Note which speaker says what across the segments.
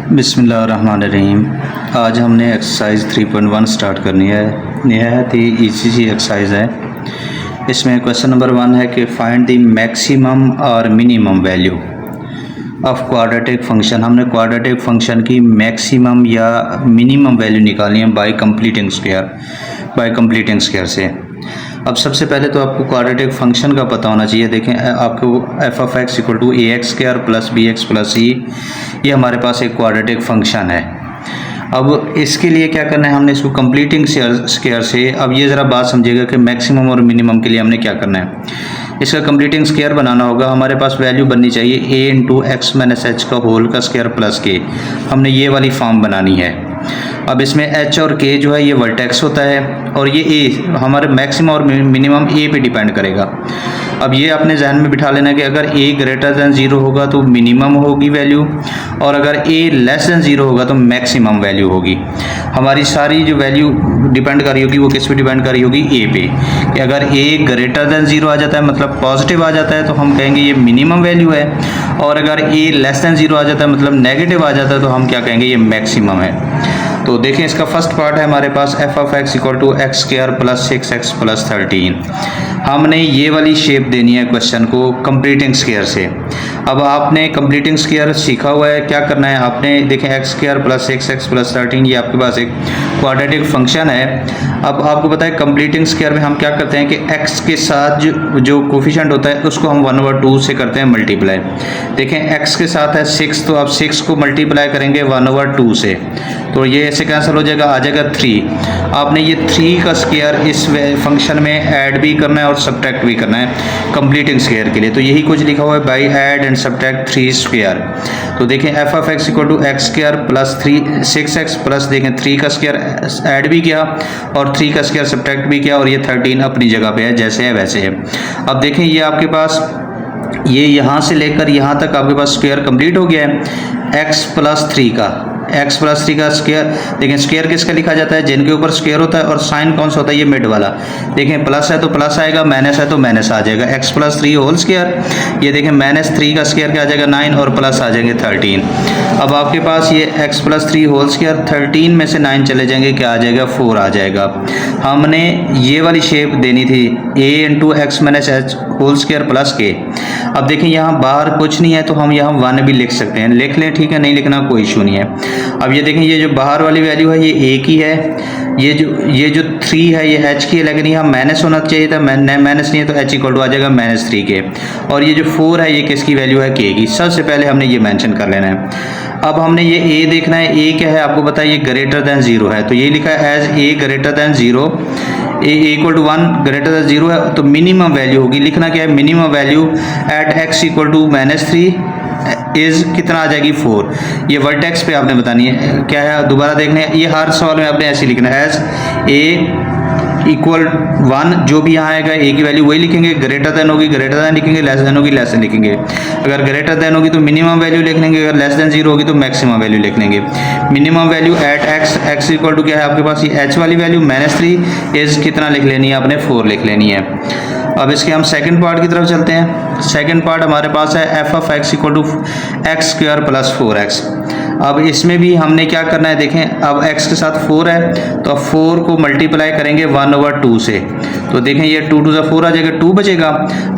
Speaker 1: बिस्मिल्लाहिर्रहमानिर्रहीम। आज हमने एक्सरसाइज 3.1 स्टार्ट करनी है। निहायत ही ईजी सी एक्सरसाइज है। इसमें क्वेश्चन नंबर 1 है कि फाइंड द मैक्सिमम और minimum value of quadratic function. हमने क्वाड्रेटिक फंक्शन की मैक्सिमम या मिनिमम वैल्यू निकालनी है बाय कंप्लीटिंग स्क्वायर से। अब सबसे पहले तो आपको क्वाड्रेटिक फंक्शन का पता होना चाहिए। देखें, आपको f of x equal to a x square plus b x plus c, ये हमारे पास एक क्वाड्रेटिक फंक्शन है। अब इसके लिए क्या करना है, हमने इसको कंप्लीटिंग स्क्वायर से, अब ये ज़रा बात समझिएगा कि मैक्सिमम और मिनिमम के लिए हमने क्या करना है। इसका कंप्लीटिंग स्क्वायर बनाना होगा। हमारे पास वैल्यू बननी चाहिए ए इंटू एक्स माइनस एच का होल का स्क्वायर प्लस के। हमने ये वाली फॉर्म बनानी है। अब इसमें एच और के जो है ये वर्टेक्स होता है और ये ए हमारे मैक्सिमम और मिनिमम ए पे डिपेंड करेगा। अब ये अपने जहन में बिठा लेना कि अगर ए ग्रेटर दैन ज़ीरो होगा तो मिनिमम होगी वैल्यू, और अगर ए लेस दैन ज़ीरो होगा तो मैक्सिमम वैल्यू होगी। हमारी सारी जो वैल्यू डिपेंड कर रही होगी वो किस पे डिपेंड कर रही होगी, ए पे। कि अगर ए ग्रेटर दैन ज़ीरो आ जाता है मतलब पॉजिटिव आ जाता है तो हम कहेंगे ये मिनिमम वैल्यू है, और अगर ए लेस दैन ज़ीरो आ जाता है मतलब नेगेटिव आ जाता है तो हम क्या कहेंगे, ये मैक्सिमम है। तो देखें, इसका फर्स्ट पार्ट है हमारे पास f of x equal to x square plus 6x plus 13। हमने ये वाली शेप देनी है क्वेश्चन को कंप्लीटिंग स्क्वायर से। अब आपने कंप्लीटिंग स्क्वायर सीखा हुआ है, क्या करना है आपने, देखें x square plus 6x plus 13 ये आपके पास एक क्वाड्रेटिक फंक्शन है। अब आपको पता है कंप्लीटिंग स्क्वायर में हम क्या करते हैं कि x के साथ जो कोफिशिएंट होता है उसको हम 1/2 से करते हैं मल्टीप्लाई। देखें x के साथ है 6, तो आप 6 को मल्टीप्लाई करेंगे 1/2 से, तो ये ऐसे कैंसिल हो जाएगा, आ जाएगा 3। आपने ये 3 का स्क्वायर इस फंक्शन में ऐड भी करना है और सब्ट्रैक्ट भी करना है कंप्लीटिंग स्क्वायर के लिए। तो यही कुछ लिखा हुआ है, by add and subtract 3 square. तो देखें f of x equal to x square plus 6x plus देखें 3 का स्क्वायर ऐड भी किया और 3 का स्क्वायर सब्ट्रैक्ट भी किया, और ये 13 अपनी जगह पे है, जैसे है वैसे है। अब देखें ये आपके पास ये यहाँ से लेकर यहाँ तक आपके पास स्क्वायर कंप्लीट हो गया है। x प्लस 3 का स्क्वायर, देखें स्क्वायर किसका लिखा जाता है, जिनके ऊपर स्क्वायर होता है, और साइन कौन सा होता है, ये मिड वाला। देखें प्लस है तो प्लस आएगा, माइनस है तो माइनस आ जाएगा। x प्लस 3 होल स्क्वायर, ये देखें माइनस 3 का स्क्वायर क्या आ जाएगा 9, और प्लस आ जाएंगे 13। अब आपके पास ये x प्लस 3 होल स्क्वायर 13 में से 9 चले जाएंगे, क्या आ जाएगा 4 आ जाएगा। हमने ये वाली शेप देनी थी a into x minus h whole square plus k. अब देखें यहाँ बाहर कुछ नहीं है तो हम यहाँ 1 भी लिख सकते हैं, लिख लें, ठीक है, नहीं लिखना कोई इशू नहीं है। अब ये देखें ये जो बाहर वाली वैल्यू है ये a की है, ये जो 3 है ये h की है, लेकिन यहाँ माइनस होना चाहिए था, माइनस नहीं है तो h इक्वल टू आ जाएगा -3 के। और ये जो 4 है ये किसकी वैल्यू है, k की। सबसे पहले हमने ये मेंशन कर लेना है। अब हमने ये a देखना है, a क्या है आपको पता है, ये ग्रेटर दैन 0 है, तो ये लिखा है as a greater than 0, a equal to 1 greater than 0 है, तो मिनिमम वैल्यू होगी, लिखना क्या है, minimum value at x equal to -3 is कितना आ जाएगी 4। ये वर्टेक्स पे आपने बतानी है क्या है, दोबारा देखने, ये हर सवाल में आपने ऐसे लिखना है एज a इक्वल 1, जो भी यहाँ आएगा a की वैल्यू वही लिखेंगे, ग्रेटर देन होगी ग्रेटर देन लिखेंगे, लेस देन होगी लेस देन लिखेंगे। अगर ग्रेटर देन होगी तो मिनिमम वैल्यू लिख लेंगे, अगर लेस देन 0 होगी तो मैक्सिमम वैल्यू लिख लेंगे। Minimum value at x equal to क्या है आपके पास, ये h वाली वैल्यू -3 इज कितना लिख लेनी है आपने, 4 लिख लेनी है। अब इसके हम सेकंड पार्ट की तरफ चलते हैं। सेकंड पार्ट हमारे पास है f of x equal to x square plus 4x। अब इसमें भी हमने क्या करना है, देखें अब x के साथ 4 है तो 4 को मल्टीप्लाई करेंगे 1/2 से, तो देखें ये 2 टू 4 आ जाएगा, 2 बचेगा।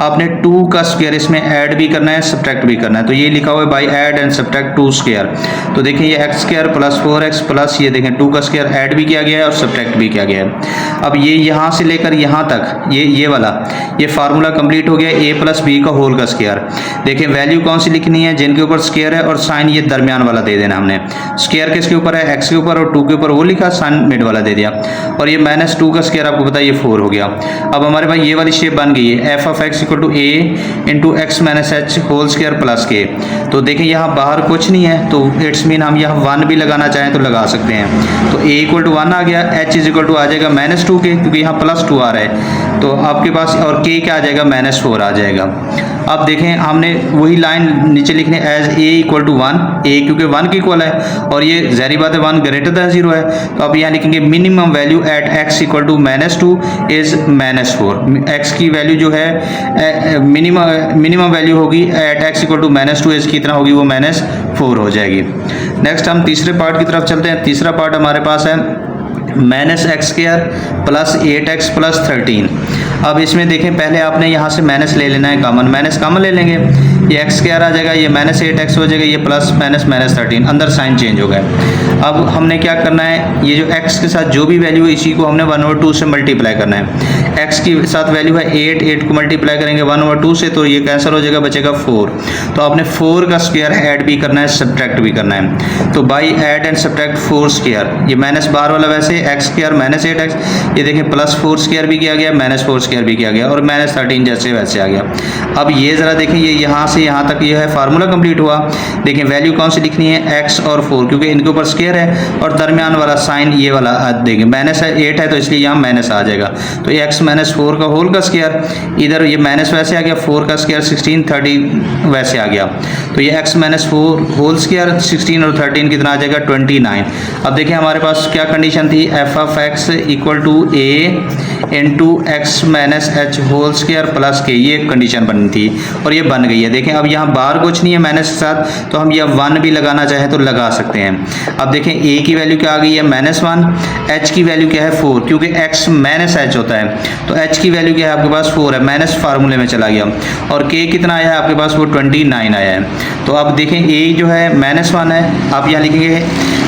Speaker 1: आपने 2 का स्क्वायर इसमें ऐड भी करना है सब्ट्रैक्ट भी करना है, तो ये लिखा हुआ है by add and subtract 2 square. तो देखें ये x square plus 4x plus ये देखें 2 का स्क्वायर ऐड भी किया गया है और सब्ट्रैक्ट भी किया गया है। अब ये यहाँ से लेकर यहाँ तक ये वाला ये फार्मूला कंप्लीट हो गया, a प्लस बी का होल का स्क्वायर। देखें वैल्यू कौन सी लिखनी है, जिनके ऊपर स्क्वायर है, और साइन ये दरमियान वाला दे देना हमने। स्क्वायर किसके ऊपर है, x के ऊपर, और 2 के ऊपर वो लिखा, साइन मिड वाला दे दिया, और ये -2 का स्क्वायर आपको पता है ये 4 हो गया। अब हमारे पास ये वाली शेप बन गई है f of x equal to a into x minus h whole square plus k. तो देखें यहाँ बाहर कुछ नहीं है तो इट्स मीन हम यहाँ 1 भी लगाना चाहें तो लगा सकते हैं। तो a इक्वल टू 1 आ गया, h इज इक्वल टू आ जाएगा -2 के, क्योंकि यहाँ +2 आ रहा है, तो आपके पास, और k क्या आ जाएगा -4 आ जाएगा। अब देखें हमने वही लाइन नीचे लिखनी है एज ए इक्वल टू 1, ए क्योंकि 1 के इक्वल है और ये ज़ाहिर बात है 1 ग्रेटर दैन 0 है, तो अब यहाँ लिखेंगे minimum value at x equal to -2 is -4। x की वैल्यू जो है मिनिमम वैल्यू होगी at x equal to -2 is कितना होगी, वो -4 हो जाएगी। नेक्स्ट हम तीसरे पार्ट की तरफ चलते हैं। तीसरा पार्ट हमारे पास है -x² प्लस 8x प्लस 13। अब इसमें देखें पहले आपने यहाँ से माइनस ले लेना है कॉमन, माइनस कॉमन ले लेंगे, ये x² आ जाएगा, ये -8x हो जाएगा, ये प्लस माइनस -13, अंदर साइन चेंज हो गया। अब हमने क्या करना है, ये जो x के साथ जो भी वैल्यू है इसी को हमने 1/2 से मल्टीप्लाई करना है। x की साथ वैल्यू है 8 को मल्टीप्लाई करेंगे 1/2 से तो ये कैंसिल हो जाएगा, बचेगा 4। तो आपने 4 का स्क्वायर ऐड भी करना है, सब्ट्रैक्ट भी करना है। तो by add and subtract 4 square, ये माइनस बाहर वाला वैसे x² -8x, ये देखें +4 स्क्वायर भी किया गया, -4 स्क्वायर भी किया गया और -13 जैसे वैसे आ गया। अब ये ज़रा देखें, ये यहाँ से यहाँ तक ये है फार्मूला कंप्लीट हुआ। देखें वैल्यू कौन सी लिखनी है, x और 4, क्योंकि इनके ऊपर स्क्वायर है और दरमियान वाला साइन ये वाला देखें -8 है तो इसलिए यहाँ माइनस आ जाएगा। तो x -4 का होल का स्क्वायर, इधर ये माइनस वैसे आ गया, 4 का स्क्वायर 16, 30 वैसे आ गया। तो ये x -4 होल स्क्वायर 16 और 13 कितना आ जाएगा, 29। अब देखिए हमारे पास क्या कंडीशन थी, f(x) equal to a into x minus h whole square plus k, ये कंडीशन बननी थी और ये बन गई है। देखें अब यहाँ बाहर कुछ नहीं है माइनस के साथ, तो हम यह 1 भी लगाना चाहें तो लगा सकते हैं। अब देखें a की वैल्यू क्या आ गई है, -1, h की वैल्यू क्या है 4, क्योंकि x माइनस h होता है तो h की वैल्यू क्या है आपके पास 4 है, माइनस फार्मूले में चला गया और k कितना आया है आपके पास, वो 29 आया है। तो अब देखें a जो है -1 है, आप यहाँ लिखेंगे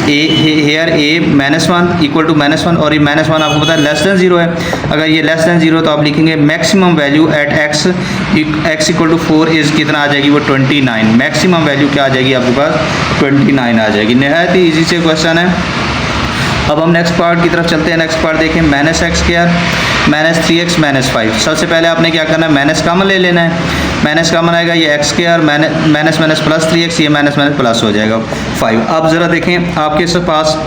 Speaker 1: हेयर a -1 इक्वल टू -1 और ये -1 आपको पता है लेस देन 0 है। अगर ये लेस देन 0 तो आप लिखेंगे maximum value at x equal to 4 is कितना आ जाएगी, वो 29। मैक्सिमम वैल्यू क्या आ जाएगी आपके पास, 29 आ जाएगी। नहायत ही ईजी से क्वेश्चन है। अब हम नेक्स्ट पार्ट की तरफ चलते हैं। नेक्स्ट पार्ट देखें, -x² -3x -5। सबसे पहले आपने क्या करना है, माइनस कॉमन ले लेना है, माइनस कॉमन आएगा, ये x² माइनस प्लस 3x, ये माइनस प्लस हो जाएगा 5। अब ज़रा देखें आपके पास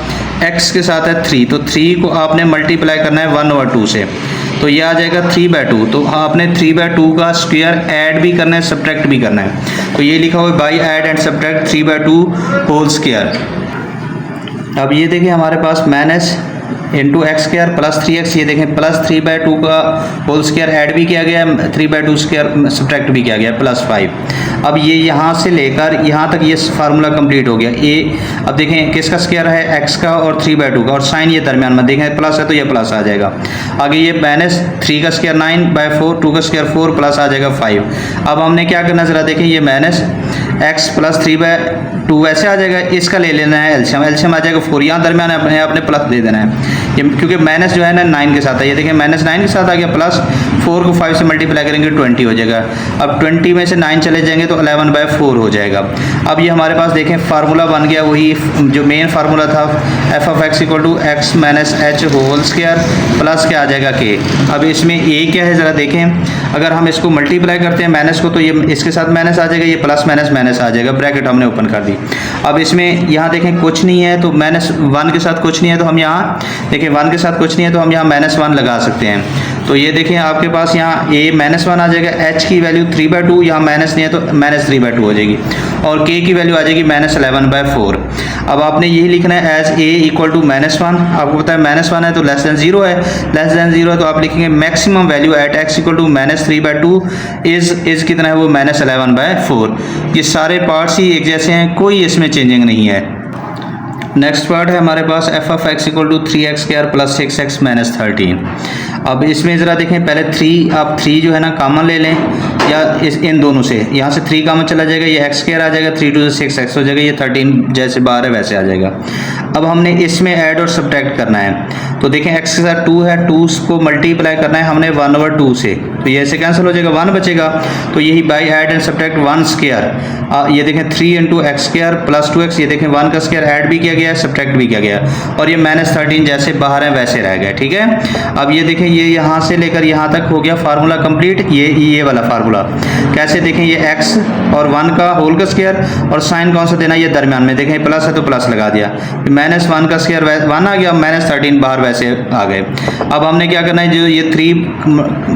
Speaker 1: x के साथ है 3, तो 3 को आपने मल्टीप्लाई करना है 1/2 से, तो ये आ जाएगा 3/2। तो आपने 3/2 का स्क्वायर ऐड भी करना है, सब्ट्रैक्ट भी करना है। तो ये लिखा हुआ है by add and subtract 3/2 whole square. अब ये देखें हमारे पास minus into x² plus 3x, ये देखें प्लस 3/2 का होल स्क्वायर ऐड भी किया गया है, 3/2 स्क्वायर सब्ट्रैक्ट भी किया गया है, +5। अब ये यहाँ से लेकर यहाँ तक ये फार्मूला कंप्लीट हो गया। अब देखें किसका स्क्वायर है, x का और 3/2 का, और साइन ये दरमियान में, देखें प्लस है तो ये प्लस आ जाएगा। आगे ये -3 का स्क्वायर 9/4, 2 का स्क्वायर 4 प्लस आ जाएगा 5। अब हमने क्या करना जरा देखें, ये -x प्लस 3/2 वैसे आ जाएगा, इसका ले लेना है एलसीएम, एलसीएम आ जाएगा 4, यहाँ दरमियान अपने आपने प्लस दे देना है, ये क्योंकि माइनस जो है ना 9 के साथ है, ये देखें -9 के साथ आ गया, प्लस 4 को 5 से मल्टीप्लाई करेंगे 20 हो जाएगा। अब 20 में से 9 चले जाएंगे तो 11/4 हो जाएगा। अब ये हमारे पास देखें फार्मूला बन गया, वही जो मेन फार्मूला था, f(x) equal to x minus h whole square plus क्या आ जाएगा k। अब इसमें a क्या है ज़रा देखें, अगर हम इसको मल्टीप्लाई करते हैं माइनस को तो ये इसके साथ माइनस आ जाएगा, ये प्लस माइनस माइनस आ जाएगा, ब्रैकेट हमने ओपन कर दी। अब इसमें यहाँ देखें कुछ नहीं है तो -1 के साथ कुछ नहीं है, तो हम यहाँ देखें 1 के साथ कुछ नहीं है तो हम यहाँ -1 लगा सकते हैं। तो ये देखें आपके पास यहाँ a -1 आ जाएगा, h की वैल्यू 3/2, यहाँ माइनस नहीं है तो -3/2 हो जाएगी और k की वैल्यू आ जाएगी -11/4। अब आपने यही लिखना है एज a इक्वल टू -1, आपको पता है -1 है तो लेस देन 0 है, लेस देन 0 है तो आप लिखेंगे maximum value at x equal to -3/2 is कितना है, वो -11/4। ये सारे पार्ट्स ही एक जैसे हैं, कोई इसमें चेंजिंग नहीं है। नेक्स्ट पार्ट है हमारे पास f(x) equal to 3x² plus 6x minus 13। अब इसमें ज़रा देखें, पहले 3 आप 3 जो है ना कॉमन ले लें, या इन दोनों से यहाँ से 3 कॉमन चला जाएगा, ये x² आ जाएगा, 3 2 से 6x हो जाएगा, ये 13 जैसे बाहर है वैसे आ जाएगा। अब हमने इसमें ऐड और सब्ट्रैक्ट करना है, तो देखें x के साथ 2 है, 2 को मल्टीप्लाई करना है हमने 1/2 से, तो ये ऐसे कैंसिल हो जाएगा, 1 बचेगा, तो यही by add and subtract 1 square. ये देखें 3 इंटू x² प्लस 2x, ये देखें 1 का स्क्वायर ऐड भी किया गया है, सब्ट्रैक्ट भी किया गया, और ये -13 जैसे बाहर है वैसे रह गया, ठीक है। अब ये देखें ये यहाँ से लेकर यहाँ तक हो गया फार्मूला कंप्लीट, ये वाला फार्मूला कैसे देखें, ये x और 1 का होल का स्क्वायर और साइन कौन सा देना, ये दरमियान में, देखें प्लस है तो प्लस लगा दिया, -1 का स्क्वायर 1 आ गया, -13 बाहर वैसे आ गए। अब हमने क्या करना है, जो ये 3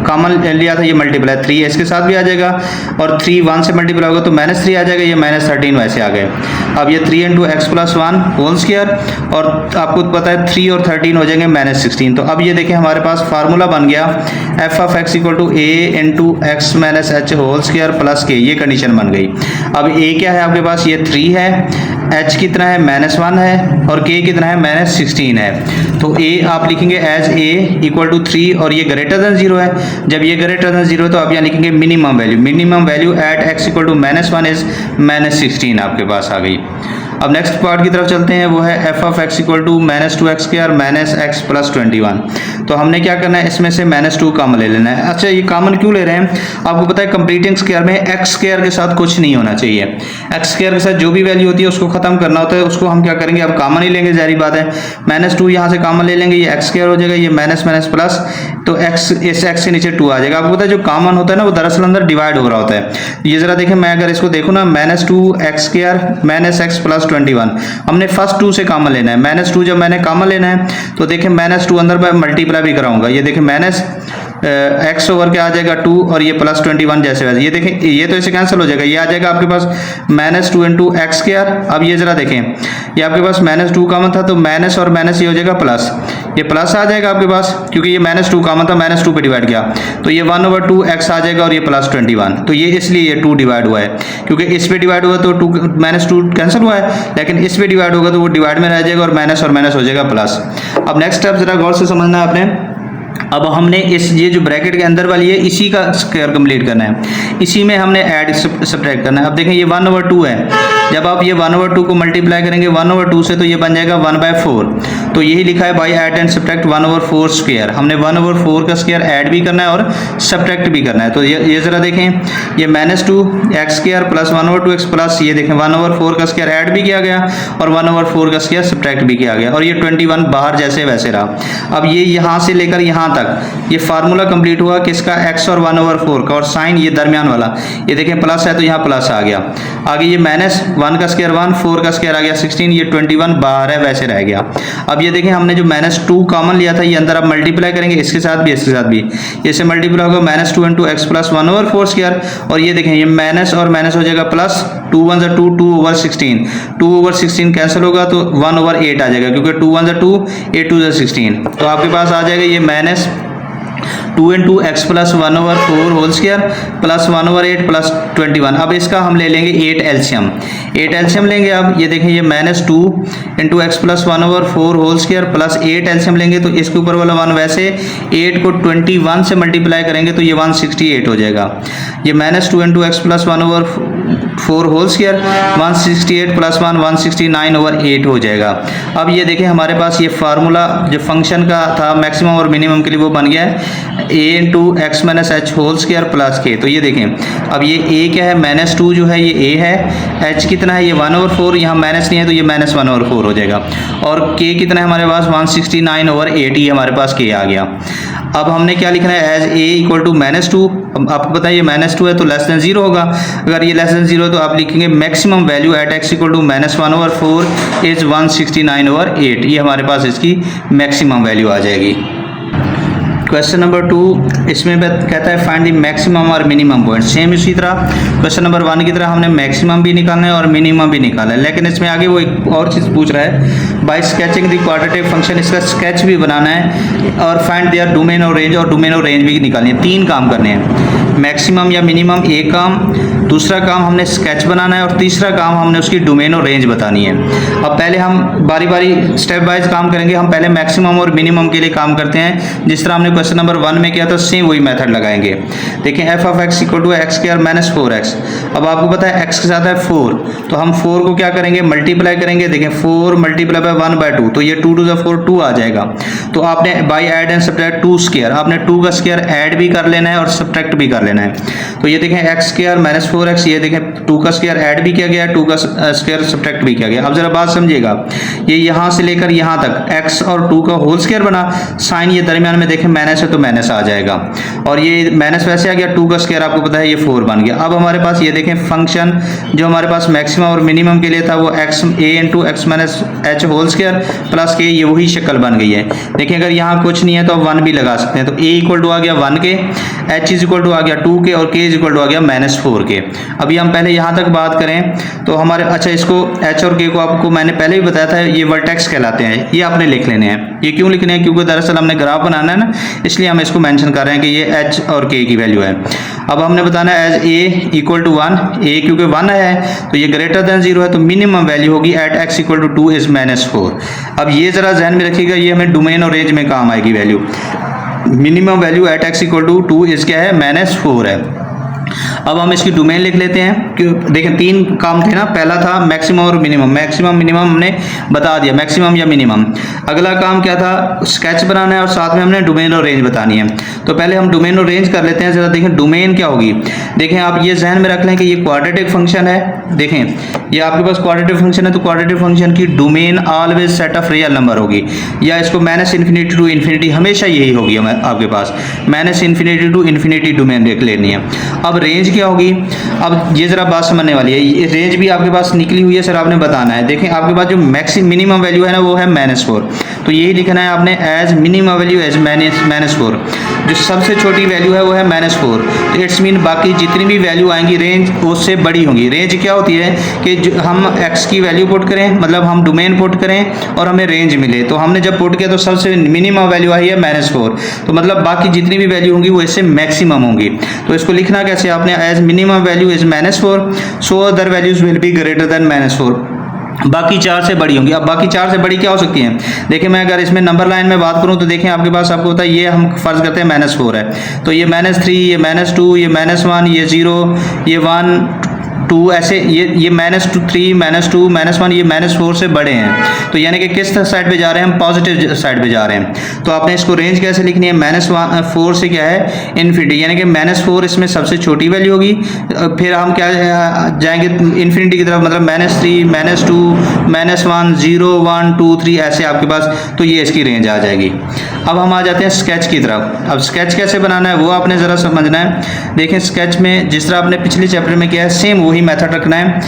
Speaker 1: कॉमन लिया था ये मल्टीप्लाई 3 इसके साथ भी आ जाएगा, और 3 1 से मल्टीप्लाई होगा तो -3 आ जाएगा, ये -13 वैसे आ गए। अब ये 3 into x plus 1 whole square, और आपको पता है 3 और 13 हो जाएंगे -16। तो अब ये देखें हमारे पास फार्मूला बन गया f of x equal to a into x minus h whole square plus k, ये कंडीशन बन गई। अब ए क्या है आपके पास, ये 3 है, एच कितना है -1 है, और के कितना है -16 है। तो ए आप लिखेंगे एज ए इक्वल टू 3 और ये ग्रेटर देन 0 है। जब ये ग्रेटर देन 0 तो आप यहाँ लिखेंगे minimum value at x equal to -1 is -16 आपके पास आ गई। अब नेक्स्ट पार्ट की तरफ चलते हैं, वो है f of x equal to -2x square minus x plus 21। तो हमने क्या करना है, इसमें से -2 कॉमन ले लेना है। अच्छा ये कॉमन क्यों ले रहे हैं, आपको पता है कंप्लीटिंग स्क्वायर में एक्स स्क्वायर के साथ कुछ नहीं होना चाहिए। एक्स स्क्वायर के साथ जो भी वैल्यू होती है उसको खत्म करना होता है, उसको हम क्या करेंगे, अब कॉमन ही लेंगे, जारी बात है। -2 यहाँ से कॉमन ले लेंगे, ये एक्स स्क्वायर हो जाएगा, ये माइनस माइनस प्लस, तो एक्स इस एक्स के नीचे 2 आ जाएगा। आपको पता है जो कॉमन होता है ना वो दरअसल अंदर डिवाइड हो रहा होता है। ये जरा देखें, मैं अगर इसको देखूँ ना, -2x square minus x plus 21, हमने फर्स्ट 2 से कॉमन लेना है। -2 जब मैंने कॉमन लेना है तो देखें -2 अंदर मैं मल्टीप्लाई भी कराऊंगा, ये देखें माइनस एक्स ओवर के आ जाएगा 2 और ये प्लस 21 जैसे वैसे, ये देखें ये तो इसे कैंसिल हो जाएगा, ये आ जाएगा आपके पास -2 इंटू एक्स स्क्वायर। अब ये जरा देखें, ये आपके पास -2 कॉमन था तो माइनस और माइनस ये हो जाएगा प्लस, ये प्लस आ जाएगा आपके पास क्योंकि ये -2 कॉमन था, -2 पे डिवाइड किया तो ये 1/2 एक्स आ जाएगा और ये प्लस 21। तो ये इसलिए ये 2 डिवाइड हुआ है, क्योंकि इस पे डिवाइड हुआ तो -2 कैंसिल हुआ है, लेकिन इस पे डिवाइड होगा तो वो डिवाइड में रह जाएगा और माइनस हो जाएगा प्लस। अब नेक्स्ट स्टेप जरा गौर से समझना है आपने। अब हमने इस ये जो ब्रैकेट के अंदर वाली है इसी का स्क्वायर कंप्लीट करना है, इसी में हमने ऐड सब्ट्रैक्ट करना है। अब देखें ये 1/2 है, जब आप ये 1/2 को मल्टीप्लाई करेंगे 1/2 से तो ये बन जाएगा 1/4। तो यही लिखा है by add and subtract 1/4 square. हमने 1/4 का स्क्वायर ऐड भी करना है और सब्ट्रैक्ट भी करना है। तो ये जरा देखें, ये -2 x square plus 1/2 x plus, ये देखें 1/4 का स्क्वायर ऐड भी किया गया और 1/4 का स्क्वायर सब्ट्रैक्ट भी किया गया, और ये 21 बाहर जैसे वैसे रहा। अब ये यहाँ से लेकर यहाँ तक ये फार्मूला कंप्लीट हुआ किसका, x और 1/4 का, और साइन ये दरमियान वाला, ये देखें प्लस है तो यहाँ प्लस आ गया। आगे ये -1 का स्क्वायर 1, 4 का स्क्वायर आ गया 16, ये 21 बाहर है वैसे रह गया। अब ये देखें हमने जो -2 कॉमन लिया था ये अंदर अब मल्टीप्लाई करेंगे, इसके साथ भी इसके साथ भी, इससे मल्टीप्लाई होगा -2 इंटू एक्स प्लस 1/4 स्क्वायर, और ये देखें ये माइनस और माइनस हो जाएगा प्लस, 2 1 2 2/16, 2/16 कैंसिल होगा तो 1/8 आ जाएगा, क्योंकि 2 1 2 8 2 16। तो आपके पास आ जाएगा ये -2 into x plus 1/4 whole square plus 1/8 plus 21। अब इसका हम ले लेंगे 8 एलसीएम लेंगे। अब ये देखें ये -2 into x plus 1/4 whole square plus 8 LCM लेंगे, तो इसके ऊपर वाला 1 वैसे 8 को 21 से मल्टीप्लाई करेंगे तो ये 168 हो जाएगा। ये -2 into x plus 1/4 whole square 168 plus 1 169/8 हो जाएगा। अब ये देखें हमारे पास ये फार्मूला जो फंक्शन का था मैक्सिमम और मिनिमम के लिए वो बन गया है a into x minus h whole square plus k. तो ये देखें अब ये a क्या है, -2 जो है ये a है, h कितना है ये 1/4, यहाँ माइनस नहीं है तो ये -1/4 हो जाएगा, और k कितना है हमारे पास 169/8, ये हमारे पास k आ गया। अब हमने क्या लिखना है, एज a इक्वल टू -2, आपको पता है ये -2 है तो लेस देन 0 होगा, अगर ये लेस देन 0 है तो आप लिखेंगे maximum value at x equal to -1/4 is 169/8, ये हमारे पास इसकी मैक्सिमम वैल्यू आ जाएगी। क्वेश्चन नंबर 2 इसमें कहता है फाइंड द मैक्सिमम और मिनिमम पॉइंट। सेम इसी तरह क्वेश्चन नंबर 1 की तरह हमने मैक्सिमम भी निकालना है और मिनिमम भी निकालना है, लेकिन इसमें आगे वो एक और चीज़ पूछ रहा है, by sketching the quadratic function, इसका स्केच भी बनाना है और फाइंड देयर डोमेन और रेंज भी निकालनी है। 3 काम करने हैं, मैक्सिमम या मिनिमम एक काम, दूसरा काम हमने स्केच बनाना है और तीसरा काम हमने उसकी डोमेन और रेंज बतानी है। अब पहले हम बारी बारी स्टेप वाइज काम करेंगे। हम पहले मैक्सिमम और मिनिमम के लिए काम करते हैं, जिस तरह हमने क्वेश्चन नंबर 1 में किया था सेम वही मेथड लगाएंगे। देखिए f of x equal to x square minus 4x। अब आपको पता है x के साथ है 4, तो हम 4 को क्या करेंगे, मल्टीप्लाई करेंगे। देखें 4 मल्टीप्लाई बाय 1/2, तो ये 2 2 4 2 आ जाएगा। तो आपने by add and subtract 2 square, आपने 2 का स्क्वायर ऐड भी कर लेना है और सब्ट्रैक्ट भी कर लेना है। तो ये देखें एक्स स्क्वायर माइनस 4x, ये देखें 2 का स्क्वायर ऐड भी किया गया, 2 का स्क्वायर सब्ट्रैक्ट भी किया गया। अब जरा बात समझिएगा, ये यहाँ से लेकर यहाँ तक x और 2 का होल स्क्वायर बना, साइन ये दरमियान में देखें माइनस है तो माइनस आ जाएगा, और ये माइनस वैसे आ गया, 2 का स्क्वायर आपको पता है ये 4 बन गया। अब हमारे पास ये देखें फंक्शन जो हमारे पास मैक्सिमम और मिनिमम के लिए था वो x a into x minus h whole square plus k, ये वही शक्ल बन गई है। देखिए अगर यहाँ कुछ नहीं है तो 1 भी लगा सकते हैं, तो ए इक्वल टू आ गया 1 के, एच इज इक्वल टू आ गया 2 के, और के इज इक्वल टू आ गया -4 के। अभी हम पहले यहाँ तक बात करें तो हमारे, अच्छा इसको एच और के को आपको मैंने पहले ही बताया था ये वर्टेक्स कहलाते हैं, ये आपने लिख लेने हैं। ये क्यों लिखने हैं, क्योंकि दरअसल हमने ग्राफ बनाना है ना, इसलिए हम इसको मेंशन कर रहे हैं कि ये एच और के की वैल्यू है। अब हमने बताना है एज ए इक्वल टू 1, ए क्योंकि 1 है तो ये ग्रेटर देन 0 है, तो मिनिमम वैल्यू होगी at x equal to 2 is -4। अब ये जरा ध्यान में रखिएगा, ये हमें डोमेन और रेंज में काम आएगी value. Minimum value at x equal to 2 is क्या है, -4 है। अब हम इसकी डोमेन लिख लेते हैं। देखें 3 काम थे ना, पहला था मैक्सिमम और मिनिमम, मैक्सिमम मिनिमम हमने बता दिया, मैक्सिमम या मिनिमम। अगला काम क्या था, स्केच बनाना है और साथ में हमने डोमेन और रेंज बतानी है। तो पहले हम डोमेन और रेंज कर लेते हैं। जरा देखें डोमेन क्या होगी। देखें आप ये जहन में रख लें कि ये क्वाड्रेटिक फंक्शन है। देखें ये आपके पास क्वाड्रेटिक फंक्शन है, तो क्वाड्रेटिक फंक्शन की domain always set of real number होगी, या इसको -∞ टू इन्फिनिटी हमेशा यही होगी आपके पास, -∞ टू इन्फिनिटी डोमेन देख लेनी है। अब रेंज क्या होगी, अब ये जरा बात समझने वाली है। ये रेंज भी आपके पास निकली हुई है सर, आपने बताना है। देखें आपके पास जो मिनिमम वैल्यू है ना वो है -4, तो यही लिखना है आपने एज मिनिमम वैल्यू एज -4। जो सबसे छोटी वैल्यू है वो है -4, तो इट्स मीन बाकी जितनी भी वैल्यू आएंगी रेंज उससे बड़ी होंगी। रेंज क्या होती है कि हम x की वैल्यू पुट करें, मतलब हम डोमेन पुट करें और हमें रेंज मिले, तो हमने जब पुट किया तो सबसे मिनिमम वैल्यू आई है -4, तो मतलब बाकी जितनी भी वैल्यू होंगी वो इससे मैक्सिमम होंगी। तो इसको लिखना कैसे आपने, as minimum value is -4, so other values will be greater than -4, बाकी 4 से बड़ी होंगी। अब बाकी 4 से बड़ी क्या हो सकती हैं, देखिए मैं अगर इसमें नंबर लाइन में बात करूं तो देखें आपके पास, आपको पता है ये हम फर्ज करते हैं -4 है, तो ये -3, ये -2, ये -1, ये 0, ये 1 2, ऐसे ये -3, -2, -1, ये -4 से बड़े हैं, तो यानी कि किस साइड पे जा रहे हैं हम, पॉजिटिव साइड पे जा रहे हैं। तो आपने इसको रेंज कैसे लिखनी है, -4 से क्या है इन्फिनिटी, यानी कि -4 इसमें सबसे छोटी वैल्यू होगी, फिर हम क्या जाएंगे इन्फिनिटी की तरफ, मतलब -3, -2, -1, 0, 1, 2, 3 ऐसे आपके पास, तो ये इसकी रेंज आ जाएगी। अब हम आ जाते हैं स्केच की तरफ। अब स्केच कैसे बनाना है वो आपने ज़रा समझना है। देखें स्केच में जिस तरह आपने पिछले चैप्टर में किया है सेम वही मेथड रखना है।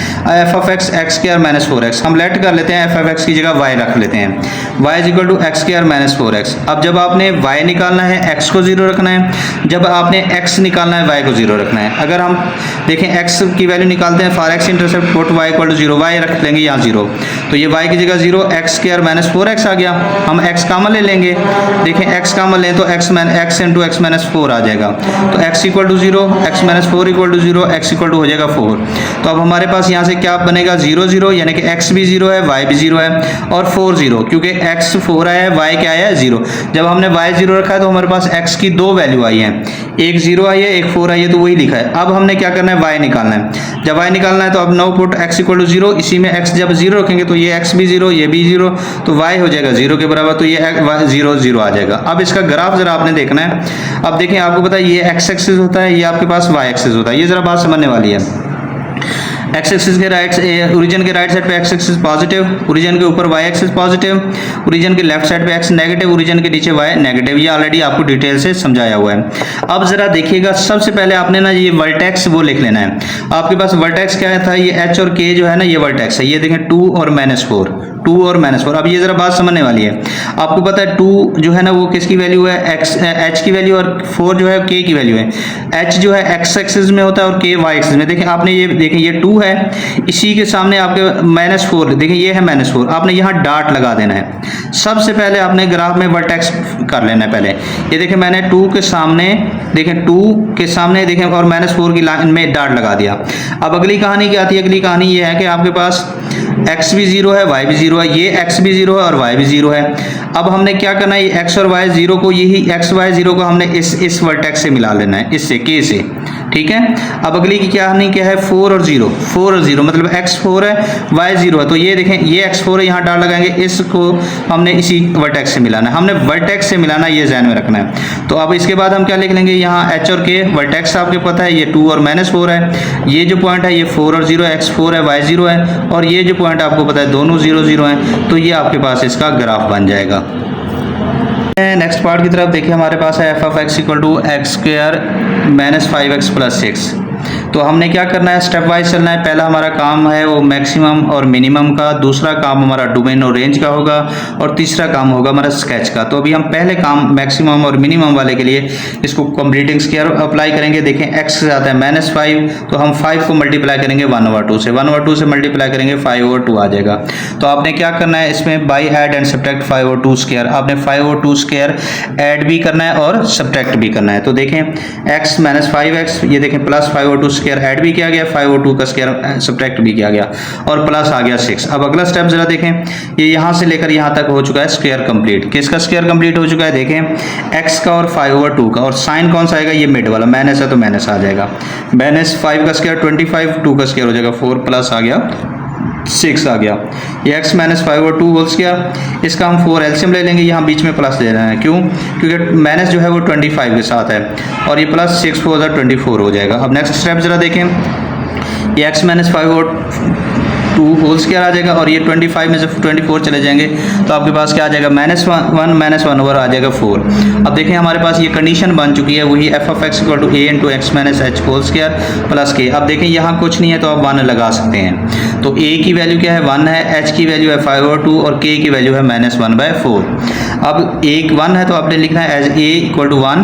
Speaker 1: f(x) x² - 4x, हम लेट कर लेते हैं, f(x) की जगह y रख लेते हैं, y = x² - 4x। अब जब आपने y निकालना है x को 0 रखना है, जब आपने x निकालना है y को 0 रखना है। अगर हम देखें x की वैल्यू निकालते हैं, for x intercept put y = 0, y रख लेंगे यहाँ 0, तो ये y की जगह 0, x² - 4x आ गया। हम x कॉमन ले लेंगे, देखें x कॉमन लें तो x × x - 4 आ जाएगा, तो x = 0, x - 4 = 0, x = हो जाएगा 4। तो अब हमारे पास यहाँ से क्या बनेगा, 0 0, यानी कि x भी 0 है, y भी 0 है, और 4 0, क्योंकि x 4 आया है, y क्या आया है 0। जब हमने y 0 रखा है तो हमारे पास x की 2 वैल्यू आई हैं, एक 0 आई है, एक 4 आई है, तो वही लिखा है। अब हमने क्या करना है, y निकालना है। जब y निकालना है तो अब नो पुट x = 0, इसी में x जब 0 रखेंगे तो ये x भी 0, ये भी 0, तो y हो जाएगा 0 के बराबर, तो ये 0 0 आ जाएगा। अब इसका ग्राफ जरा आपने देखना है। अब देखें आपको पता है ये x एक्सिस होता है, ये आपके पास y एक्सिस होता है, ये जरा बात समझने वाली है। एक्स एक्सिस के राइट, ओरिजिन के राइट साइड पे एक्स एक्सिस पॉजिटिव, ओरिजिन के ऊपर वाई एक्सिस पॉजिटिव, ओरिजिन के लेफ्ट साइड पे एक्स नेगेटिव, ओरिजिन के नीचे वाई नेगेटिव। ये ऑलरेडी आपको डिटेल से समझाया हुआ है। अब जरा देखिएगा, सबसे पहले आपने ना ये वर्टेक्स वो लिख लेना है। आपके पास वर्टेक्स क्या था, ये एच और के जो है ना, ये वर्टेक्स है। ये देखें 2 और -4, 2 और -4। अब ये जरा बात समझने वाली है। आपको पता है 2 जो है ना वो किसकी वैल्यू है, एच की वैल्यू, और 4 जो है के की वैल्यू है। एच जो है एक्स एक्सिस में होता है और के वाई एक्सिस में। देखें आपने ये देखें ये 2 है, इसी के सामने आपके -4, देखें ये है -4, आपने यहाँ डॉट लगा देना है। सबसे पहले आपने ग्राफ में वर्टेक्स कर लेना है। पहले ये देखें मैंने 2 के सामने, देखें 2 के सामने देखें और -4 की लाइन में डॉट लगा दिया। अब अगली कहानी क्या आती है, अगली कहानी ये है कि आपके पास x भी 0 है, y भी 0 है, ये x भी 0 है और y भी 0 है। अब हमने क्या करना है, ये x और y 0 को, यही x y 0 को हमने इस वर्टेक्स से मिला लेना है, इससे k से, ठीक है। अब अगली की कहानी क्या है, 4 और 0, 4 और 0 मतलब x 4 है, y 0 है, तो ये देखें ये x 4 है, यहाँ डाल लगाएंगे, इसको हमने इसी वर्टेक्स से मिलाना है। हमने वर्टेक्स से मिलाना है, ये ध्यान में रखना है। तो अब इसके बाद हम क्या लिख लेंगे, यहाँ h और k वर्टेक्स आपके पता है, ये 2 और -4 है, ये जो पॉइंट है ये 4 और 0 है, x 4 है, y 0 है, और ये जो पॉइंट आपको पता है दोनों 0 0 हैं, तो ये आपके पास इसका ग्राफ बन जाएगा। नेक्स्ट पार्ट की तरफ देखिए, हमारे पास है f of x equal to x square minus 5x plus 6। तो हमने क्या करना है, स्टेप वाइज चलना है। पहला हमारा काम है वो मैक्सिमम और मिनिमम का, दूसरा काम हमारा डोमेन और रेंज का होगा, और तीसरा काम होगा हमारा स्केच का। तो अभी हम पहले काम मैक्सिमम और मिनिमम वाले के लिए इसको कंप्लीटिंग स्क्वायर अप्लाई करेंगे। देखें x से आता है -5, तो हम 5 को मल्टीप्लाई करेंगे 1/2 से, 1/2 से मल्टीप्लाई करेंगे 5/2 आ जाएगा। तो आपने क्या करना है, इसमें by add and subtract 5/2 square, आपने 5/2 स्क्वायर ऐड भी करना है और सब्ट्रैक्ट भी करना है। तो देखें x माइनस 5x, ये देखें प्लस 5/2 स्क्वायर ऐड भी किया गया, 5/2 का स्क्वायर सब्ट्रैक्ट भी किया गया, और प्लस आ गया 6। अब अगला स्टेप जरा देखें, ये यहाँ से लेकर यहाँ तक हो चुका है स्क्वायर कंप्लीट। किसका स्क्वायर कंप्लीट हो चुका है, देखें x का और 5/2 का, और साइन कौन सा आएगा, ये मिड वाला, माइनस है तो माइनस आ जाएगा। माइनस 5 का स्क्वायर 25, 2 का स्क्वायर हो जाएगा 4, प्लस आ गया 6 आ गया। ये x माइनस 5/2 होल स्क्वायर, इसका हम 4 एलसीएम ले लेंगे, यहाँ बीच में प्लस ले रहे हैं, क्यों, क्योंकि माइनस जो है वो 25 के साथ है, और ये प्लस 6 4 24 हो जाएगा। अब नेक्स्ट स्टेप जरा देखें, ये x माइनस 5/2 होल स्क्वायर आ जाएगा, और ये 25 में से 24 चले जाएंगे तो आपके पास क्या आ जाएगा, -1 ओवर आ जाएगा 4। अब देखें हमारे पास ये कंडीशन बन चुकी है, वही f of x equal to a into x minus h whole square plus k. अब देखें यहाँ कुछ नहीं है तो आप 1 लगा सकते हैं। तो a की वैल्यू क्या है, 1 है, h की वैल्यू है 5/2 और k की वैल्यू है -1/4। अब एक 1 है तो आपने लिखना है एज a इक्वल टू 1,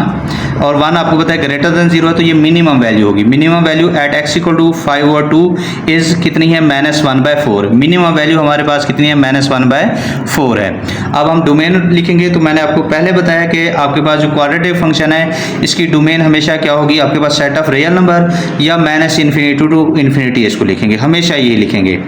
Speaker 1: और 1 आपको पता है ग्रेटर देन 0 है, तो ये मिनिमम वैल्यू होगी। Minimum value at x equal to 5/2 is कितनी है, -1/4। मिनिमम वैल्यू हमारे पास कितनी है, -1/4 है। अब हम डोमेन लिखेंगे, तो मैंने आपको पहले बताया कि आपके पास जो क्वाड्रेटिक फंक्शन है इसकी डोमेन हमेशा क्या होगी, आपके पास सेट ऑफ रियल नंबर या -∞ टू इन्फिनिटी, इसको लिखेंगे, हमेशा ये लिखेंगे।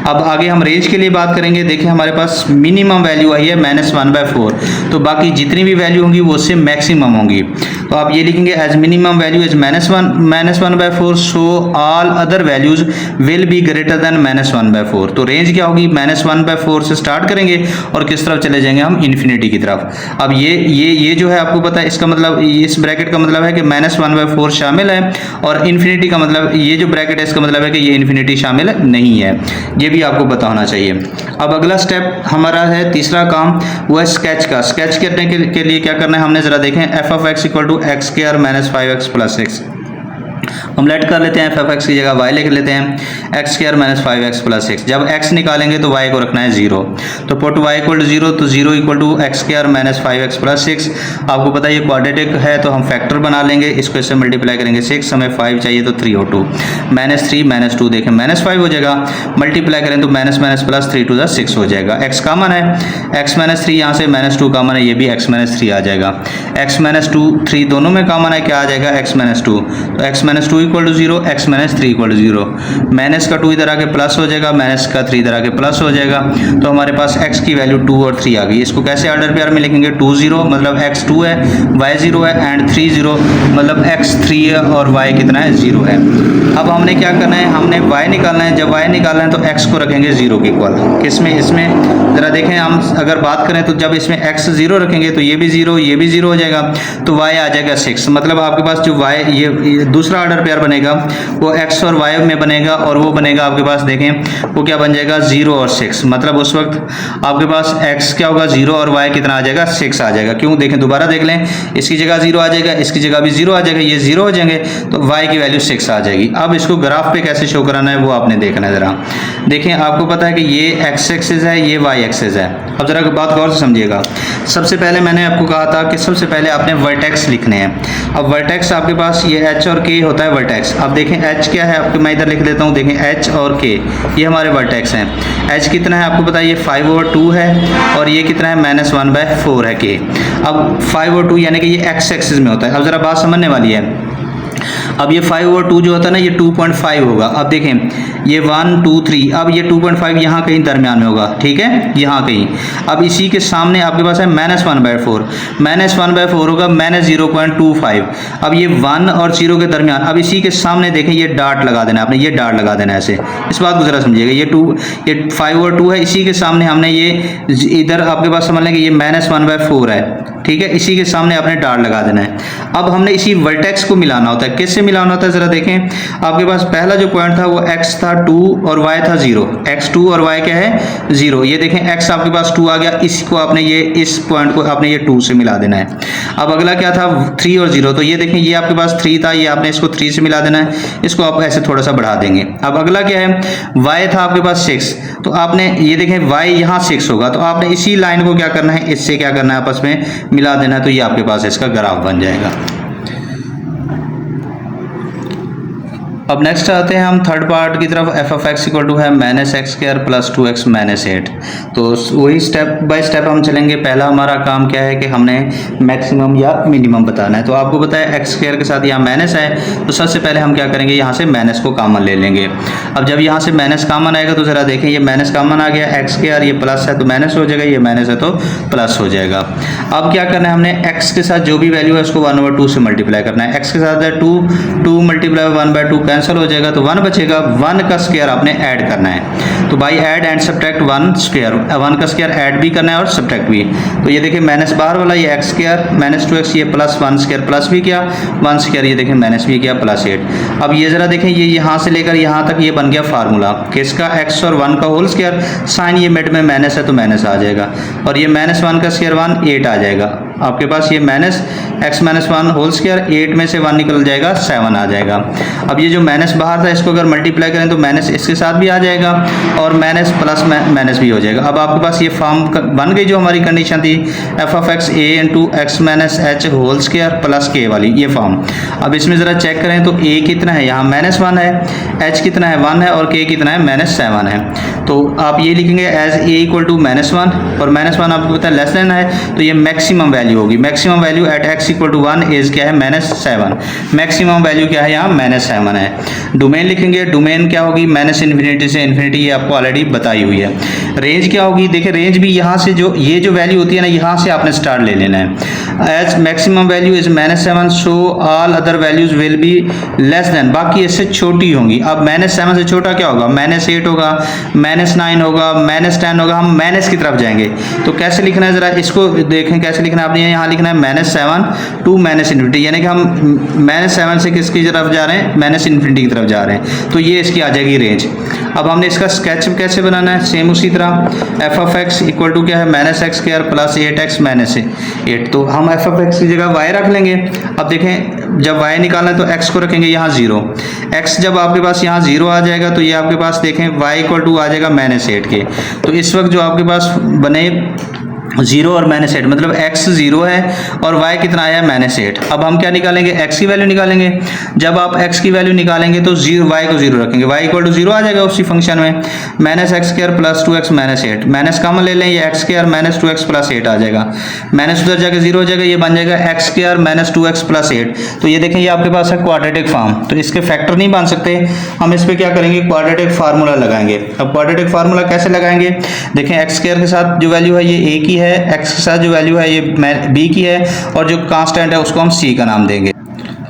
Speaker 1: अब आगे हम रेंज के लिए बात करेंगे। देखिए हमारे पास मिनिमम वैल्यू आई है -1/4, तो बाकी जितनी भी वैल्यू होंगी वो उससे मैक्सिमम होंगी। तो आप ये लिखेंगे as minimum value is -1/4, so all other values will be greater than -1/4। तो रेंज क्या होगी, -1/4 से स्टार्ट करेंगे और किस तरफ चले जाएंगे हम, इन्फिनिटी की तरफ। अब ये जो है आपको पता है, इसका मतलब इस ब्रैकेट का मतलब है कि -1/4 शामिल है, और इन्फिनिटी का मतलब ये जो ब्रैकेट है इसका मतलब है कि ये इन्फिनिटी शामिल नहीं है। ये भी आपको पता होना चाहिए। अब अगला स्टेप हमारा है तीसरा काम, वो है स्केच का। स्केच करने के लिए क्या करना है, हमने जरा देखें f of x equal to x square minus 5x plus 6। हम लेट कर लेते हैं, एफ ऑफ एक्स की जगह y लिख लेते हैं, x square minus 5x plus 6। जब x निकालेंगे तो y को रखना है 0, तो पुट y इक्वल टू 0, तो 0 equal to x square minus 5x plus 6। आपको पता है ये क्वाड्रेटिक है तो हम फैक्टर बना लेंगे, इसको इससे मल्टीप्लाई करेंगे 6, हमें 5 चाहिए तो 3 और 2, -3 -2 देखें -5 हो जाएगा, मल्टीप्लाई करें तो minus minus plus 3 to the 6 हो जाएगा। x कॉमन है, x -3 यहाँ से -2 कॉमन है, ये भी x -3 आ जाएगा। x -2 3 दोनों में कॉमन है, क्या आ जाएगा x -2, तो x -2 equal to 0, x -3 equal to 0, minus का 2 इधर आके प्लस हो जाएगा, माइनस का 3 इधर आके प्लस हो जाएगा। तो हमारे पास x की वैल्यू 2 और 3 आ गई। इसको कैसे ऑर्डर पेयर में लिखेंगे, 2 0 मतलब x 2 है, y 0 है, एंड 3 0 मतलब x 3 है और y कितना है, 0 है। अब हमने क्या करना है, हमने y निकालना है। जब y निकालना है तो x को रखेंगे 0 के इक्वल। किसमें, इसमें जरा देखें, हम अगर बात करें तो जब इसमें x 0 रखेंगे तो ये भी 0, ये भी 0 हो जाएगा, तो y आ जाएगा 6। मतलब आपके पास जो y ये दूसरा ऑर्डर पेयर बनेगा वो x और y में बनेगा, और वो बनेगा आपके पास देखें वो क्या बन जाएगा, 0 और 6। मतलब उस वक्त आपके पास x क्या होगा 0 और y कितना आ जाएगा, 6 आ जाएगा। क्यों, देखें दोबारा देख लें, इसकी जगह 0 आ जाएगा, इसकी जगह भी 0 आ जाएगा, ये 0 हो जाएंगे तो y की वैल्यू 6 आ जाएगी। अब इसको ग्राफ पे कैसे शो कराना है वो आपने देखना है। जरा देखें, आपको पता है कि ये x एक्सिस है, ये y एक्सिस है। अब जरा बात गौर से समझिएगा। सबसे पहले मैंने आपको कहा था कि सबसे पहले आपने वर्टेक्स लिखने हैं। अब वर्टेक्स आपके पास ये h और k होता है वर्टेक्स। अब देखें h क्या है, आपको मैं इधर लिख देता हूँ, देखें h और k ये हमारे वर्टेक्स हैं। h कितना है आपको पता है, ये 5/2 है, और ये कितना है -1/4 है k। अब 5/2 यानी कि ये x एक्सिस में होता है। अब जरा बात समझने वाली है। अब ये 5/2 जो होता है ना, ये 2.5 होगा। अब देखें ये 1 2 3, अब ये 2.5 यहाँ कहीं दरमियान में होगा, ठीक है, यहाँ कहीं। अब इसी के सामने आपके पास है -1/4, -1/4 होगा -0.25। अब ये 1 और 0 के दरमियान, अब इसी के सामने देखें ये डार्ट लगा देना है आपने, ये डार्ट लगा देना है ऐसे। इस बात को जरा समझिएगा, ये 5/2 है, इसी के सामने हमने ये इधर आपके पास समझ लें कि ये -1/4 है, ठीक है, इसी के सामने आपने डार्ट लगा देना है। अब हमने इसी वर्टेक्स को मिलाना होता है। किससे मिलाना होता है, जरा देखें, आपके पास पहला जो पॉइंट था वो x था 2 और y था 0, x2 और y क्या है 0। ये देखें x आपके पास 2 आ गया, इसको आपने ये इस पॉइंट को आपने ये 2 से मिला देना है। अब अगला क्या था 3 और 0, तो ये देखें ये आपके पास 3 था, ये आपने इसको 3 से मिला देना है, इसको आप ऐसे थोड़ा सा बढ़ा देंगे। अब अगला क्या है y था आपके पास 6, तो आपने ये देखें y यहाँ 6 होगा, तो आपने इसी लाइन को क्या करना है, इससे क्या करना है आपस में मिला देना है, तो ये आपके पास इसका ग्राफ बन जाएगा। अब नेक्स्ट आते हैं हम थर्ड पार्ट की तरफ। F of x equal to है -x² प्लस 2x - 8। तो वही स्टेप बाय स्टेप हम चलेंगे। पहला हमारा काम क्या है कि हमने मैक्सिमम या मिनिमम बताना है। तो आपको पता है x² के साथ यहाँ माइनस है, तो सबसे पहले हम क्या करेंगे, यहाँ से माइनस को कॉमन ले लेंगे। अब जब यहाँ से माइनस कॉमन आएगा तो ज़रा देखें ये माइनस कॉमन आ गया, x² ये प्लस है तो माइनस हो जाएगा, ये माइनस है तो प्लस हो जाएगा। अब क्या करना है, हमने x के साथ जो भी वैल्यू है उसको 1/2 से मल्टीप्लाई करना है। x के साथ है 2 मल्टीप्लाई 1/2 कैंसिल हो जाएगा, तो 1 बचेगा। 1 का स्क्वायर आपने ऐड करना है, तो by add and subtract 1 square, 1 का स्क्वायर ऐड भी करना है और सब्ट्रैक्ट भी। तो ये देखिए माइनस बाहर वाला ये x स्क्वायर -2x, ये प्लस 1 स्क्वायर प्लस भी किया, 1 स्क्वायर ये देखें माइनस भी किया, प्लस 8। अब ये ज़रा देखें ये यहाँ से लेकर यहाँ तक ये बन गया फार्मूला किसका, x और 1 का होल स्क्वायर, साइन ये मिड में माइनस है तो माइनस आ जाएगा, और ये -1 का स्क्वायर 1 8 आ जाएगा। आपके पास ये x - 1 होल स्क्वायर 8 में से 1 निकल जाएगा 7 आ जाएगा। अब ये जो माइनस बाहर था इसको अगर मल्टीप्लाई करें तो माइनस इसके साथ भी आ जाएगा और माइनस प्लस माइनस भी हो जाएगा। अब आपके पास ये फॉर्म बन गई जो हमारी कंडीशन थी, f of x a into x minus h whole square plus k वाली ये फॉर्म। अब इसमें ज़रा चेक करें तो a कितना है, यहाँ -1 है, h कितना है 1 है और k कितना है -7 है। तो आप ये लिखेंगे एज a इक्वल टू -1 और -1 आपको पता है लेस देन है, तो ये मैक्सिमम वैल्यू होगी। Maximum value at x equal to 1 is क्या है -7। मैक्सिमम वैल्यू क्या है यहाँ -7 है। डोमेन लिखेंगे, डोमेन क्या होगी -∞ से इन्फिनिटी, ये आपको ऑलरेडी बताई हुई है। रेंज क्या होगी, देखिए रेंज भी यहाँ से जो ये जो वैल्यू होती है ना, यहाँ से आपने स्टार्ट ले लेना है। As maximum value is -7 so all other values will be less than, बाकी इससे छोटी होंगी। अब -7 से छोटा क्या होगा, -8 होगा, -9 होगा, -10 होगा, हम माइनस की तरफ जाएंगे। तो कैसे लिखना है ज़रा इसको देखें, कैसे लिखना है आपने, यहाँ लिखना है -7 टू -∞, यानी कि हम -7 से किसकी तरफ जा रहे हैं, -∞ की तरफ जा रहे हैं, तो ये इसकी आ जाएगी रेंज। अब हमने इसका स्केच कैसे बनाना है, सेम उसी तरह f of x equal to क्या है -x² प्लस 8x - 8, तो हम एफ ऑफ एक्स की जगह y रख लेंगे। अब देखें जब y निकालना है तो x को रखेंगे यहाँ 0, x जब आपके पास यहाँ 0 आ जाएगा तो ये आपके पास देखें y इक्वल टू आ जाएगा -8 के। तो इस वक्त जो आपके पास बने 0 और -8, मतलब x 0 है और y कितना आया -8। अब हम क्या निकालेंगे, x की वैल्यू निकालेंगे। जब आप x की वैल्यू निकालेंगे तो y को 0 रखेंगे, y इक्वल टू 0 आ जाएगा उसी फंक्शन में, -x² plus 2x - 8, minus common ले लें, ये x² - 2x प्लस 8 आ जाएगा, माइनस उधर जाकर 0 हो जाएगा, ये बन जाएगा x² - 2x प्लस 8। तो ये देखें ये आपके पास है क्वाड्रेटिक फॉर्म, तो इसके फैक्टर नहीं बन सकते, हम इस पर क्या करेंगे क्वाड्रेटिक फार्मूला लगाएंगे। अब क्वाड्रेटिक फार्मूला कैसे लगाएंगे, देखें x² के साथ जो वैल्यू है ये a की है, x के साथ जो वैल्यू है ये b की है, और जो कांस्टेंट है उसको हम c का नाम देंगे।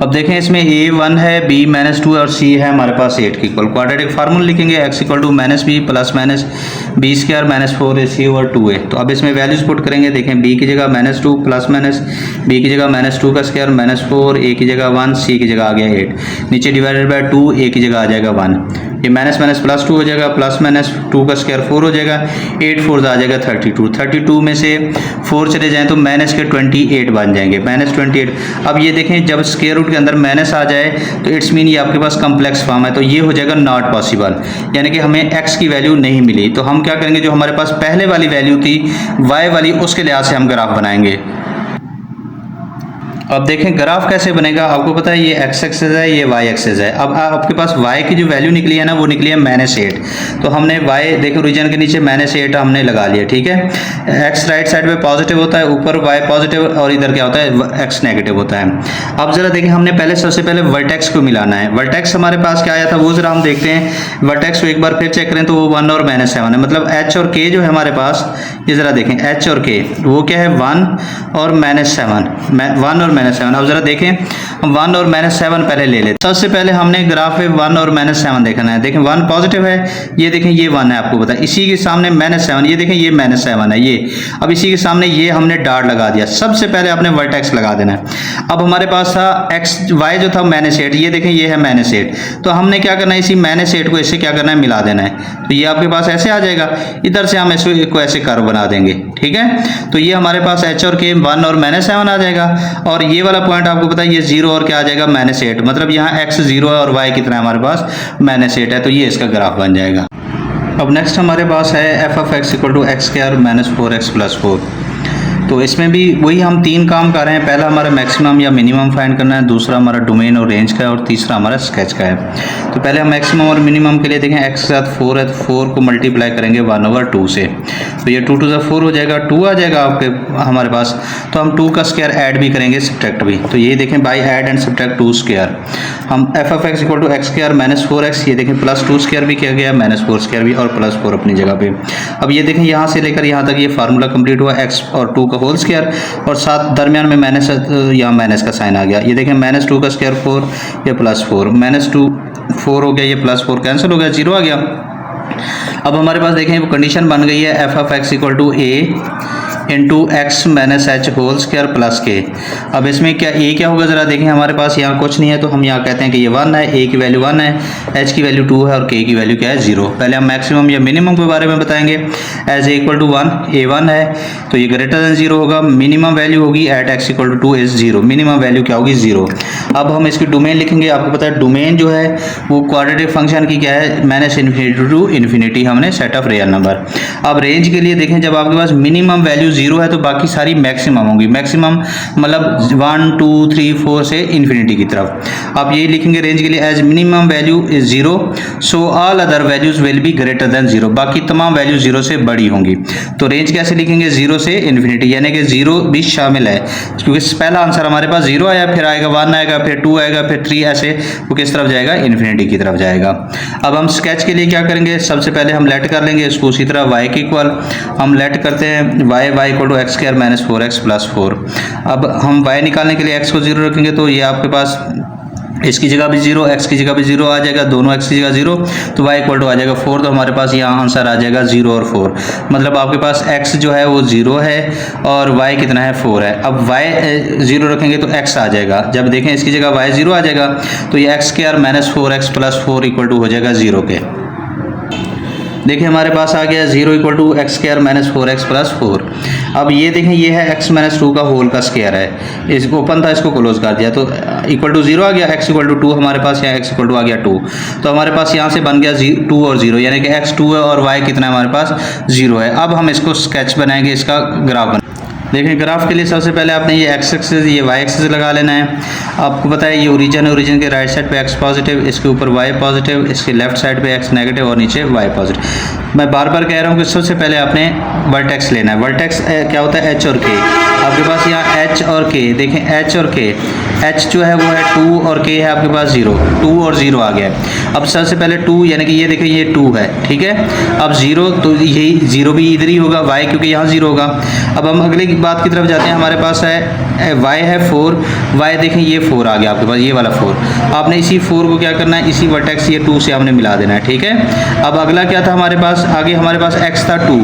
Speaker 1: अब देखें इसमें a 1 है, b -2 है और c है हमारे पास 8 की इक्वल। क्वाड्रेटिक फार्मूला लिखेंगे x equal to -b plus -b² -4ac/2a। तो अब इसमें वैल्यूज पुट करेंगे, देखें b की जगह -2 प्लस b की जगह -2 का स्क्वायर -4, a की जगह 1, c की जगह आ गया 8, नीचे डिवाइडेड बाय 2, a की जगह आ जाएगा 1, ये +2 हो जाएगा, +2 का स्क्वायर 4 हो जाएगा, 8 4 आ जाएगा 32, 32 में से 4 चले जाएं तो -28 बन जाएंगे, -28। अब ये देखें जब स्क्वायर रूट के अंदर माइनस आ जाए तो इट्स मीन ये आपके पास कम्प्लेक्स फॉर्म है, तो ये हो जाएगा नॉट पॉसिबल, यानी कि हमें x की वैल्यू नहीं मिली। तो हम क्या करेंगे, जो हमारे पास पहले वाली वैल्यू थी y वाली, उसके लिहाज से हम ग्राफ बनाएंगे। अब देखें ग्राफ कैसे बनेगा, आपको पता है ये x एक्सिस है, ये y एक्सिस है। अब आपके पास y की जो वैल्यू निकली है ना वो निकली है -8, तो हमने y देखो रीजन के नीचे -8 हमने लगा लिया, ठीक है। x राइट साइड पे पॉजिटिव होता है, ऊपर y पॉजिटिव और इधर क्या होता है x नेगेटिव होता है। अब जरा देखें हमने सबसे पहले वर्टेक्स को मिलाना है। वर्टेक्स हमारे पास क्या आया था वो जरा हम देखते हैं। वर्टेक्स को एक बार फिर चेक करें तो वो 1 और -7 है, मतलब h और k जो है हमारे पास, ये जरा देखें h और k वो क्या है 1 और -7, 1 और -7। अब ज़रा देखें 1 और -7 पहले ले लेते। सबसे पहले हमने ग्राफ पे 1 और -7 देखना है। देखें 1 पॉजिटिव है, ये देखें ये 1 है, आपको पता है। इसी के सामने -7, ये देखें ये -7 है ये। अब इसी के सामने ये हमने डॉट लगा दिया। सबसे पहले आपने वर्टेक्स लगा देना है। अब हमारे पास था x y जो था -8, ये देखें ये है -8। तो हमने क्या करना है, इसी -8 को इससे क्या करना है, मिला देना है। तो ये आपके पास ऐसे आ जाएगा। इधर से हम इसको ऐसे कर्व बना देंगे, ठीक है। तो ये हमारे पास h और k 1 और -7 आ जाएगा। और ये वाला पॉइंट आपको पता है ये 0 और क्या आ जाएगा, -8। मतलब यहाँ x 0 है और y कितना है हमारे पास, -8 है। तो ये इसका ग्राफ बन जाएगा। अब नेक्स्ट हमारे पास है f(x) = x² - 4x + 4। तो इसमें भी वही हम 3 काम कर रहे हैं। पहला हमारा मैक्सिमम या मिनिमम फाइंड करना है, दूसरा हमारा डोमेन और रेंज का है, और तीसरा हमारा स्केच का है। तो पहले हम मैक्सिमम और मिनिमम के लिए देखें, x के साथ 4 है तो 4 को मल्टीप्लाई करेंगे 1/2 से। तो ये 2 × 4 हो जाएगा, 2 आ जाएगा आपके हमारे पास। तो हम 2 का स्क्वायर ऐड भी करेंगे, सब्ट्रैक्ट भी। तो ये देखें by add and subtract 2 square. हम f(x) = x² - 4x, ये देखें +2 स्क्वायर भी किया गया, -4 स्क्वायर भी, और +4 अपनी जगह पे। अब ये देखें यहाँ से लेकर यहाँ तक ये फार्मूला कंप्लीट हुआ, x और 2 का होल स्क्वायर, और साथ दरमियान में माइनस, यहाँ माइनस का साइन आ गया। ये देखें -2 का स्क्वायर 4, ये +4, -2 4 हो गया, ये +4 कैंसिल हो गया, 0 आ गया। अब हमारे पास देखें वो कंडीशन बन गई है, f(x) = a × x - h whole square + k। अब इसमें क्या a क्या होगा, ज़रा देखें। हमारे पास यहाँ कुछ नहीं है, तो हम यहाँ कहते हैं कि ये 1 है, a की वैल्यू 1 है, h की वैल्यू 2 है, और k की वैल्यू क्या है, 0। पहले हम मैक्सिमम या मिनिमम के बारे में बताएंगे। एज a = 1, a 1 है तो ये ग्रेटर देन 0 होगा। मिनिमम वैल्यू होगी at x = 2 is 0, minimum value क्या होगी, 0। अब हम इसकी डोमेन लिखेंगे। आपको पता है डोमेन जो है वो क्वाड्रेटिक फंक्शन की क्या है, -∞ to ∞ हमने सेट ऑफ रियल नंबर। अब रेंज के लिए देखें, जब आपके पास मिनिमम वैल्यू 0 है तो बाकी सारी मैक्सिमम होंगी। मैक्सिमम मतलब 1 2 3 4 से इन्फिनिटी की तरफ। आप ये लिखेंगे रेंज के लिए, as minimum value is 0 so all other values will be greater than 0, बाकी तमाम वैल्यू 0 से बड़ी होंगी। तो रेंज कैसे लिखेंगे, 0 से इन्फिनिटी, यानी कि 0 भी शामिल है, क्योंकि पहला आंसर हमारे पास 0 आया, फिर आएगा 1 आएगा, फिर 2 आएगा, फिर 3, ऐसे वो किस तरफ जाएगा, इन्फिनिटी की तरफ जाएगा। अब हम स्केच के लिए क्या करेंगे, सबसे पहले हम लेट कर लेंगे इसको उसी तरह y के इक्वल हम लेट करते हैं, y = x² - 4x + 4। अब हम y निकालने के लिए x को 0 रखेंगे, तो ये आपके पास इसकी जगह भी 0, x की जगह भी 0 आ जाएगा, दोनों x की जगह 0, तो y = आ जाएगा 4। तो हमारे पास यहाँ आंसर आ जाएगा 0 और 4। मतलब आपके पास x जो है वो 0 है और y कितना है, 4 है। अब y 0 रखेंगे तो x आ जाएगा। जब देखें इसकी जगह y 0 आ जाएगा, तो ये x² - 4x + 4 = हो जाएगा 0 के। देखिए हमारे पास आ गया 0 = x² - 4x + 4। अब ये देखें ये है x - 2 का होल का स्क्वायर है, इसको ओपन था इसको क्लोज कर दिया, तो = 0 आ गया, x = 2 हमारे पास, यहाँ x = आ गया 2। तो हमारे पास यहाँ से बन गया 2 और 0, यानी कि x 2 है और y कितना है हमारे पास, 0 है। अब हम इसको स्केच बनाएंगे, इसका ग्राफ बना। देखें ग्राफ के लिए सबसे पहले आपने ये x एक्सिस ये y एक्सिस लगा लेना है। आपको पता है ये ओरिजिन है, ओरिजिन के राइट साइड पे x पॉजिटिव, इसके ऊपर y पॉजिटिव, इसके लेफ्ट साइड पे x नेगेटिव और नीचे y पॉजिटिव। मैं बार बार कह रहा हूँ कि सबसे पहले आपने वर्टेक्स लेना है। वर्टेक्स क्या होता है, h और k। आपके पास यहाँ h और k, देखें h और k, h जो है वो है 2 और k है आपके पास 0, 2 और 0 आ गया। अब सबसे पहले 2 यानी कि ये देखें ये 2 है, ठीक है। अब 0 तो यही 0 भी इधर ही होगा, y क्योंकि यहाँ 0 होगा। अब हम अगले बात की तरफ जाते हैं। हमारे पास है y है 4, y देखें ये 4 आ गया आपके पास, ये वाला 4। आपने इसी 4 को क्या करना है, इसी वर्टेक्स ये 2 से हमने मिला देना है, ठीक है। अब अगला क्या था हमारे पास, आगे हमारे पास x था 2,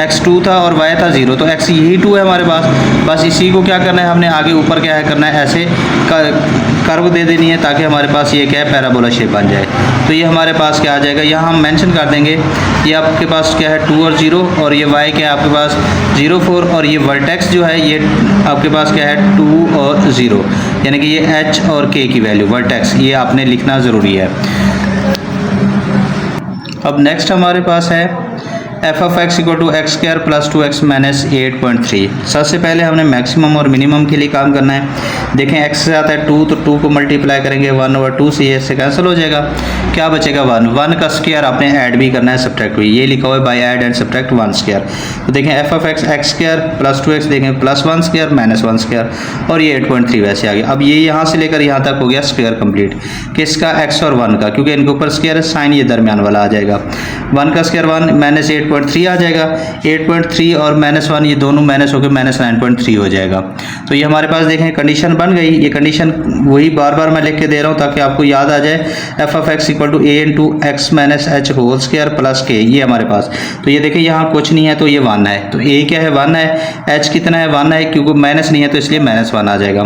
Speaker 1: x 2 था और y था 0, तो x यही 2 है हमारे पास। बस इसी को क्या करना है हमने, आगे ऊपर क्या है करना है, ऐसे कर्व दे देनी है ताकि हमारे पास ये क्या है, पैराबोला शेप बन जाए। तो ये हमारे पास क्या आ जाएगा, यहाँ हम मेंशन कर देंगे ये आपके पास क्या है 2 और 0, और ये y क्या है आपके पास 0 4, और ये वर्टेक्स जो है ये आपके पास क्या है 2 और 0, यानी कि ये h और k की वैल्यू वर्टेक्स ये आपने लिखना ज़रूरी है। अब नेक्स्ट हमारे पास है f(x) = x² + 2x - 8.3। सबसे पहले हमने मैक्सिमम और मिनिमम के लिए काम करना है। देखें x से आता है 2, तो 2 को मल्टीप्लाई करेंगे 1/2 से, ये इससे कैंसिल हो जाएगा, क्या बचेगा 1। 1 का स्क्वायर आपने ऐड भी करना है, सब्ट्रैक्ट भी, ये लिखा हुआ है by add and subtract 1 square. तो देखें f(x) x² + 2x देखें +1 स्क्वायर -1 स्क्वायर, और ये 8.3 वैसे आ गया। अब ये यहाँ से लेकर यहाँ तक हो गया स्क्वायर कंप्लीट, किसका, x और 1 का, क्योंकि इनके ऊपर स्क्वायर है, साइन ये दरमियान वाला आ जाएगा। 1 का स्क्वायर 1 -8.3 8.3 आ जाएगा। 8.3 और -1 ये दोनों माइनस होकर -9.3 हो जाएगा। तो ये हमारे पास देखें कंडीशन बन गई। ये कंडीशन वही बार बार मैं लिख के दे रहा हूँ ताकि आपको याद आ जाए। F of x equal to a into x minus h whole square plus k, ये हमारे पास। तो ये देखिए यहाँ कुछ नहीं है तो ये 1 है, तो ए क्या है 1 है, एच कितना है 1 है, क्योंकि माइनस नहीं है तो इसलिए -1 आ जाएगा,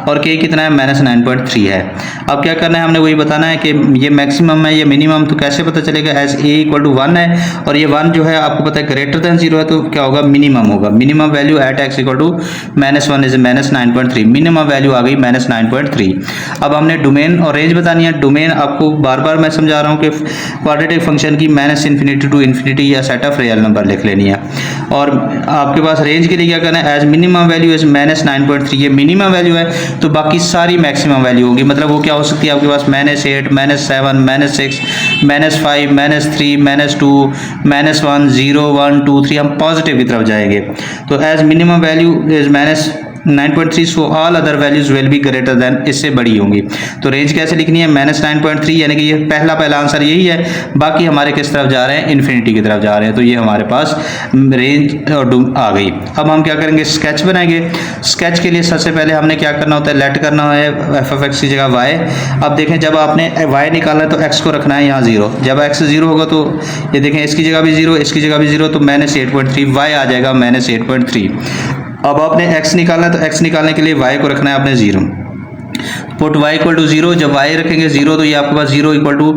Speaker 1: और के कितना है -9.3 है। अब क्या करना है, हमने वही बताना है कि ये मैक्सिमम है ये मिनिमम, तो कैसे पता चलेगा, एज ए इक्वल टू 1 है और ये 1 जो है आपको पता है ग्रेटर देन 0 है, तो क्या होगा मिनिमम होगा। Minimum value at x equal to -1 is -9.3, minimum value आ गई -9.3। अब हमने डोमेन और रेंज बतानी है। डोमेन आपको बार बार मैं समझा रहा हूँ कि क्वाड्रेटिक फंक्शन की -∞ टू इन्फिनिटी या सेट ऑफ रियल नंबर लिख लेनी है, और आपके पास रेंज के लिए क्या करना है, एज मिनिमम वैल्यू इज -9.3, ये मिनिमम वैल्यू है तो बाकी सारी मैक्सिमम वैल्यू होगी। मतलब वो क्या हो सकती है आपके पास -8, -7, -6, -5, -3, -2, -1, 0, 1, 2, 3, हम पॉजिटिव की तरफ जाएंगे। तो as minimum value is -9.3, so all other values will be greater than, इससे बड़ी होंगी। तो रेंज कैसे लिखनी है, -9.3, यानी कि ये पहला आंसर यही है। बाकी हमारे किस तरफ जा रहे हैं, इन्फिनिटी की तरफ जा रहे हैं। तो ये हमारे पास रेंज और आ गई। अब हम क्या करेंगे, स्केच बनाएंगे। स्केच के लिए सबसे पहले हमने क्या करना होता है, लेट करना है एफ ऑफ एक्स की जगह वाई। अब देखें जब आपने वाई निकालना है तो एक्स को रखना है यहाँ 0। जब एक्स 0 होगा तो ये देखें इसकी जगह भी 0, इसकी जगह भी 0, तो -8.3, वाई आ जाएगा -8.3। अब आपने x निकालना है तो x निकालने के लिए y को रखना है आपने 0। पुट y इक्वल टू 0, जब y रखेंगे 0 तो ये आपके पास 0 equal to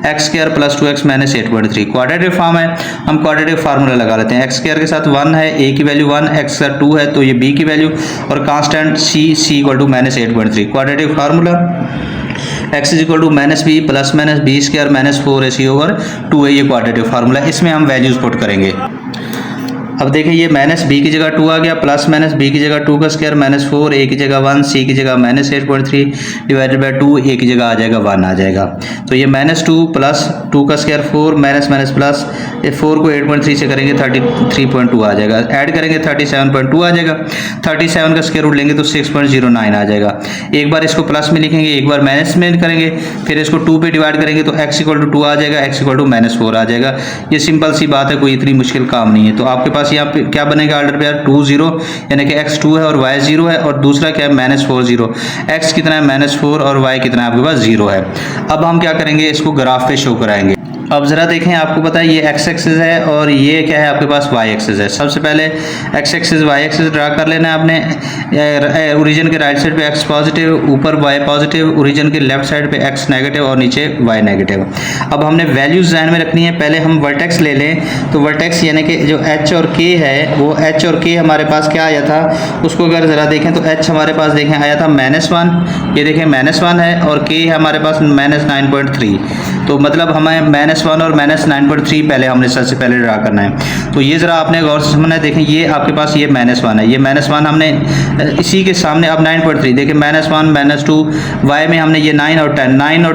Speaker 1: x square plus 2x minus 8.3। Quadratic form है, हम क्वाड्रेटिक फार्मूला लगा लेते हैं। एक्स स्क्वायर के साथ 1 है, a की वैल्यू 1, x का 2 है तो ये b की वैल्यू, और constant c equal to -8.3। Quadratic formula x is equal to -b plus -b square -4ac over 2 है, ये क्वाड्रेटिक फार्मूला। इसमें हम वैल्यूज पुट करेंगे। अब देखिए ये -b की जगह 2 आ गया, प्लस -b की जगह 2 का स्क्वायर -4, a की जगह 1, c की जगह -8.3 डिवाइडेड बाय 2, a की जगह आ जाएगा 1 आ जाएगा। तो ये -2 प्लस 2 का स्क्वायर 4 माइनस प्लस 4 को 8.3 से करेंगे 33.2 आ जाएगा। ऐड करेंगे 37.2 आ जाएगा। 37 का स्क्वायर रूट लेंगे तो 6.09 आ जाएगा। एक बार इसको प्लस में लिखेंगे, एक बार माइनस में करेंगे, फिर इसको 2 पे डिवाइड करेंगे तो x इक्वल टू 2 आ जाएगा, x इक्वल टू -4 आ जाएगा। ये सिंपल सी बात है, कोई इतनी मुश्किल काम नहीं है। तो आपके पास यहाँ पे क्या बनेगा ऑर्डर पे यार 2 0, यानी कि x 2 है और y 0 है, और दूसरा क्या है -4 0। x कितना है -4 और y कितना है आपके पास 0 है। अब हम क्या करेंगे, इसको ग्राफ पे शो कराएंगे। अब ज़रा देखें, आपको पता है ये x एक्सिस है और ये क्या है आपके पास y एक्सिस है। सबसे पहले x axis y axis draw कर लेना है आपने। ओरिजिन के राइट साइड पे x पॉजिटिव, ऊपर y पॉजिटिव, ओरिजिन के लेफ्ट साइड पे x नेगेटिव और नीचे y नेगेटिव। अब हमने वैल्यूज ध्यान में रखनी है। पहले हम वर्टेक्स ले लें, तो वर्टेक्स यानी कि जो h और k है, वो h और k हमारे पास क्या आया था, उसको अगर ज़रा देखें तो h हमारे पास देखें आया था -1, ये देखें -1 है, और k हमारे पास -9.3। तो मतलब हमें -1 और -9.3 पहले हमने सबसे पहले ड्रा करना है। तो ये ज़रा आपने गौर से समझना है। देखें ये आपके पास ये -1 है, ये -1 हमने इसी के सामने अब 9.3 देखें, -1 -2 y में हमने ये 9 और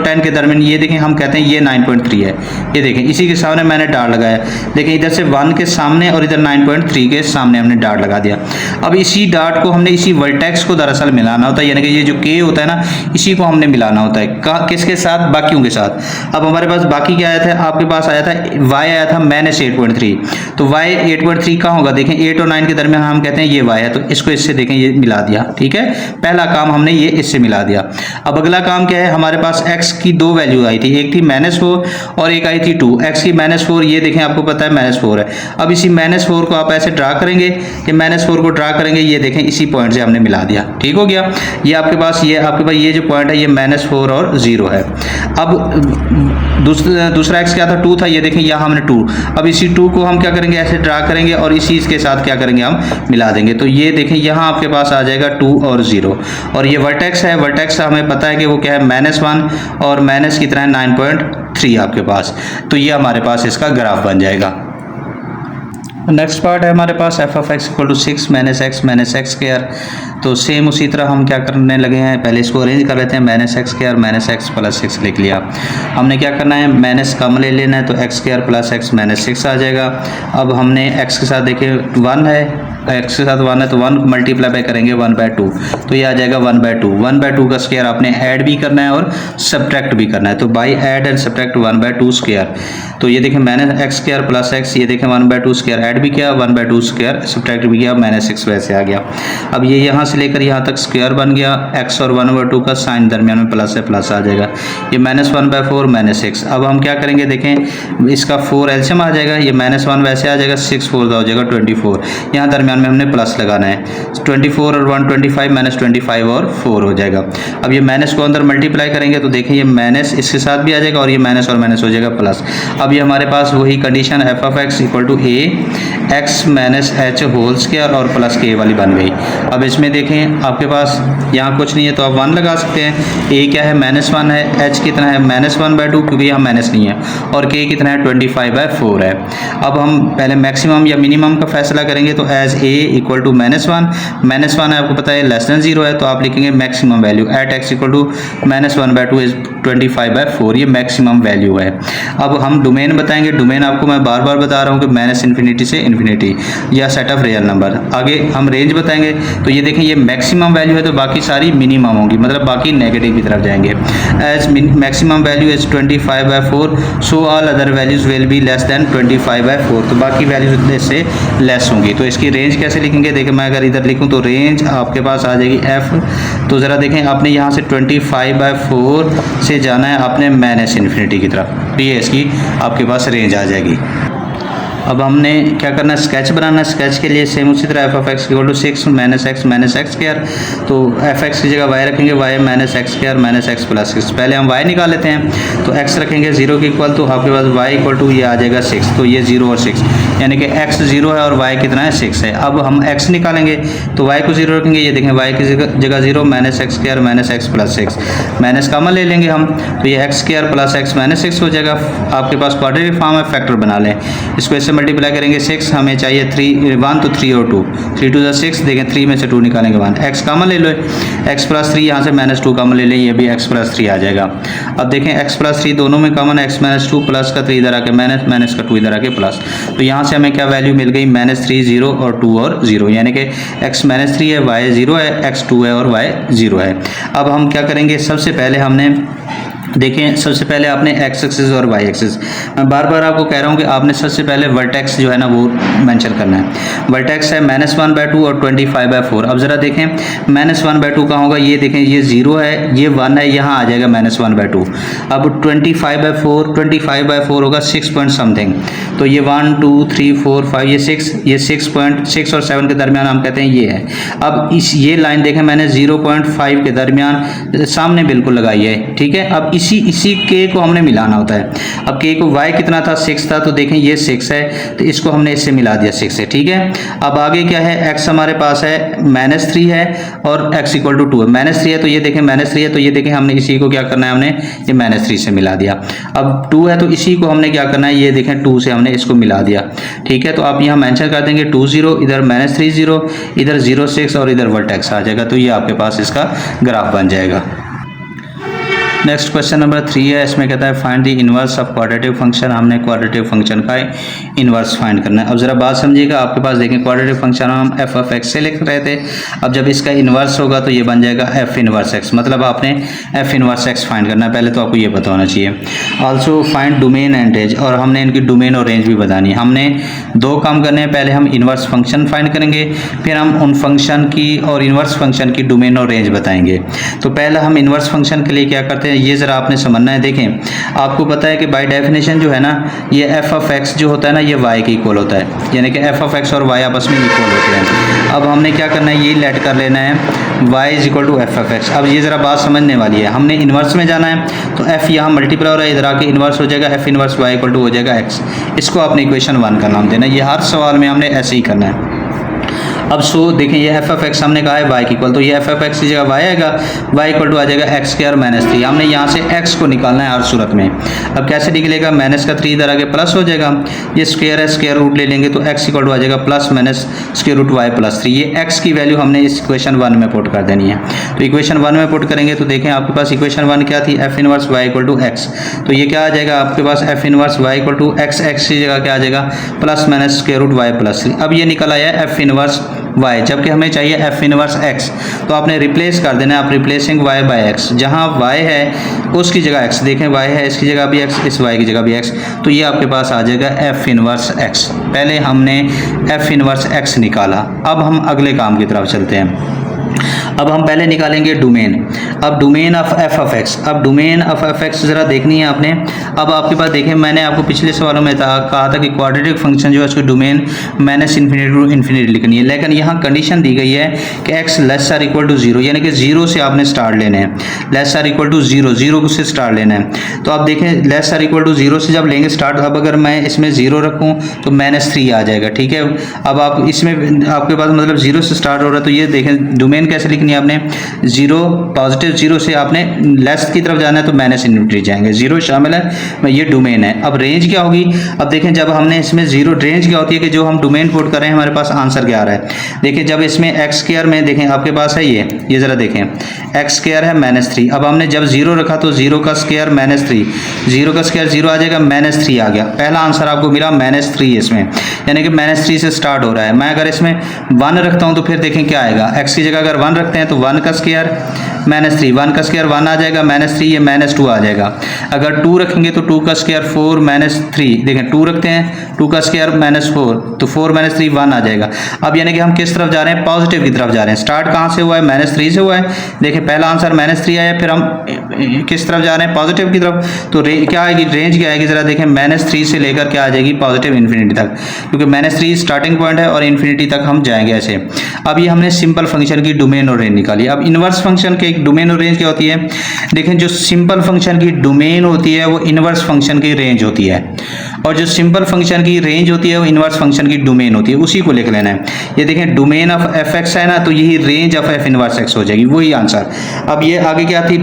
Speaker 1: 10 के दरमियान, ये देखें हम कहते हैं ये 9.3 है। ये देखें इसी के सामने मैंने डाट लगाया। देखें इधर से 1 के सामने और इधर 9.3 के सामने हमने डाट लगा दिया। अब इसी डाट को हमने इसी वर्टेक्स को दरअसल मिलाना होता है, यानी कि ये जो k होता है ना, इसी को हमने मिलाना होता है किसके साथ, बाकियों के साथ। अब हमारे पास बाकी क्या आया था, आपके पास आया था y आया था -8.3। तो y 8.3 कहाँ होगा, देखें 8 और 9 के दरमियान हम कहते हैं ये y है, तो इसको इससे देखें ये मिला दिया। ठीक है, पहला काम हमने ये इससे मिला दिया। अब अगला काम क्या है, हमारे पास x की 2 वैल्यू आई थी, एक थी -4 और एक आई थी 2। x की -4 ये देखें आपको पता है -4 है। अब इसी -4 को आप ऐसे ड्रा करेंगे, ये -4 को ड्रा करेंगे, ये देखें इसी पॉइंट से हमने मिला दिया। ठीक हो गया, ये आपके पास ये जो पॉइंट है ये -4 और 0 है। अब दूसरा x क्या था, 2 था, ये देखें यहाँ हमने 2। अब इसी 2 को हम क्या करेंगे, ऐसे ड्रा करेंगे और इसी के साथ क्या करेंगे, हम मिला देंगे। तो ये देखें यहाँ आपके पास आ जाएगा 2 और 0, और ये वर्टेक्स है। वर्टेक्स हमें पता है कि वो क्या है -1 और माइनस कितना है 9.3 आपके पास। तो ये हमारे पास इसका ग्राफ बन जाएगा। नेक्स्ट पार्ट है हमारे पास f of x equal to 6 minus x square. तो सेम उसी तरह हम क्या करने लगे हैं, पहले इसको अरेंज कर लेते हैं। Minus x square minus x plus 6 लिख लिया। हमने क्या करना है, माइनस कम ले लेना है, तो x square plus x minus 6 आ जाएगा। अब हमने एक्स के साथ देखिए 1 है, एक्स के साथ 1 है तो 1 मल्टीप्लाई बाय करेंगे 1/2, तो ये आ जाएगा 1/2। 1/2 का स्क्वायर आपने ऐड भी करना है और सब्ट्रैक्ट भी करना है, तो by add and subtract 1/2 square. तो ये देखें minus x square plus x, ये देखें 1/2 स्क्वायर ऐड भी किया, 1/2 स्क्वायर सब्ट्रैक्ट भी किया, माइनस 6 वैसे आ गया। अब ये यहाँ से लेकर यहाँ तक स्क्वायर बन गया, एक्स और 1/2 का साइन दरमियान में प्लस है, प्लस आ जाएगा। ये -1/4 -6। अब हम क्या करेंगे, देखें इसका 4 एलसीएम आ जाएगा, ये -1 वैसे आ जाएगा, 6 4 हो जाएगा 24। यहाँ दरमियान में हमने प्लस लगाना है, 24 और 1 25 -25 और 4 हो जाएगा। अब ये माइनस को अंदर मल्टीप्लाई करेंगे तो देखें ये माइनस इसके साथ भी आ जाएगा और ये माइनस और माइनस हो जाएगा प्लस। अब ये हमारे पास वही condition f of x equal to a x minus h whole square और प्लस के वाली बन गई। अब इसमें देखें आपके पास यहाँ कुछ नहीं है तो आप 1 लगा सकते हैं। ए क्या है -1 है, एच कितना है -1/2 क्योंकि यहाँ माइनस नहीं है, और के कितना है 25/4 है। अब हम पहले मैक्सिमम या मिनिमम का फैसला करेंगे, तो एज ए इक्वल टू -1 है, आपको पता है लेस देन 0 है, तो आप लिखेंगे maximum value at x equal to -1/2 is 25/4, ये मैक्सिमम वैल्यू है। अब हम डोमेन बताएंगे, डोमेन आपको मैं बार बार बता रहा हूँ कि -∞ से इन्फिनिटी या सेट ऑफ रियल नंबर। आगे हम रेंज बताएंगे, तो ये देखें ये मैक्सिमम वैल्यू है तो बाकी सारी मिनिमम होंगी, मतलब बाकी नेगेटिव की तरफ जाएंगे। As maximum value is 25/4, so all other values will be less than 25/4, तो बाकी वैल्यूज इससे लेस होंगी। तो इसकी रेंज कैसे लिखेंगे, देखिए मैं अगर इधर लिखूं तो रेंज आपके पास आ जाएगी एफ। तो ज़रा देखें आपने यहाँ से 25/4 से जाना है आपने -∞ की तरफ, तो ये इसकी आपके पास रेंज आ जाएगी। अब हमने क्या करना है, स्केच बनाना है। स्केच के लिए सेम उसी तरह f of x equal to 6 minus x square, तो एफ एक्स की जगह वाई रखेंगे, y minus x square minus x plus 6। पहले हम वाई निकाल लेते हैं, तो एक्स रखेंगे 0 के इक्वल, तो आपके पास वाई इक्वल टू ये आ जाएगा 6, तो ये 0 और 6 यानी कि एक्स 0 है और वाई कितना है 6 है। अब हम एक्स निकालेंगे तो वाई को 0 रखेंगे, ये देखें वाई की जगह 0 minus x square minus x plus 6, minus common ले लेंगे हम, तो ये x square plus x minus 6 हो जाएगा। आपके पास क्वाड्रेटिक फॉर्म है, फैक्टर बना लें, इसको इससे मल्टीप्लाई करेंगे 6, हमें चाहिए 1 तो 3 और 2, 3 2 6, देखें 3 में से 2 निकालेंगे 1, एक्स कॉमन ले लो, एक्स प्लस 3 यहाँ से -2 कॉमन ले लें, ये भी एक्स प्लस 3 आ जाएगा। अब देखें एक्स प्लस 3 दोनों में कॉमन है, एक्स -2 प्लस का 3 इधर आके माइनस, माइनस का 2 इधर आके प्लस, तो यहाँ से हमें क्या वैल्यू मिल गई -3 0 और 2 और 0, यानी कि एक्स -3 है, वाई 0 है, एक्स 2 है और वाई 0 है। अब हम क्या करेंगे, सबसे पहले हमने देखें, सबसे पहले आपने एक्स एक्सिस और वाई एक्सिस, मैं बार बार आपको कह रहा हूँ कि आपने सबसे पहले वर्टेक्स जो है ना वो मेंशन करना है। वर्टेक्स है -1/2 और 25/4। अब ज़रा देखें -1/2 कहाँ होगा, ये देखें ये 0 है, ये 1 है, यहाँ आ जाएगा -1/2। अब 25/4 होगा 6 पॉइंट समथिंग, तो ये 1 2 3 4 5 ये 6 और 7 के दरमियान हम कहते हैं ये है। अब ये लाइन देखें मैंने 0.5 के दरमियान सामने बिल्कुल लगाई है, ठीक है। अब इसी के को हमने मिलाना होता है। अब के को y कितना था 6 था, तो देखें ये 6 है, तो इसको हमने इससे मिला दिया 6 से, ठीक है। अब आगे क्या है, x हमारे पास है -3 है और x इक्वल टू 2 है, -3 है तो ये देखें -3 है, तो ये देखें हमने इसी को क्या करना है, हमने ये -3 से मिला दिया। अब 2 है तो इसी को हमने क्या करना है, ये देखें 2 से हमने इसको मिला दिया, ठीक है। तो आप यहाँ मेंशन कर देंगे 2 0, इधर -3 0, इधर 0 6 और इधर वर्टेक्स आ जाएगा, तो ये आपके पास इसका ग्राफ बन जाएगा। नेक्स्ट क्वेश्चन नंबर 3 है, इसमें कहता है find the inverse of quadratic function. हमने क्वाड्रेटिक फंक्शन का इनवर्स फाइंड करना है। अब ज़रा बात समझिएगा, आपके पास देखें क्वाड्रेटिक फंक्शन हम एफ ऑफ एक्स से लिख रहे थे, अब जब इसका इनवर्स होगा तो ये बन जाएगा एफ इनवर्स एक्स, मतलब आपने एफ इनवर्स एक्स फाइंड करना है। पहले तो आपको ये पता होना चाहिए। Also find domain and range, और हमने इनकी डोमेन और रेंज भी बतानी है। हमने 2 काम करने हैं, पहले हम इनवर्स फंक्शन फाइंड करेंगे, फिर हम उन फंक्शन की और इनवर्स फंक्शन की डोमेन और रेंज बताएंगे। तो पहले हम इनवर्स फंक्शन के लिए क्या करते हैं, ये ज़रा आपने समझना है। देखें आपको पता है कि बाय डेफिनेशन जो है ना, ये एफ ऑफ एक्स जो होता है ना, ये वाई के इक्वल होता है, यानी कि एफ ऑफ एक्स और वाई आपस में इक्वल होते हैं। अब हमने क्या करना है, ये लेट कर लेना है y is equal to f of x. अब ये ज़रा बात समझने वाली है, हमने इन्वर्स में जाना है, तो f यहाँ मल्टीप्लाई हो रहा है, इधर आके इन्वर्स हो जाएगा, f inverse y equal to हो जाएगा x। इसको आपने इक्वेशन 1 का नाम देना है। ये हर सवाल में हमने ऐसे ही करना है। अब सो देखें ये एफ ऑफ एक्स हमने कहा है वाई की इक्वल, तो ये एफ ऑफ एक्स की जगह वाई आएगा, वाई इक्वल टू आ जाएगा एक्स स्क्वायर माइनस 3। हमने यहाँ से एक्स को निकालना है हर सूरत में। अब कैसे निकलेगा, माइनस का 3 इधर आगे प्लस हो जाएगा, ये स्क्वायर है स्क्वायर रूट ले लेंगे तो एक्स इक्वल टू आ जाएगा plus minus square root y plus 3। ये एक्स की वैल्यू हमने इस इक्वेशन 1 में पुट कर देनी है। तो इक्वेशन 1 में पुट करेंगे तो देखें आपके पास इक्वेशन 1 क्या थी, f inverse y equal to x. तो ये क्या आ जाएगा आपके पास, f inverse y equal to x, x की जगह क्या आ जाएगा plus minus square root y plus 3। अब ये निकल आया एफ इनवर्स वाई, जबकि हमें चाहिए एफ इनवर्स एक्स, तो आपने रिप्लेस कर देना है, आप रिप्लेसिंग वाई बाय एक्स, जहाँ वाई है उसकी जगह एक्स, देखें वाई है इसकी जगह भी एक्स, इस वाई की जगह भी एक्स, तो ये आपके पास आ जाएगा एफ इनवर्स एक्स। पहले हमने एफ इनवर्स एक्स निकाला, अब हम अगले काम की तरफ चलते हैं। अब हम पहले निकालेंगे डोमेन। अब domain of F of x, अब डोमेन ऑफ एफ एक्स ज़रा देखनी है आपने। अब आपके पास देखें मैंने आपको पिछले सवालों में कहा था कि क्वाड्रेटिक फंक्शन जो है उसको domain minus infinity to infinity लिखनी है, लेकिन यहाँ कंडीशन दी गई है कि x less or equal to 0, यानी कि 0 से आपने स्टार्ट लेने हैं, लेस आर इक्वल टू 0, 0 से स्टार्ट लेना है। तो आप देखें लेस आर इक्वल टू 0 से जब लेंगे स्टार्ट, अब अगर मैं इसमें 0 रखूँ तो -3 आ जाएगा, ठीक है। अब आप इसमें आपके पास मतलब 0 से स्टार्ट हो रहा है, तो ये देखें डोमेन कैसे लिखनी है आपने, 0 पॉजिटिव 0 से आपने लेस की तरफ जाना है तो माइनस इन्फिनिटी जाएंगे, 0 शामिल है, ये डोमेन है। अब रेंज क्या होगी, अब देखें जब हमने इसमें 0 रेंज क्या होती है कि जो हम डोमेन पुट कर रहे हैं हमारे पास आंसर क्या आ रहा है। देखिए जब इसमें एक्स स्क्वायर में देखें आपके पास है ये ज़रा देखें एक्स स्क्वायर है -3, अब हमने जब 0 रखा तो 0 का स्क्वायर -3, 0 का स्क्वायर 0 आ जाएगा, -3 आ गया, पहला आंसर आपको मिला -3 इसमें, यानी कि -3 से स्टार्ट हो रहा है। मैं अगर इसमें 1 रखता हूँ तो फिर देखें क्या आएगा, एक्स की जगह अगर 1 रखते हैं तो 1 का स्क्वायर -3, 1 का स्क्वायर 1 आ जाएगा, -3 ये -2 आ जाएगा। अगर 2 रखेंगे तो 2 का स्क्वायर 4 -3, देखें 2 रखते हैं 2 का स्क्वायर -4, तो 4 -3 1 आ जाएगा। अब यानी कि हम किस तरफ जा रहे हैं, पॉजिटिव की तरफ जा रहे हैं। स्टार्ट कहाँ से हुआ है, -3 से हुआ है, देखिए पहला आंसर -3 आया, फिर हम किस तरफ जा रहे हैं, पॉजिटिव की तरफ। तो क्या आएगी, रेंज क्या आएगी ज़रा देखें, -3 से लेकर क्या आ जाएगी पॉजिटिव इन्फिनिटी तक, क्योंकि -3 स्टार्टिंग पॉइंट है और इन्फिनिटी तक हम जाएंगे ऐसे। अब ये हमने सिंपल फंक्शन की डोमेन और रेंज निकाली। अब इनवर्स फंक्शन के डोमेन और रेंज क्या होती है, देखें जो सिंपल फंक्शन की डोमेन होती है वो इनवर्स फंक्शन की रेंज होती है, और जो सिंपल फंक्शन की रेंज होती है वो इनवर्स फंक्शन की डोमेन होती है, उसी को लिख लेना है। ये देखें डोमेन ऑफ एफ एक्स है ना, तो यही range of F inverse x हो जाएगी, वही आंसर। अब ये आगे क्या थी,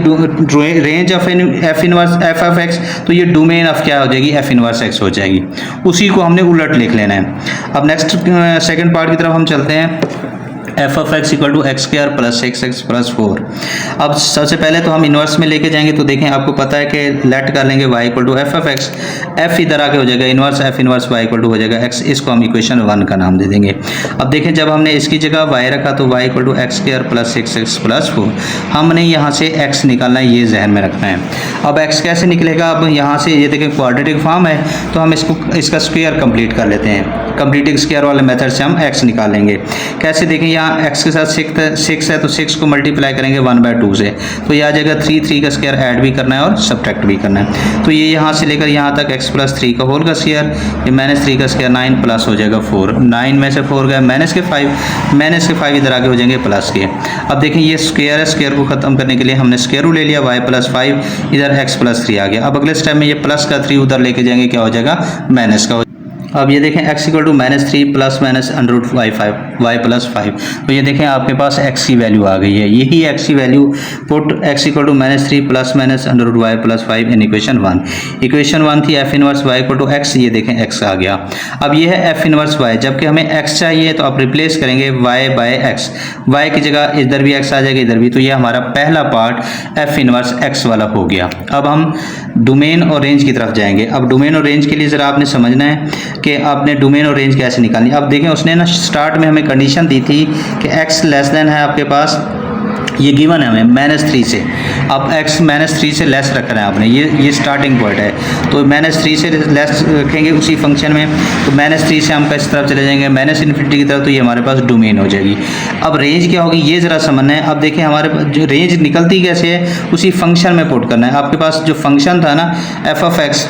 Speaker 1: range of F inverse F of x, तो ये डोमेन ऑफ क्या हो जाएगी, एफ इनवर्स एक्स हो जाएगी, उसी को हमने उलट लिख लेना है। अब नेक्स्ट सेकंड पार्ट की तरफ हम चलते हैं। F of x equal to x square plus 6x plus 4। अब सबसे पहले तो हम इन्वर्स में लेके जाएंगे, तो देखें आपको पता है कि लेट कर लेंगे y equal to f of x, f इधर आके हो जाएगा inverse f inverse y equal to हो जाएगा x, इसको हम इक्वेशन 1 का नाम दे देंगे। अब देखें जब हमने इसकी जगह y रखा तो y equal to x square plus 6x plus 4, हमने यहाँ से x निकालना है, ये जहन में रखना है। अब x कैसे निकलेगा, अब यहाँ से ये देखें क्वाड्रेटिक फॉर्म है तो हम इसका स्क्वायर कंप्लीट कर लेते हैं, कंप्लीटिंग स्क्वायर वाले मेथड से हम x निकालेंगे। कैसे, देखें यहाँ x के साथ 6 है तो 6 को मल्टीप्लाई करेंगे 1/2 से, तो ये आ जाएगा 3 का स्क्वायर ऐड भी करना है और सब्ट्रैक्ट भी करना है। तो ये यहाँ से लेकर यहाँ तक x प्लस 3 का होल का स्क्वायर, ये -3 का स्क्वायर 9 प्लस हो जाएगा 4, 9 में से 4 गया -5 इधर आगे हो जाएंगे प्लस के। अब देखें ये स्क्वायर है, स्क्वायर को खत्म करने के लिए हमने स्क्वायर रूट ले लिया, y प्लस 5 इधर x प्लस 3 आ गया। अब अगले स्टेप में ये प्लस का 3 उधर लेके जाएंगे, क्या हो जाएगा माइनस का। अब ये देखें x equal to -3 plus minus under root y plus 5, तो ये देखें आपके पास x की वैल्यू आ गई है, यही x की value put x equal to -3 plus minus under root y plus 5 in equation 1। Equation 1 थी f inverse y equal to x, ये देखें x आ गया। अब ये है f इनवर्स y, जबकि हमें x चाहिए तो आप रिप्लेस करेंगे y बाय x, y की जगह इधर भी x आ जाएगा इधर भी, तो ये हमारा पहला पार्ट f इनवर्स x वाला हो गया। अब हम डोमेन और रेंज की तरफ जाएंगे। अब डोमेन और रेंज के लिए ज़रा आपने समझना है कि आपने डोमेन और रेंज कैसे निकालनी। अब देखें उसने ना स्टार्ट में हमें कंडीशन दी थी कि x लेस देन है आपके पास, ये गिवन है हमें -3 से, अब x -3 से लेस रख रहे हैं आपने, ये स्टार्टिंग पॉइंट है, तो -3 से लेस रखेंगे उसी फंक्शन में, तो -3 से हम किस तरफ चले जाएंगे -इन्फिनिटी की तरफ, तो ये हमारे पास डोमेन हो जाएगी। अब रेंज क्या होगी ये ज़रा समझना है। अब देखिए हमारे पास जो रेंज निकलती कैसे है, उसी फंक्शन में पुट करना है। आपके पास जो फंक्शन था ना एफ ऑफ एक्स,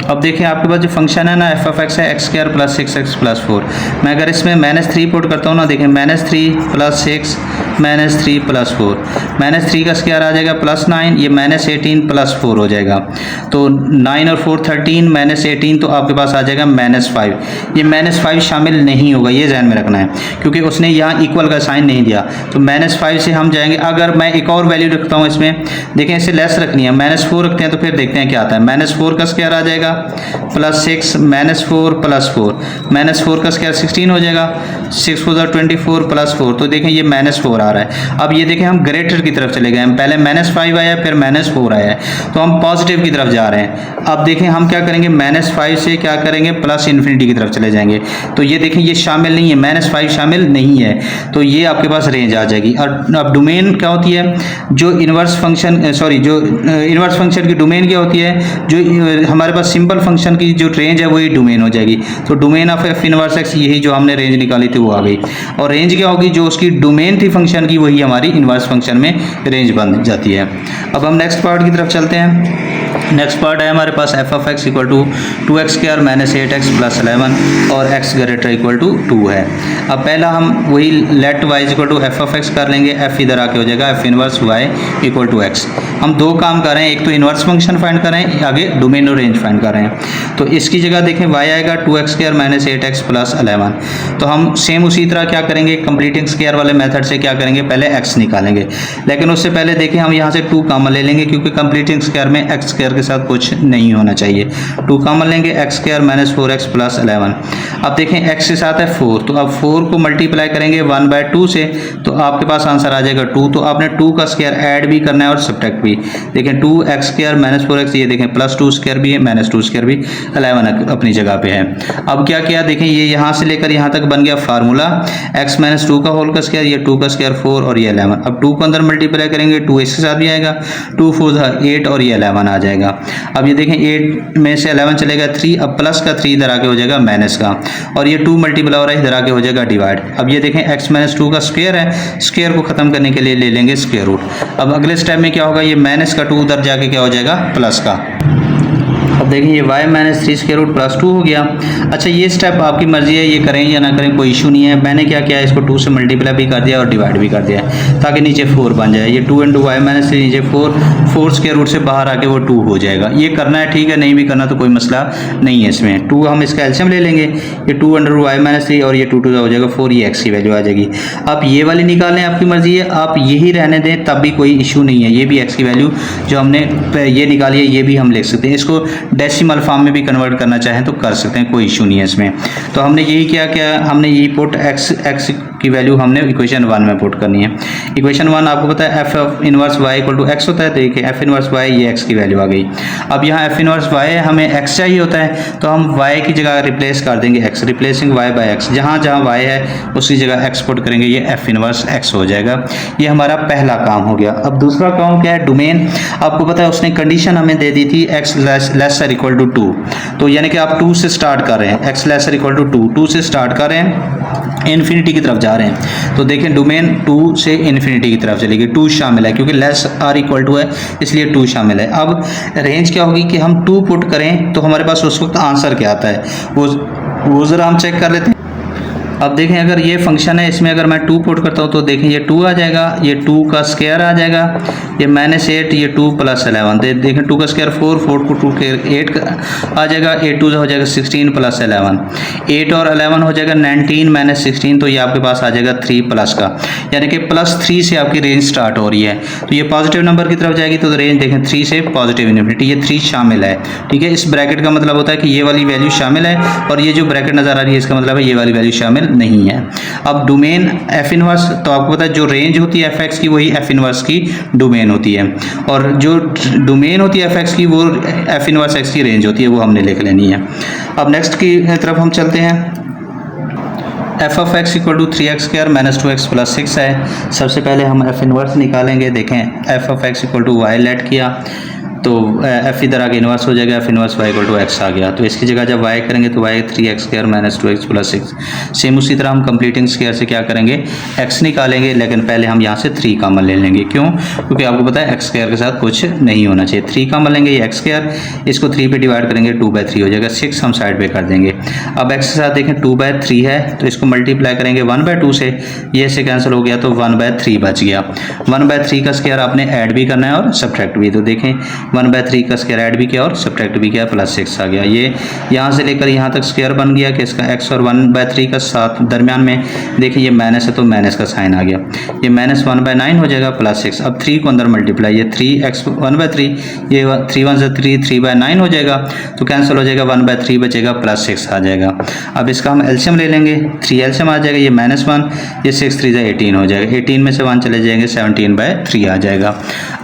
Speaker 1: अब देखिए आपके पास जो फंक्शन है ना एफ ऑफ एक्स है x square plus 6x plus 4, मैं अगर इसमें -3 पुट करता हूँ ना, देखें -3 प्लस 6 -3 + 4, -3 का स्क्वायर आ जाएगा +9, ये -18 + 4 हो जाएगा। तो 9 और 4 13, -18 तो आपके पास आ जाएगा -5। ये -5 शामिल नहीं होगा, ये ध्यान में रखना है, क्योंकि उसने यहाँ इक्वल का साइन नहीं दिया। तो -5 से हम जाएंगे। अगर मैं एक और वैल्यू रखता हूँ इसमें, देखें इसे लेस रखनी है, -4 रखते हैं तो फिर देखते हैं क्या आता है। -4 का स्क्वायर आ जाएगा +6, -4 + 4, -4 का स्क्वायर 16 हो जाएगा, 6 4 24 + 4, तो देखें ये -4 आ रहा है। अब ये देखें हम ग्रेटर की तरफ चले गए हैं, पहले -5 आया फिर -4 आया है, तो हम पॉजिटिव की तरफ जा रहे हैं। अब देखें हम क्या करेंगे, -5 से क्या करेंगे, +∞ की तरफ चले जाएंगे। तो ये देखें ये शामिल नहीं है, -5 शामिल नहीं है, तो ये आपके पास रेंज आ जाएगी। और अब डोमेन क्या होती है, जो इन्वर्स फंक्शन जो इन्वर्स फंक्शन की डोमेन क्या होती है, जो हमारे पास सिंपल फंक्शन की जो रेंज है वही डोमेन हो जाएगी। तो domain of f inverse x, यही जो हमने रेंज निकाली थी वो आ गई। और रेंज क्या होगी, जो उसकी डोमेन थी फंक्शन की वही हमारी इन्वर्स फंक्शन में रेंज बन जाती है। अब हम नेक्स्ट पार्ट की तरफ चलते हैं। नेक्स्ट पार्ट है हमारे पास f(x) = 2x² - 8x + 11 और x > 2 है। अब पहला हम वही लेट y = f(x) कर लेंगे, f इधर आके हो जाएगा f इनवर्स y = x। हम दो काम कर रहे हैं, एक तो इन्वर्स फंक्शन फाइंड कर रहे हैं, आगे डोमेन और रेंज फाइंड कर रहे हैं। तो इसकी जगह देखें y आएगा 2x² - 8x + 11। तो हम सेम उसी तरह क्या करेंगे, कंप्लीटिंग स्क्वायर वाले मेथड से क्या करेंगे, पहले x निकालेंगे। लेकिन उससे पहले देखें हम यहाँ से 2 कॉमन ले लेंगे, क्योंकि कंप्लीटिंग स्क्वायर में x² के साथ कुछ नहीं होना चाहिए। 2 कॉमन लेंगे, x² - 4x + 11। अब देखें x के साथ है 4, तो अब 4 को मल्टीप्लाई करेंगे 1/2 से, तो आपके पास आंसर आ जाएगा 2। तो आपने 2 का स्क्वायर ऐड भी करना है और सब्ट्रैक्ट भी। देखें 2x² - 4x, ये देखें +2² भी है, -2² भी, 11 अपनी जगह पे है। अब क्या किया, देखें ये यहाँ से लेकर यहाँ तक बन गया फार्मूला, x - 2 का होल का स्क्वायर, ये 2 का स्क्वायर 4 और ये 11। अब 2 को अंदर मल्टीप्लाई करेंगे, 2 इसके साथ भी आएगा, 2 4 8 और ये 11 आ जाएगा। अब ये देखें 8 में से 11 चलेगा 3, अब प्लस का 3 इधर आके हो जाएगा माइनस का, और ये 2 मल्टीप्लाई हो रहा है, इधर आके हो जाएगा डिवाइड। अब ये देखें x - 2 का स्क्वायर है, स्क्वायर को खत्म करने के लिए ले लेंगे स्क्वायर रूट। अब अगले स्टेप में क्या होगा, ये माइनस का 2 उधर जाके क्या हो जाएगा, प्लस का। अब देखें ये y - 3 स्क्वायर रूट +2 हो गया। अच्छा ये स्टेप आपकी मर्जी है, ये करें या ना करें कोई इशू नहीं है। मैंने क्या किया, इसको 2 से मल्टीप्लाई भी कर दिया और डिवाइड भी कर दिया ताकि नीचे 4 बन जाए। ये 2 × y - 3 नीचे 4 स्क्वायर रूट से बाहर आके वो 2 हो जाएगा। ये करना है, ठीक है, नहीं भी करना तो कोई मसला नहीं है इसमें। 2 हम इसका एलसीएम ले लेंगे, ये 2 × y - 3 और ये 2 2 हो जाएगा 4, ये x की वैल्यू आ जाएगी। आप ये वाली निकालें, आपकी मर्जी है, आप यही रहने दें तब भी कोई इशू नहीं है। ये भी x की वैल्यू जो हमने ये निकाली है ये भी हम लिख सकते हैं। इसको डेसिमल फॉर्म में भी कन्वर्ट करना चाहें तो कर सकते हैं, कोई इशू नहीं है इसमें। तो हमने यही किया, हमने यही पुट x की वैल्यू हमने इक्वेशन 1 में पुट करनी है। इक्वेशन 1 आपको पता है f इनवर्स y = x होता है। देखिए f इनवर्स y, ये x की वैल्यू आ गई। अब यहाँ f इनवर्स y है, हमें x चाहिए होता है, तो हम y की जगह रिप्लेस कर देंगे x, replacing y by x। जहाँ जहाँ y है उसी जगह x पुट करेंगे, ये f इनवर्स x हो जाएगा। ये हमारा पहला काम हो गया। अब दूसरा काम क्या है, डोमेन। आपको पता है उसने कंडीशन हमें दे दी थी x < 2, तो यानी कि आप 2 से स्टार्ट कर रहे हैं, x < 2 से स्टार्ट कर रहे हैं, इन्फिनिटी की तरफ जा रहे हैं। तो देखें डोमेन 2 से इन्फिनिटी की तरफ चलेगी, 2 शामिल है क्योंकि लेस r = है इसलिए 2 शामिल है। अब रेंज क्या होगी कि हम 2 पुट करें तो हमारे पास उस वक्त आंसर क्या आता है वो ज़रा हम चेक कर लेते हैं। अब देखें अगर ये फंक्शन है, इसमें अगर मैं 2 पुट करता हूँ तो देखें ये 2 आ जाएगा, ये 2 का स्क्वायर आ जाएगा, ये -8, ये 2 + 11। देखें 2 का स्क्वायर 4 को 2 के 8 आ जाएगा, 8 2 हो जाएगा 16 + 11, 8 और 11 हो जाएगा 19 - 16, तो ये आपके पास आ जाएगा 3 प्लस का, यानी कि +3 से आपकी रेंज स्टार्ट हो रही है। तो ये पॉजिटिव नंबर की तरफ जाएगी, तो रेंज देखें 3 से पॉजिटिव इन्फिनिटी, ये 3 शामिल है। ठीक है, इस ब्रैकेट का मतलब होता है कि ये वाली वैल्यू शामिल है, और ये जो ब्रैकेट नज़र आ रही है इसका मतलब है ये वाली वैल्यू शामिल नहीं है। अब डोमेन f इनवर्स, तो आपको पता है जो रेंज होती है f(x) की वही f इनवर्स की डोमेन होती है, और जो डोमेन होती है f(x) की वो f इनवर्स x की रेंज होती है, वो हमने लिख लेनी है। अब नेक्स्ट की तरफ हम चलते हैं। f(x) = 3x² - 2x + 6 है। सबसे पहले हम f इनवर्स निकालेंगे। देखें f(x) = y लेट किया, तो एफ इधर आगे इन्वर्स हो जाएगा, f inverse y equal to x आ गया। तो इसकी जगह जब वाई करेंगे तो Y 3x² minus 2x plus 6। Same उसी तरह हम कंप्लीटिंग स्क्वायर से क्या करेंगे, x निकालेंगे, लेकिन पहले हम यहाँ से 3 कॉमन ले लेंगे। क्यों? क्योंकि आपको पता है x² के साथ कुछ नहीं होना चाहिए। 3 कॉमन लेंगे, ये x², इसको 3 पे डिवाइड करेंगे 2/3 हो जाएगा। 6 हम साइड पे कर देंगे। अब x के साथ देखें 2/3 है तो इसको मल्टीप्लाई करेंगे 1/2 से, ये से कैंसिल हो गया तो 1/3 बच गया। 1/3 का स्क्वायर आपने ऐड भी करना है और सब्ट्रैक्ट भी। तो देखें 1/3 का स्क्वायर ऐड भी किया और सब्ट्रैक्ट भी किया, प्लस 6 आ गया। ये यहाँ से लेकर यहाँ तक स्क्वायर बन गया कि इसका x और 1/3 का साथ दरमियान में देखें ये माइनस है तो माइनस का साइन आ गया, ये माइनस 1/9 हो जाएगा प्लस 6। अब 3 को अंदर मल्टीप्लाई, ये 3x 1/3, ये 3 1 से 3 3/9 हो जाएगा तो कैंसिल हो जाएगा, 1/3 बचेगा, प्लस 6 आ जाएगा। अब इसका हम एलसीएम ले लेंगे, 3 एलसीएम आ जाएगा, ये -1, ये 6 3 18 हो जाएगा, 18 में से 1 चले जाएंगे 17/3 आ जाएगा।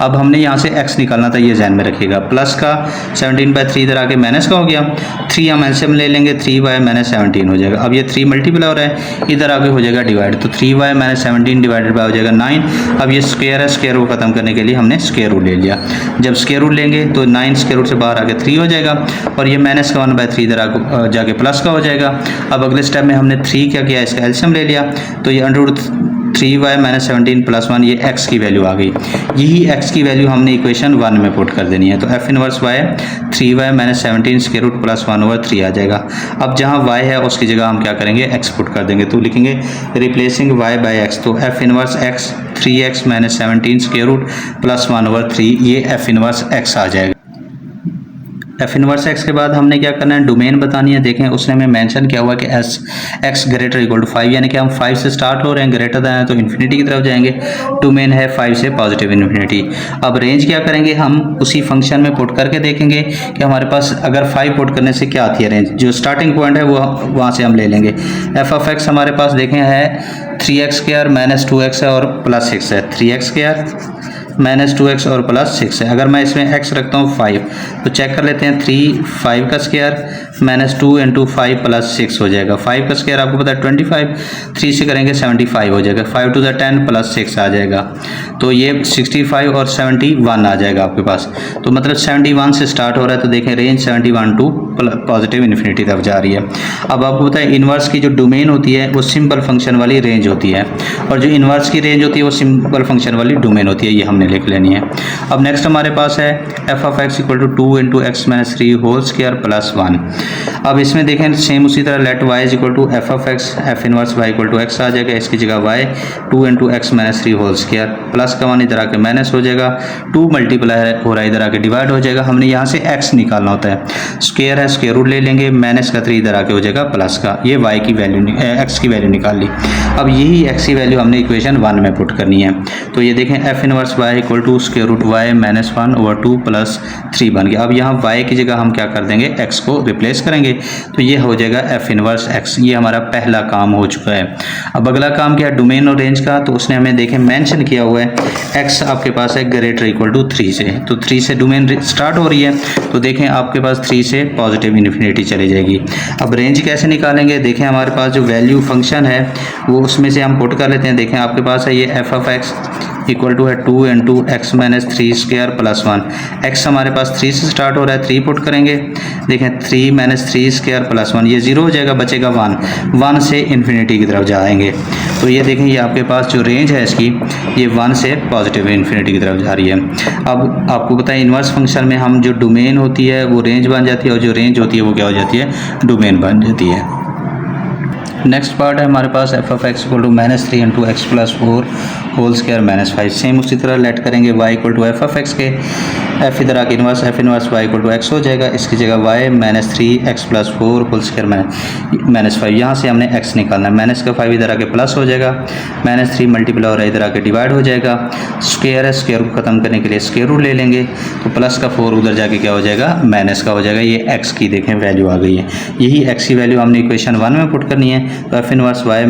Speaker 1: अब हमने यहाँ से x निकालना था, ये ध्यान में रखिएगा, प्लस का 17/3 इधर आके माइनस का हो गया, 3 हम एलसीएम ले लेंगे, 3y-17 हो जाएगा। अब ये 3 मल्टीप्लाई हो रहा है, इधर आगे हो जाएगा डिवाइड, तो 3y-17 डिवाइडेड बाय हो जाएगा 9। अब ये स्क्वायर है, स्क्वायर को खत्म करने के लिए हमने स्क्वायर रूट ले लिया। जब स्क्वायर रूट लेंगे तो 9 स्क्वायर रूट से बाहर आके 3 हो जाएगा और ये माइनस का 1/3 इधर आगे जाके प्लस का हो जाएगा। अब अगले स्टेप में हमने 3 क्या किया, इसका एलसीएम ले लिया, तो ये √3y-17 + 1 ये x की वैल्यू आ गई। यही x की वैल्यू हमने इक्वेशन 1 में पुट कर देनी है। तो f inverse y 3y-17 square root plus 1/3 आ जाएगा। अब जहाँ y है उसकी जगह हम क्या करेंगे, x पुट कर देंगे, तो लिखेंगे रिप्लेसिंग y बाय x, तो f inverse x 3x-17 square root plus 1/3 ये f इनवर्स x आ जाएगा। एफ इनवर्स एक्स के बाद हमने क्या करना है, डोमेन बतानी है। देखें उसने हमें मेंशन किया हुआ कि x ग्रेटर इक्वल टू 5, यानी कि हम 5 से स्टार्ट हो रहे हैं, ग्रेटर दैन है तो इन्फिनिटी की तरफ जाएंगे। डोमेन है 5 से पॉजिटिव इन्फिनिटी। अब रेंज क्या करेंगे, हम उसी फंक्शन में पुट करके देखेंगे कि हमारे पास अगर 5 पुट करने से क्या आती है रेंज। जो स्टार्टिंग पॉइंट है वो वहाँ से हम ले लेंगे। एफ ऑफ एक्स हमारे पास देखें है 3x² - 2x है और प्लस 6 है, 3x² - 2x और प्लस 6 है। अगर मैं इसमें x रखता हूँ 5 तो चेक कर लेते हैं, 3 5 का स्क्वायर -2 × 5 + 6 हो जाएगा। 5 का स्क्वायर आपको पता है 25, 3 से करेंगे 75 हो जाएगा, 5 × 10 + 6 आ जाएगा, तो ये 65 और 71 आ जाएगा आपके पास। तो मतलब 71 से स्टार्ट हो रहा है, तो देखें रेंज 71 टू पॉजिटिव इन्फिनिटी तरफ जा रही है। अब आपको पता है इन्वर्स की जो डोमेन होती है वो सिंपल फंक्शन वाली रेंज होती है और जो इन्वर्स की रेंज होती है वो सिंपल फंक्शन वाली डोमेन होती है, ये हमने लिख लेनी है। अब नेक्स्ट हमारे पास है f of x equal to 2 × x - 3 whole square plus 1। अब इसमें देखें सेम उसी तरह let y is equal to f of x, f inverse y equal to x आ जाएगा, इसकी जगह y 2 × x - 3 whole square plus का 1 इधर आके माइनस हो जाएगा, 2 मल्टीप्लाई हो रहा है इधर आके डिवाइड हो जाएगा। हमने यहाँ से x निकालना होता है, स्क्वायर है स्क्वायर रूट ले लेंगे, माइनस का 3 इधर आके हो जाएगा प्लस का, ये y की वैल्यू x की वैल्यू निकाल ली। अब यही x की वैल्यू हमने इक्वेशन 1 में पुट करनी है। तो ये देखें f inverse y equal to square root y -1/2 + 3 बन गया। अब यहाँ y की जगह हम क्या कर देंगे, x को रिप्लेस करेंगे, तो ये हो जाएगा f इनवर्स x। ये हमारा पहला काम हो चुका है। अब अगला काम क्या है, डोमेन और रेंज का। तो उसने हमें देखें मेंशन किया हुआ है x आपके पास है ग्रेटर इक्वल टू 3 से, तो 3 से डोमेन स्टार्ट हो रही है, तो देखें आपके पास 3 से पॉजिटिव इन्फिनिटी चली जाएगी। अब रेंज कैसे निकालेंगे, देखें हमारे पास जो वैल्यू फंक्शन है वो उसमें से हम पुट कर लेते हैं। देखें आपके पास है ये f of x equal to है 2 × x - 3 स्क्वायर प्लस 1। x हमारे पास 3 से स्टार्ट हो रहा है, 3 पुट करेंगे, देखें 3 - 3 स्क्वायर प्लस 1, ये 0 हो जाएगा, बचेगा 1 से इन्फिनिटी की तरफ जाएंगे। तो ये देखें ये आपके पास जो रेंज है इसकी ये 1 से पॉजिटिव इन्फिनिटी की तरफ जा रही है। अब आपको पता है इन्वर्स फंक्शन में हम जो डोमेन होती है वो रेंज बन जाती है और जो रेंज होती है वो क्या हो जाती है, डोमेन बन जाती है। नेक्स्ट पार्ट है हमारे पास f of x equal to -3 × x + 4 whole square -5। Same उसी तरह लेट करेंगे y equal to f of x के, f इधर आके inverse f inverse y equal to x हो जाएगा, इसकी जगह y -3x + 4 होल स्क्वायर -5। यहाँ से हमने x निकालना है, माइनस का 5 इधर आके प्लस हो जाएगा, -3 मल्टीप्लाई हो रहा है इधर आके डिवाइड हो जाएगा, स्क्वायर है स्क्वायर को खत्म करने के लिए स्क्वायर रूट ले लेंगे, तो प्लस का 4 उधर जाके क्या हो जाएगा, माइनस का हो जाएगा। ये x की देखें वैल्यू आ गई है, यही x की वैल्यू हमने इक्वेशन 1 में पुट करनी है। तो f inverse y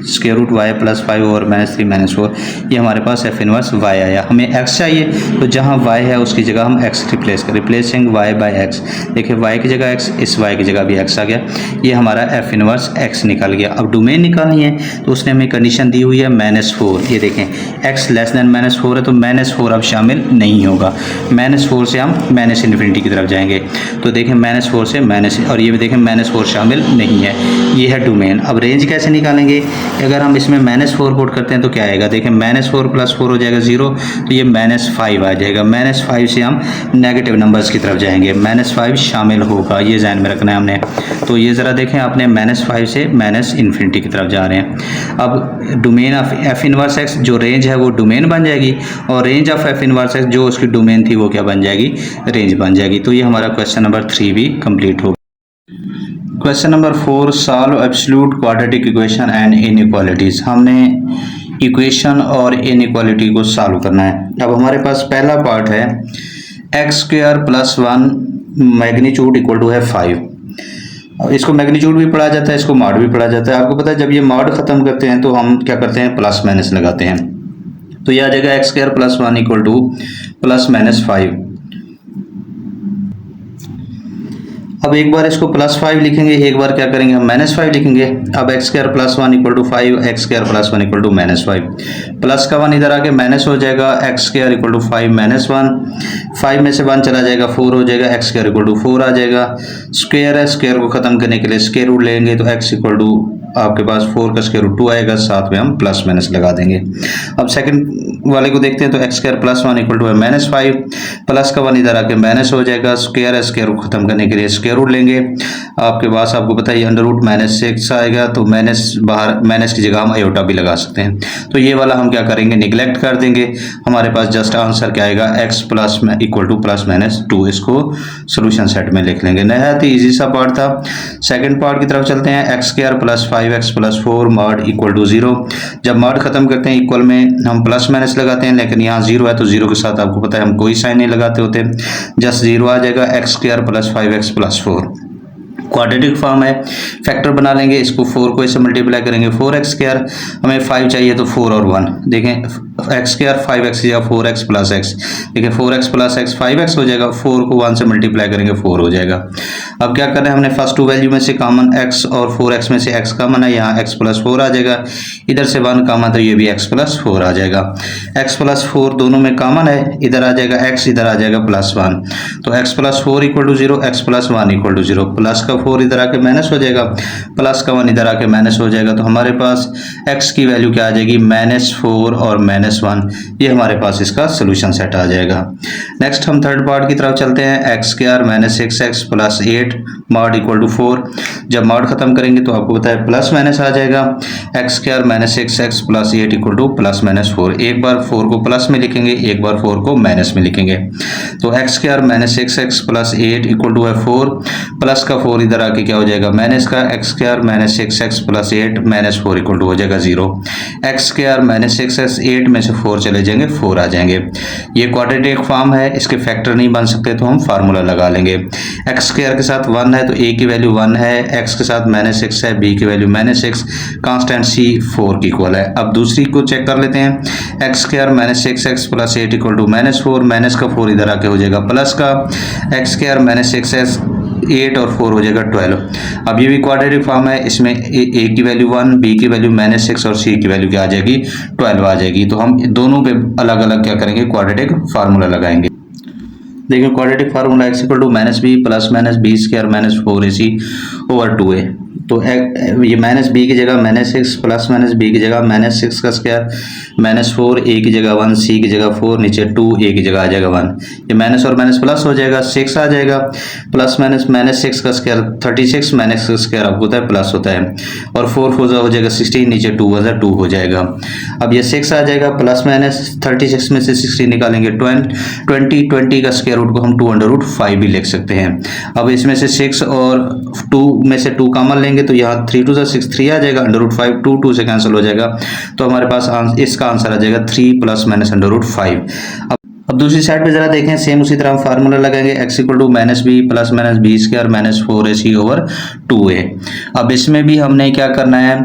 Speaker 1: square root y plus 5 over -3 -4, ये हमारे पास एफ इनवर्स वाई आया। हमें एक्स चाहिए तो जहाँ वाई है उसकी जगह हम एक्स रिप्लेस करें, रिप्लेसिंग वाई बाय एक्स। देखिए वाई की जगह एक्स, इस वाई की जगह भी एक्स आ गया, ये हमारा एफ इनवर्स एक्स निकल गया। अब डोमेन निकालनी है तो उसने हमें कंडीशन दी हुई है -4। ये देखें एक्स लेस देन -4 है तो -4 अब शामिल नहीं होगा। -4 से हम माइनस इन्फिनिटी की तरफ जाएंगे तो देखें -4 से माइनस, और ये भी देखें -4 शामिल नहीं है, ये है डोमेन। अब रेंज कैसे निकालेंगे, अगर हम इसमें -4 पुट करते हैं तो क्या आएगा, देखें -4 + 4 हो जाएगा 0, तो ये -5 आ जाएगा। -5 से हम नेगेटिव नंबर्स की तरफ जाएंगे, -5 शामिल होगा, ये ध्यान में रखना है हमने। तो ये ज़रा देखें आपने -5 से माइनस इन्फिनिटी की तरफ जा रहे हैं। अब domain of F inverse x, जो रेंज है वो डोमेन बन जाएगी, और range of F inverse x जो उसकी डोमेन थी वो क्या बन जाएगी, रेंज बन जाएगी। तो ये हमारा क्वेश्चन नंबर 3 भी कंप्लीट होगा। Question number 4, solve absolute quadratic equation and inequalities. हमने इक्वेशन और इनइक्वालिटी को सॉल्व करना है। अब हमारे पास पहला पार्ट है x² + 1 मैग्नीट्यूड इक्वल टू है 5। इसको मैग्नीट्यूड भी पढ़ा जाता है, इसको मॉड भी पढ़ा जाता है। आपको पता है जब ये मॉड खत्म करते हैं तो हम क्या करते हैं, प्लस माइनस लगाते हैं। तो यह आ जाएगा x² + 1 इक्वल टू +-5। अब एक बार इसको +5 लिखेंगे, एक बार क्या करेंगे हम -5 लिखेंगे। अब x² + 1 equal to 5, x² + 1 equal to -5, plus का 1 इधर आके माइनस हो जाएगा, x² इक्वल टू 5 -1, 5 में से 1 चला जाएगा 4 हो जाएगा, x² इक्वल टू 4 आ जाएगा। स्क्वायर है, स्क्वायर को खत्म करने के लिए स्क्वायर रूट लेंगे तो x इक्वल टू आपके पास 4 का स्क्वायर रूट 2 आएगा, साथ में हम प्लस माइनस लगा देंगे। अब सेकंड वाले को देखते हैं तो x² + 1 इक्वल टू है -5, प्लस का 1 इधर आके माइनस हो जाएगा, स्क्वायर है, स्क्वायर को खत्म करने के लिए स्क्वायर रूट लेंगे। आपके पास आपको पता है अंडर रूट -6 आएगा, तो माइनस बाहर, माइनस की जगह हम आयोटा भी लगा सकते हैं। तो ये वाला हम क्या करेंगे, निगलेक्ट कर देंगे। हमारे पास जस्ट आंसर क्या आएगा, x + इक्वल टू +-2। इसको सोल्यूशन सेट में लिख लेंगे। नहायत ही ईजी सा पार्ट था। सेकंड पार्ट की तरफ चलते हैं। x² + 5x + 4 mod equal to 0। जब मॉड खत्म करते हैं इक्वल में हम प्लस माइनस लगाते हैं, लेकिन यहाँ 0 है तो 0 के साथ आपको पता है हम कोई साइन नहीं लगाते होते, जस्ट 0 आ जाएगा। x² + 5x + 4 क्वाड्रेटिक फॉर्म है, फैक्टर बना लेंगे, इसको 4 को इससे मल्टीप्लाई करेंगे, 4x², हमें 5 चाहिए तो 4 और 1, देखें x² 5x या 4x + x, देखिए 4x + x 5x हो जाएगा, 4 को 1 से मल्टीप्लाई करेंगे 4 हो जाएगा। अब क्या करना है, हमने फर्स्ट 2 वैल्यू में से कॉमन x और 4x में से x कॉमन है, यहाँ x + 4 आ जाएगा, इधर से 1 कॉमन तो ये भी x + 4 आ जाएगा। x + 4 दोनों में कॉमन है, इधर आ जाएगा x, इधर आ जाएगा +1, तो x + 4 equal to 0, x + 1 equal to 0, plus का 4 इधर आके माइनस हो जाएगा, प्लस का 1 इधर आके माइनस हो जाएगा, तो हमारे पास x की वैल्यू क्या आ जाएगी, -4 और -1। ये हमारे पास इसका सोल्यूशन सेट आ जाएगा। नेक्स्ट हम थर्ड पार्ट की तरफ चलते हैं। x² - 6x + 8 mod equal to 4। जब मॉड खत्म करेंगे तो आपको पता है प्लस माइनस आ जाएगा। x² - 6x + 8 equal to +-4। एक बार 4 को प्लस में लिखेंगे, एक बार 4 को माइनस में लिखेंगे। तो x² - 6x + 8 इक्वल टू है 4, प्लस का 4 इधर आके क्या हो जाएगा, माइनस का। x² - 6x + 8 -4 इक्वल टू हो जाएगा 0। x² - 6x 8 में से 4 चले जाएंगे, 4 आ जाएंगे। ये क्वाड्रेटिक फॉर्म है, इसके फैक्टर नहीं बन सकते तो हम फार्मूला लगा लेंगे। x² के साथ 1 है तो a की वैल्यू 1 है, x के साथ -6 है, b की वैल्यू -6, कांस्टेंट c 4 की इक्वल है। अब दूसरी को चेक कर लेते हैं। x² - 6x + 8 equal to -4, minus का 4 इधर आके हो जाएगा प्लस का। x² - 6x 8 और 4 हो जाएगा 12। अब ये भी क्वाड्रेटिक फॉर्म है, इसमें a की वैल्यू 1, b की वैल्यू -6 और c की वैल्यू क्या आ जाएगी, 12 आ जाएगी। तो हम दोनों पे अलग अलग क्या करेंगे, क्वाड्रेटिक फार्मूला लगाएंगे। देखिए quadratic formula x equal to -b + -b² - 4ac/2a। तो ये -b की जगह -6 प्लस -b की जगह -6 का स्क्वायर -4, a की जगह 1, c की जगह 4, नीचे 2, a की जगह आ जाएगा 1। ये माइनस और माइनस प्लस हो जाएगा, 6 आ जाएगा, प्लस -6 का स्क्वायर 36, -6 का स्क्वायर आपको होता है प्लस होता है, और 4 हो जाएगा 16, नीचे 2 2 हो जाएगा। अब ये 6 आ जाएगा, प्लस -36 में से 16 निकालेंगे 20 का स्क्वायर रूट को हम 2√5 भी लिख सकते हैं। अब इसमें से 6 और 2 में से 2 कॉमन लेंगे तो यहाँ 3 2 6 3 आ जाएगा, √5 2 से कैंसिल हो जाएगा, तो हमारे पास इसका आंसर आ जाएगा 3 ± √5। अब दूसरी साइड पे जरा देखें, सेम उसी तरह हम फार्मूला लगाएंगे x equal to -b + -b² - 4ac/2a। अब इसमें भी हमने क्या करना है,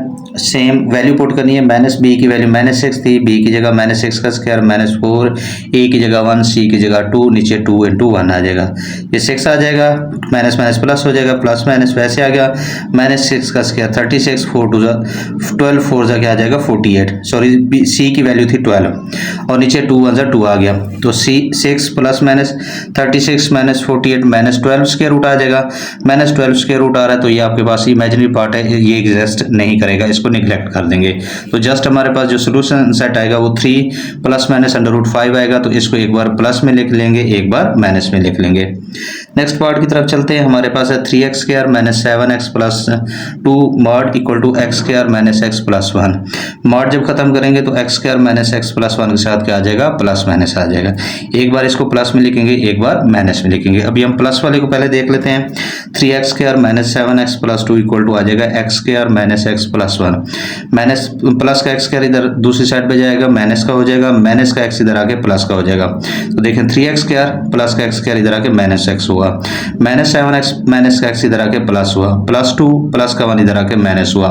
Speaker 1: सेम वैल्यू पुट करनी है। माइनस बी की वैल्यू -6 थी, बी की जगह -6 का स्क्वायर -4, ए की जगह 1, सी की जगह 2, नीचे 2 × 1 आ जाएगा। ये 6 आ जाएगा, माइनस माइनस प्लस हो जाएगा, प्लस माइनस वैसे आ गया, -6 का स्क्वायर 36, 4 2 12, 4 जा क्या आ जाएगा 48, सॉरी सी की वैल्यू थी 12 और नीचे 2 1 2 आ गया, तो सी 6 प्लस माइनस 36 -48 -12 स्क्वायर रूट आ जाएगा। -12 स्क्वायर रूट आ रहा है तो ये आपके पास इमेजिनरी पार्ट है, ये एग्जिस्ट नहीं करेगा, इसको निगलेक्ट कर देंगे। तो जस्ट हमारे पास जो सोल्यूशन सेट आएगा वो 3 ± √5 आएगा, तो इसको एक बार प्लस में लिख लेंगे, एक बार माइनस में लिख लेंगे। नेक्स्ट पार्ट की तरफ चलते हैं। हमारे पास है 3x² - 7x + 2 mod = x² - x + 1। Mod जब खत्म करेंगे तो x² - x + 1 के साथ क्या आ जाएगा, प्लस माइनस आ जाएगा। एक बार इसको प्लस में लिखेंगे, एक बार माइनस में लिखेंगे। अभी हम प्लस वाले को पहले देख लेते हैं। 3x² - 7x + 2 = आ जाएगा x² - x + 1। माइनस प्लस का x² इधर दूसरी साइड पे जाएगा, माइनस का हो जाएगा, माइनस का x इधर आके प्लस का हो जाएगा। तो देखें 3x² प्लस का x² इधर आके -x हुआ, -7x माइनस का x इधर आके प्लस हुआ, +2 प्लस का 1 इधर आके माइनस हुआ।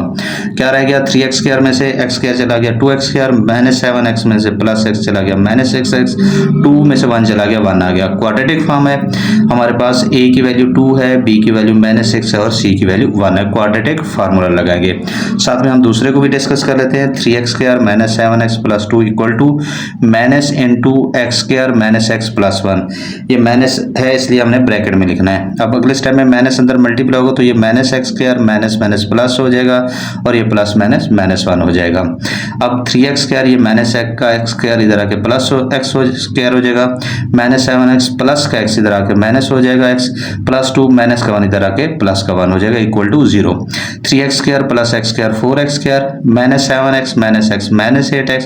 Speaker 1: क्या रह गया, 3x² में से x² चला गया, 2x² -7x में से +x चला गया, -6x, 2 में से 1 चला गया, 1 आ गया। क्वाड्रेटिक फॉर्म है हमारे पास, a की वैल्यू 2 है, b की वैल्यू -6 है और c की वैल्यू 1 है। क्वाड्रेटिक फार्मूला लगाएंगे। साथ में हम दूसरे को भी डिस्कस कर लेते हैं। 3x² - 7x + 2 = -x² - x + 1। ये माइनस है इसलिए हमने ब्रैकेट में लिखना है। अब अगले स्टेप में माइनस अंदर मल्टीप्लाई होगा तो ये -x² माइनस प्लस हो जाएगा और ये प्लस माइनस -1 हो जाएगा। अब 3x² ये -x का x² इधर आके प्लस x स्क्वायर हो जाएगा, -7x प्लस का x इधर आके माइनस हो जाएगा x, +2 माइनस का 1 इधर आके प्लस का 1 हो जाएगा =0। 3x² + x² 4x², -7x -x -8x,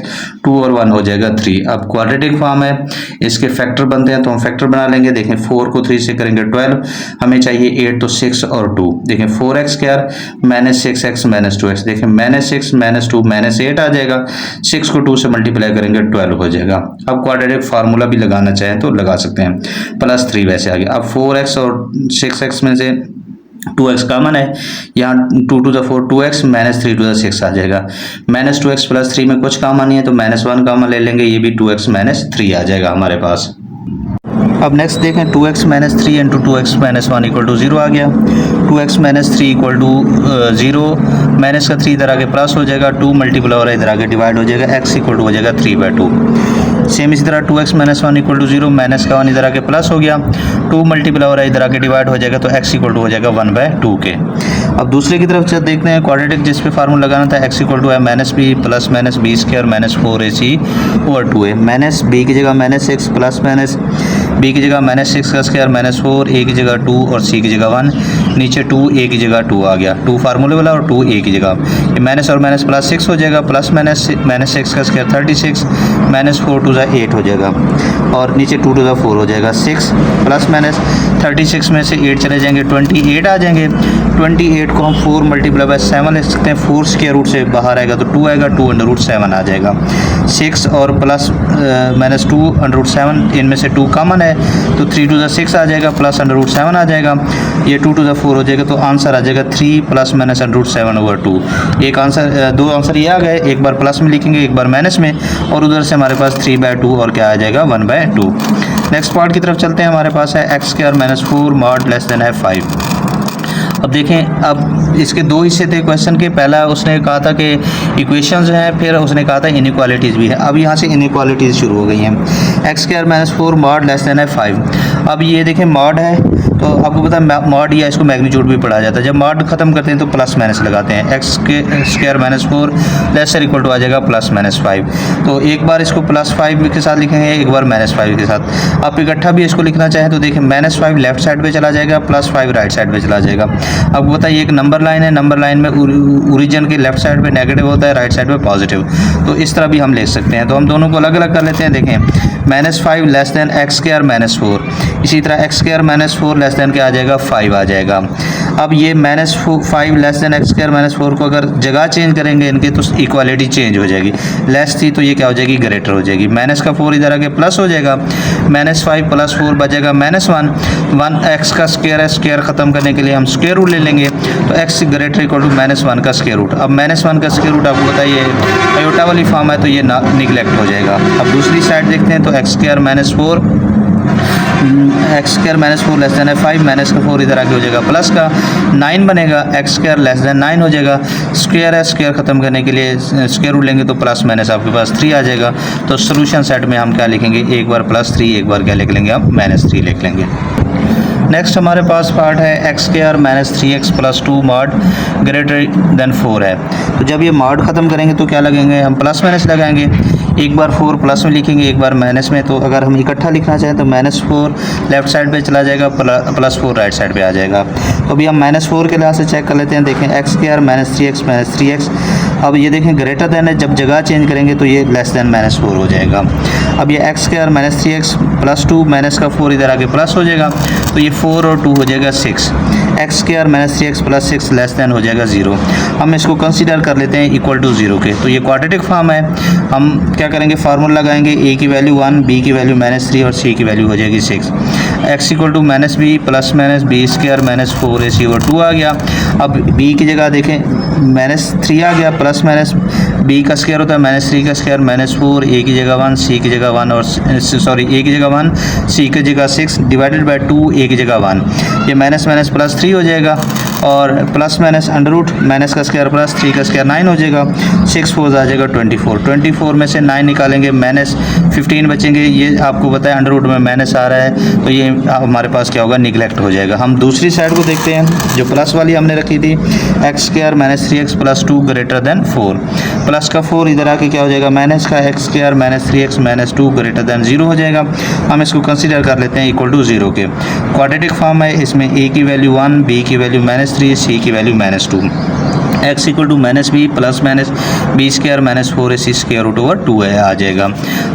Speaker 1: 2 और 1 हो जाएगा 3। अब क्वाड्रेटिक फॉर्म है, इसके फैक्टर बनते हैं तो हम फैक्टर बना लेंगे। देखें 4 को 3 से करेंगे 12, हमें चाहिए 8 तो 6 और 2। देखें 4x² -6x -2x, देखें -6 -2 -8 आ जाएगा, 6 को 2 से मल्टीप्लाई करेंगे 12 हो जाएगा। अब क्वाड्रेटिक फार्मूला भी लगाना चाहें तो लगा सकते हैं, +3 वैसे आ गया। अब 4x और 6x में से 2x कॉमन है, यहाँ 2 to the 4 2x -3 to the 6 आ जाएगा। -2x + 3 में कुछ कॉमन नहीं है तो -1 कॉमन ले लेंगे, ये भी 2x - 3 आ जाएगा हमारे पास। अब नेक्स्ट देखें 2x - 3 × 2x - 1 = 0 आ गया। 2x - 3 = 0, माइनस का 3 इधर आगे प्लस हो जाएगा, 2 मल्टीप्लाई हो रहा है इधर आगे डिवाइड हो जाएगा, x = हो जाएगा 3/2। सेम इसी तरह 2x - 1 = 0, माइनस का 1 इधर आके प्लस हो गया, 2 मल्टीप्लाई हो रहा है इधर आके डिवाइड हो जाएगा, तो x = हो जाएगा 1/2 के। अब दूसरे की तरफ चल देखते हैं क्वाड्रेटिक जिस पे फार्मूला लगाना था, x = है -b + -b² - 4ac/2a, minus b की जगह -6 प्लस माइनस b की जगह -6 का स्क्वायर -4, a की जगह 2 और c की जगह 1, नीचे 2 a की जगह 2 आ गया, 2 फार्मूले वाला और 2 a की जगह, ये माइनस और माइनस प्लस 6 हो जाएगा, प्लस -6 का स्क्वायर 36, -4 to the 8 हो जाएगा और नीचे 2 to the 4 हो जाएगा 6, प्लस माइनस 36 में से 8 चले जाएंगे 28 आ जाएंगे। 28 को हम 4 × 7 लिख सकते हैं, 4 स्क्वायर रूट से बाहर आएगा तो 2 आएगा, 2 √7 आ जाएगा। 6 और प्लस -2 √7, इनमें से 2 कॉमन है तो 3 to the 6 आ जाएगा, प्लस √7 आ जाएगा, ये 2 to the 4 हो जाएगा, तो आंसर आ जाएगा 3 ± √7/2। एक आंसर, 2 आंसर ये आ गए, एक बार प्लस में लिखेंगे एक बार माइनस में, और उधर से हमारे पास 3/2 और क्या आ जाएगा 1/2। नेक्स्ट पार्ट की तरफ चलते हैं। हमारे पास है x² - 4 mod <= 5। अब देखें, अब इसके दो हिस्से थे क्वेश्चन के। पहला उसने कहा था कि इक्वेशंस हैं, फिर उसने कहा था इनइक्वालिटीज़ भी है। अब यहाँ से इनइक्वालिटीज़ शुरू हो गई हैं। x² - 4 mod <= 5। अब ये देखें मॉड है तो आपको पता है मॉड या इसको मैग्नीट्यूड भी पढ़ा जाता है। जब मॉड खत्म करते हैं तो प्लस माइनस लगाते हैं। x² - 4 > आ जाएगा +-5। तो एक बार इसको +5 के साथ लिखेंगे, एक बार -5 के साथ। आप इकट्ठा भी इसको लिखना चाहें तो देखिए -5 लेफ्ट साइड पे चला जाएगा, +5 राइट साइड पे चला जाएगा। अब बताइए एक नंबर लाइन है, नंबर लाइन में ओरिजिन के लेफ्ट साइड पे नेगेटिव होता है, राइट साइड पे पॉजिटिव। तो तो इस तरह भी हम ले सकते हैं। तो हम दोनों को अलग अलग कर लेते हैं। देखें, -5 लेस देन एक्स स्क्वायर -4, इसी तरह एक्स स्क्वायर -4 लेस देन क्या आ जाएगा, 5 आ जाएगा। अब ये -5 लेस देन एक्स स्क्वायर -4 को अगर जगह चेंज करेंगे इनके तो इक्वालिटी चेंज हो जाएगी, लेस थी तो ये क्या हो जाएगी, ग्रेटर हो जाएगी। माइनस का 4 इधर आके प्लस हो जाएगा, -5 + 4 बचेगा -1 एक्स का स्क्वायर है, स्क्वायर खत्म करने के लिए हम स्क्वायर रूट ले लेंगे, तो एक्स ग्रेटर इक्वल टू -1 का स्क्वायर रूट। अब -1 का स्क्वायर रूट आपको बताइए आयोटा वाली फॉर्म है तो ये निगलेक्ट हो जाएगा। अब दूसरी साइड देखते हैं, तो एक्स स्क्वायर -4 लेस देन है 5, माइनस का 4 इधर आके हो जाएगा प्लस का 9 बनेगा, एक्स स्क्वायर लेस देन 9 हो जाएगा, स्क्वायर है, स्क्वायर खत्म करने के लिए स्क्वायर रूट लेंगे तो प्लस माइनस आपके पास 3 आ जाएगा। तो सोल्यूशन सेट में हम क्या लिखेंगे, एक बार +3, एक बार क्या लिख लेंगे, हम -3 लिख लेंगे। नेक्स्ट हमारे पास पार्ट है x square -3x + 2 mod greater than 4 है। तो जब ये मॉड ख़त्म करेंगे तो क्या लगेंगे, हम प्लस माइनस लगाएंगे, एक बार 4 प्लस में लिखेंगे, एक बार माइनस में। तो अगर हम इकट्ठा लिखना चाहें तो -4 लेफ्ट साइड पे चला जाएगा, +4 राइट साइड पे आ जाएगा। तो अभी हम -4 के लिहाज से चेक कर लेते हैं। देखें, एक्स स्क्वायर -3x। अब ये देखें ग्रेटर देन है, जब जगह चेंज करेंगे तो ये लेस देन -4 हो जाएगा। अब ये एक्स स्क्वायर -3x + 2 माइनस का 4 इधर आके प्लस हो जाएगा, तो ये 4 और 2 हो जाएगा 6। X square -3x + 6 less than हो जाएगा 0। हम इसको कंसीडर कर लेते हैं इक्वल टू 0 के। तो ये क्वाड्रेटिक फॉर्म है, हम क्या करेंगे, फार्मूला लगाएंगे, a की वैल्यू 1, b की वैल्यू -3 और c की वैल्यू हो जाएगी 6। x equal to -b + -b square -4ac/2 आ गया। अब b की जगह देखें -3 आ गया, प्लस माइनस b का स्क्वायर होता है -3 का स्क्वायर -4, a की जगह 1, c की जगह 1 और सॉरी a की जगह 1, c की जगह 6 डिवाइडेड बाय 2, a की जगह 1। ये माइनस माइनस +3 हो जाएगा और plus minus under root minus का स्क्वायर प्लस 3 का स्क्वायर 9 हो जाएगा, 6 4 आ जाएगा 24 में से 9 निकालेंगे, -15 बचेंगे। ये आपको बताया अंडर रूट में माइनस आ रहा है तो ये हमारे पास क्या होगा, निगलेक्ट हो जाएगा। हम दूसरी साइड को देखते हैं, जो प्लस वाली हमने रखी थी, x square -3x + 2 greater than 4। Plus का 4 इधर आके क्या हो जाएगा, माइनस का x square -3x - 2 greater than 0 हो जाएगा। हम इसको कंसीडर कर लेते हैं इक्वल टू 0 के। क्वाड्रेटिक फॉर्म है, इसमें a की वैल्यू 1, b की वैल्यू -3, c की value -2। x equal to -b plus -b square -4ac square root over 2 है आ जाएगा।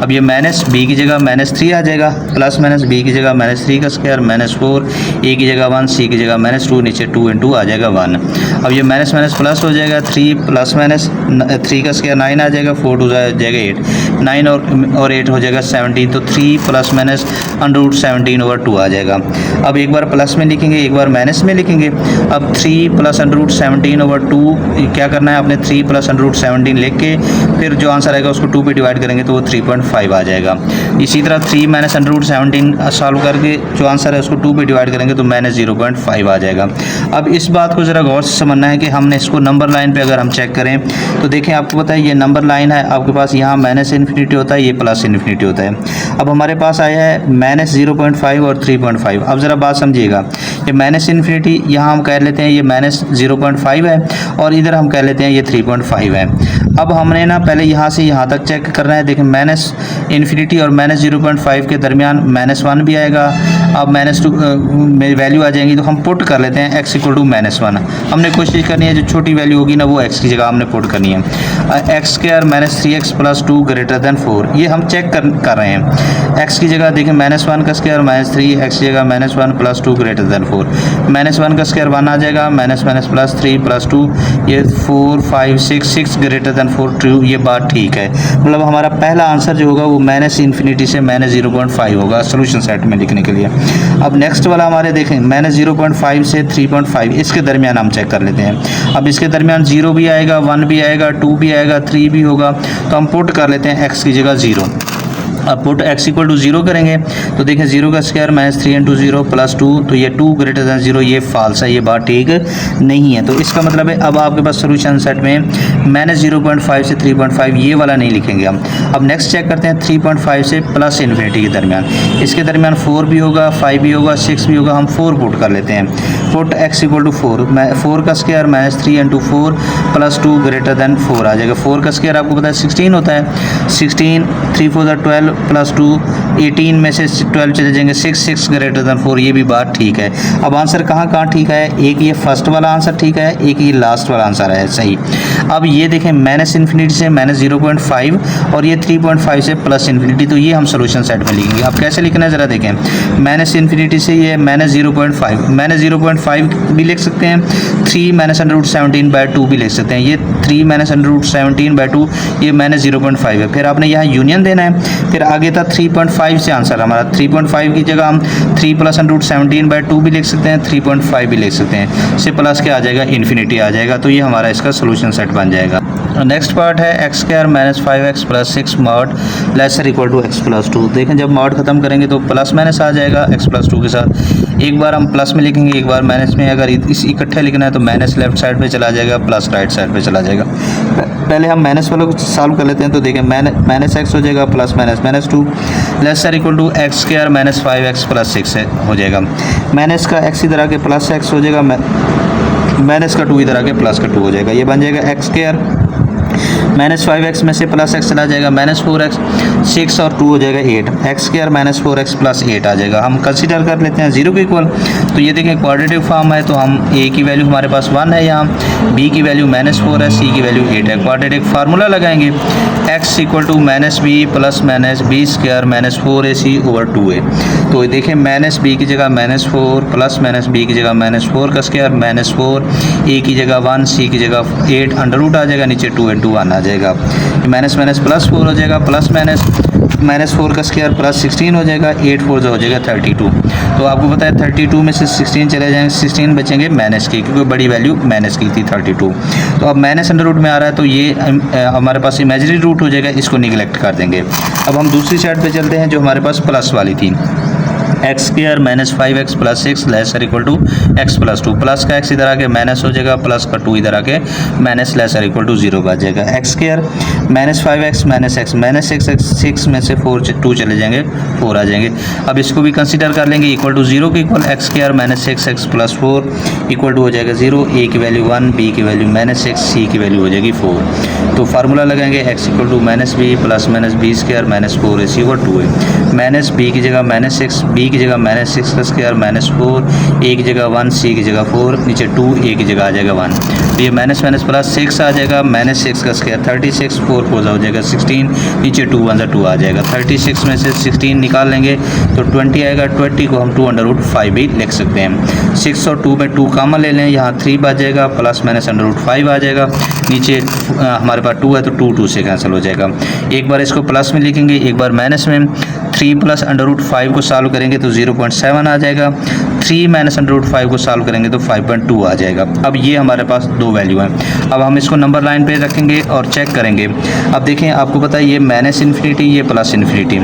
Speaker 1: अब ये b की जगह -3 आ जाएगा, प्लस -b की जगह -3 का स्क्वायर -4, a की जगह 1, c की जगह -2, नीचे 2 × 2 आ जाएगा 1। अब ये माइनस प्लस हो जाएगा, 3 प्लस -3 का स्क्वायर 9 आ जाएगा, 4 2 जाएगा 8, 9 और 8 हो जाएगा 17, तो 3 प्लस माइनस √17/2 आ जाएगा। अब एक बार प्लस में लिखेंगे, एक बार माइनस में लिखेंगे। अब 3 प्लस √17/2 क्या करना है, आपने 3 प्लस √17 लिख के फिर जो आंसर आएगा उसको 2 पे डिवाइड करेंगे तो वो 3.5 आ जाएगा। इसी तरह 3 माइनस √17 सॉल्व करके जो आंसर है उसको 2 पे डिवाइड करेंगे तो -0.5 आ जाएगा। अब इस बात को ज़रा गौर से समझना है कि हमने इसको नंबर लाइन पे अगर हम चेक करें तो देखें, आपको पता है ये नंबर लाइन है, आपके पास यहाँ -∞ होता है, ये +∞ होता है। अब हमारे पास आया है -0.5 और 3.5। अब ज़रा बात समझिएगा, ये -∞ यहाँ हम कह लेते हैं ये -0.5 है और इधर हम कह लेते हैं ये 3.5 है। अब हमने ना पहले यहाँ से यहाँ तक चेक करना है। देखें -∞ और -0.5 के दरमियान -1 भी आएगा। अब -2 में वैल्यू आ जाएंगी तो हम पुट कर लेते हैं x इक्वल टू -1। हमने कोशिश करनी है जो छोटी वैल्यू होगी ना वो x की जगह हमने पुट करनी है। X square -3x + 2 greater than 4, ये हम चेक कर रहे हैं। x की जगह देखें -1 का स्क्वायर -3, x की जगह -1 + 2 ग्रेटर देन 4, -1 का स्क्वायर 1 आ जाएगा, -3 + 2 ये 4 5 6 ग्रेटर देन 4 ट्रू, ये बात ठीक है। मतलब हमारा पहला आंसर जो होगा वो -∞ से -0.5 होगा सोल्यूशन सेट में लिखने के लिए। अब नेक्स्ट वाला हमारे देखें -0.5 से 3.5, इसके दरमियान हम चेक कर लेते हैं। अब इसके दरमियान 0 भी आएगा, 1 भी आएगा, 2 भी आएगा, 3 भी होगा, तो हम पुट कर लेते हैं x की जगह 0। अब पुट x इक्वल टू 0 करेंगे तो देखें 0 का स्क्वायर -3 × 0 + 2, तो ये 2 ग्रेटर देन 0, ये फॉल्स है, ये बात ठीक नहीं है। तो इसका मतलब है अब आपके पास सोल्यूशन सेट में -0.5 से 3.5 ये वाला नहीं लिखेंगे हम। अब नेक्स्ट चेक करते हैं 3.5 से +∞ के दरमियान, इसके दरमियान 4 भी होगा, 5 भी होगा, 6 भी होगा, हम 4 पुट कर लेते हैं। पुट x इक्वल टू 4 का स्क्वायर -3 × 4 + 2 ग्रेटर देन 4 आ जाएगा। 4 का स्क्वायर आपको पता है 16 होता है, 16 3 4 12 प्लस 2, 18 में से 12 चले जाएंगे, 6 ग्रेटर देन 4, ये भी बात ठीक है। अब आंसर कहाँ कहाँ ठीक है, एक ये फर्स्ट वाला आंसर ठीक है, एक ये लास्ट वाला आंसर है सही। अब ये देखें माइनस इन्फिनिटी से माइनस 0.5 और ये 3.5 से प्लस इन्फिनिटी, तो ये हम सोल्यूशन सेट में लिखेंगे। अब कैसे लिखना है ज़रा देखें, माइनस इन्फिनिटी से ये माइनस 0.5 भी लिख सकते हैं, 3 माइनस अंडर रूट 17/2 भी लिख सकते हैं, ये 3 माइनस अंडर रूट 17/2, ये माइनस 0.5 है। फिर आपने यहाँ यूनियन देना है, फिर आगे था 3.5 से आंसर हमारा, 3.5 की जगह हम 3 प्लस अंडर रूट 17/2 भी लिख सकते हैं, 3.5 भी लिख सकते हैं, से प्लस क्या आ जाएगा, इन्फिनिटी आ जाएगा। तो ये हमारा इसका सोल्यूशन सेट बन जाएगा। नेक्स्ट पार्ट है x square minus 5x plus 6 mod lesser equal to x plus 2। देखें जब मॉड खत्म करेंगे तो प्लस माइनस आ जाएगा x प्लस 2 के साथ, एक बार हम प्लस में लिखेंगे, एक बार माइनस में। अगर इस इकट्ठे लिखना है तो माइनस लेफ्ट साइड पे चला जाएगा, प्लस राइट साइड पे चला जाएगा। पहले हम माइनस वालों को सॉल्व कर लेते हैं, तो देखें माइनस एक्स हो जाएगा plus minus minus 2 lesser equal to x square minus 5x plus 6 हो जाएगा। माइनस का x इधर आके प्लस x हो जाएगा, माइनस का 2 इधर आके प्लस का 2 हो जाएगा, ये बन जाएगा एक्स स्क्वायर माइनस 5x में से प्लस x चला जाएगा, माइनस 4x, 6 और 2 हो जाएगा 8, x square minus 4x plus 8 आ जाएगा। हम कंसीडर कर लेते हैं 0 के इक्वल, तो ये देखें क्वाड्रेटिक फॉर्म है, तो हम a की वैल्यू हमारे पास 1 है, यहाँ b की वैल्यू माइनस 4 है, c की वैल्यू 8 है। क्वाड्रेटिक फार्मूला लगाएंगे, x equal to minus b plus minus b square minus 4ac over 2a। तो देखें माइनस b की जगह माइनस 4 प्लस माइनस b की जगह माइनस 4 का स्क्वायर माइनस 4, a की जगह 1, c की जगह 8, अंडर रूट आ जाएगा, नीचे 2 into 1 आ जाएगा, माइनस माइनस प्लस 4 हो जाएगा, प्लस माइनस 4 का स्क्वायर प्लस 16 हो जाएगा, 8 4 हो जाएगा 32। तो आपको पता है 32 में से 16 चले जाएंगे, 16 बचेंगे माइनस की, क्योंकि बड़ी वैल्यू माइनस की थी 32। तो अब माइनस अंडर रूट में आ रहा है, तो ये हमारे पास इमेजिनरी रूट हो जाएगा, इसको निगलेक्ट कर देंगे। अब हम दूसरी साइड पे चलते हैं जो हमारे पास प्लस वाली थी, x square minus 5x plus 6 lesser equal to x plus 2, plus का x इधर आके माइनस हो जाएगा, प्लस का 2 इधर आके माइनस लेसर इक्वल टू 0 बच जाएगा। X square minus 5x minus x minus 6 में से 2 चले जाएंगे, 4 आ जाएंगे। अब इसको भी कंसीडर कर लेंगे इक्वल टू 0 के equal, x square minus 6x plus 4 equal to हो जाएगा 0, a की वैल्यू 1, b की वैल्यू माइनस 6, c की वैल्यू हो जाएगी 4। तो फार्मूला लगाएंगे x equal to minus b plus minus b square minus 4ac over 2a, minus b की जगह माइनस 6, b की जगह माइनस 6 का स्क्वायर माइनस 4, a की जगह 1, c की जगह 4, नीचे 2, a की जगह आ जाएगा 1। तो ये माइनस माइनस प्लस 6 आ जाएगा, माइनस 6 का स्क्वायर 36, 4 4 हो जाएगा 16, नीचे 2 1 2 आ जाएगा। 36 में से 16 निकाल लेंगे तो 20 आएगा, 20 को हम 2 अंडर रूट 5 भी लिख सकते हैं। 6 और 2 में 2 कॉमन ले लें, यहाँ 3 बच जाएगा, प्लस माइनस अंडर रूट 5 आ जाएगा, नीचे हमारे पास 2 है तो 2 से कैंसिल हो जाएगा। एक बार इसको प्लस में लिखेंगे, एक बार माइनस में। 3 प्लस अंडर रूट 5 को सॉल्व करेंगे तो 0.7 आ जाएगा, 3 माइनस अंडर रूट 5 को सॉल्व करेंगे तो 5.2 आ जाएगा। अब ये हमारे पास दो वैल्यू हैं। अब हम इसको नंबर लाइन पे रखेंगे और चेक करेंगे। अब देखें आपको पता है ये माइनस इन्फिनिटी, ये प्लस इन्फिनिटी।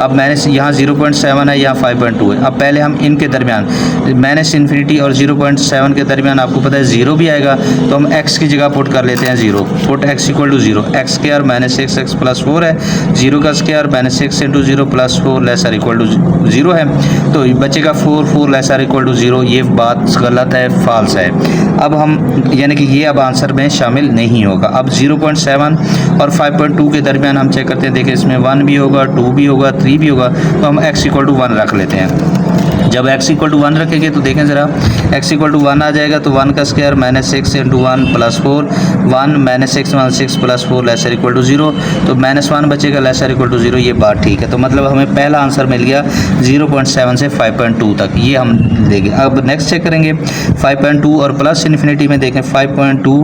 Speaker 1: अब माइनस यहाँ 0.7 है, यहाँ 5.2 है। अब पहले हम इनके दरमियान माइनस इन्फिनिटी और 0.7 के दरमियान आपको पता है 0 भी आएगा, तो हम x की जगह पुट कर लेते हैं 0, put x equal to 0, x square minus 6x plus 4 है, 0 का square minus 6 into 0 plus 4 lesser equal to 0 है, तो बचेगा 4 4 लेसर इक्वल टू 0। ये बात गलत है, फॉल्स है। अब हम यानी कि ये अब आंसर में शामिल नहीं होगा। अब 0.7 और 5.2 के दरमियान हम चेक करते हैं, देखिए इसमें 1 भी होगा, 2 भी होगा, 3 भी होगा, तो हम x इक्वल टू 1 रख लेते हैं। जब x इक्वल टू 1 रखेंगे तो देखें ज़रा, x इक्वल टू 1 आ जाएगा, तो 1 का square minus 6 into 1 plus 4, 1 minus 6 1 6 plus 4 lesser equal to 0, तो माइनस 1 बचेगा लेसर इक्वल टू 0। ये बात ठीक है। तो मतलब हमें पहला आंसर मिल गया 0.7 से 5.2 तक, ये हम देंगे। अब नेक्स्ट चेक करेंगे 5.2 और प्लस इन्फिनिटी में। देखें 5.2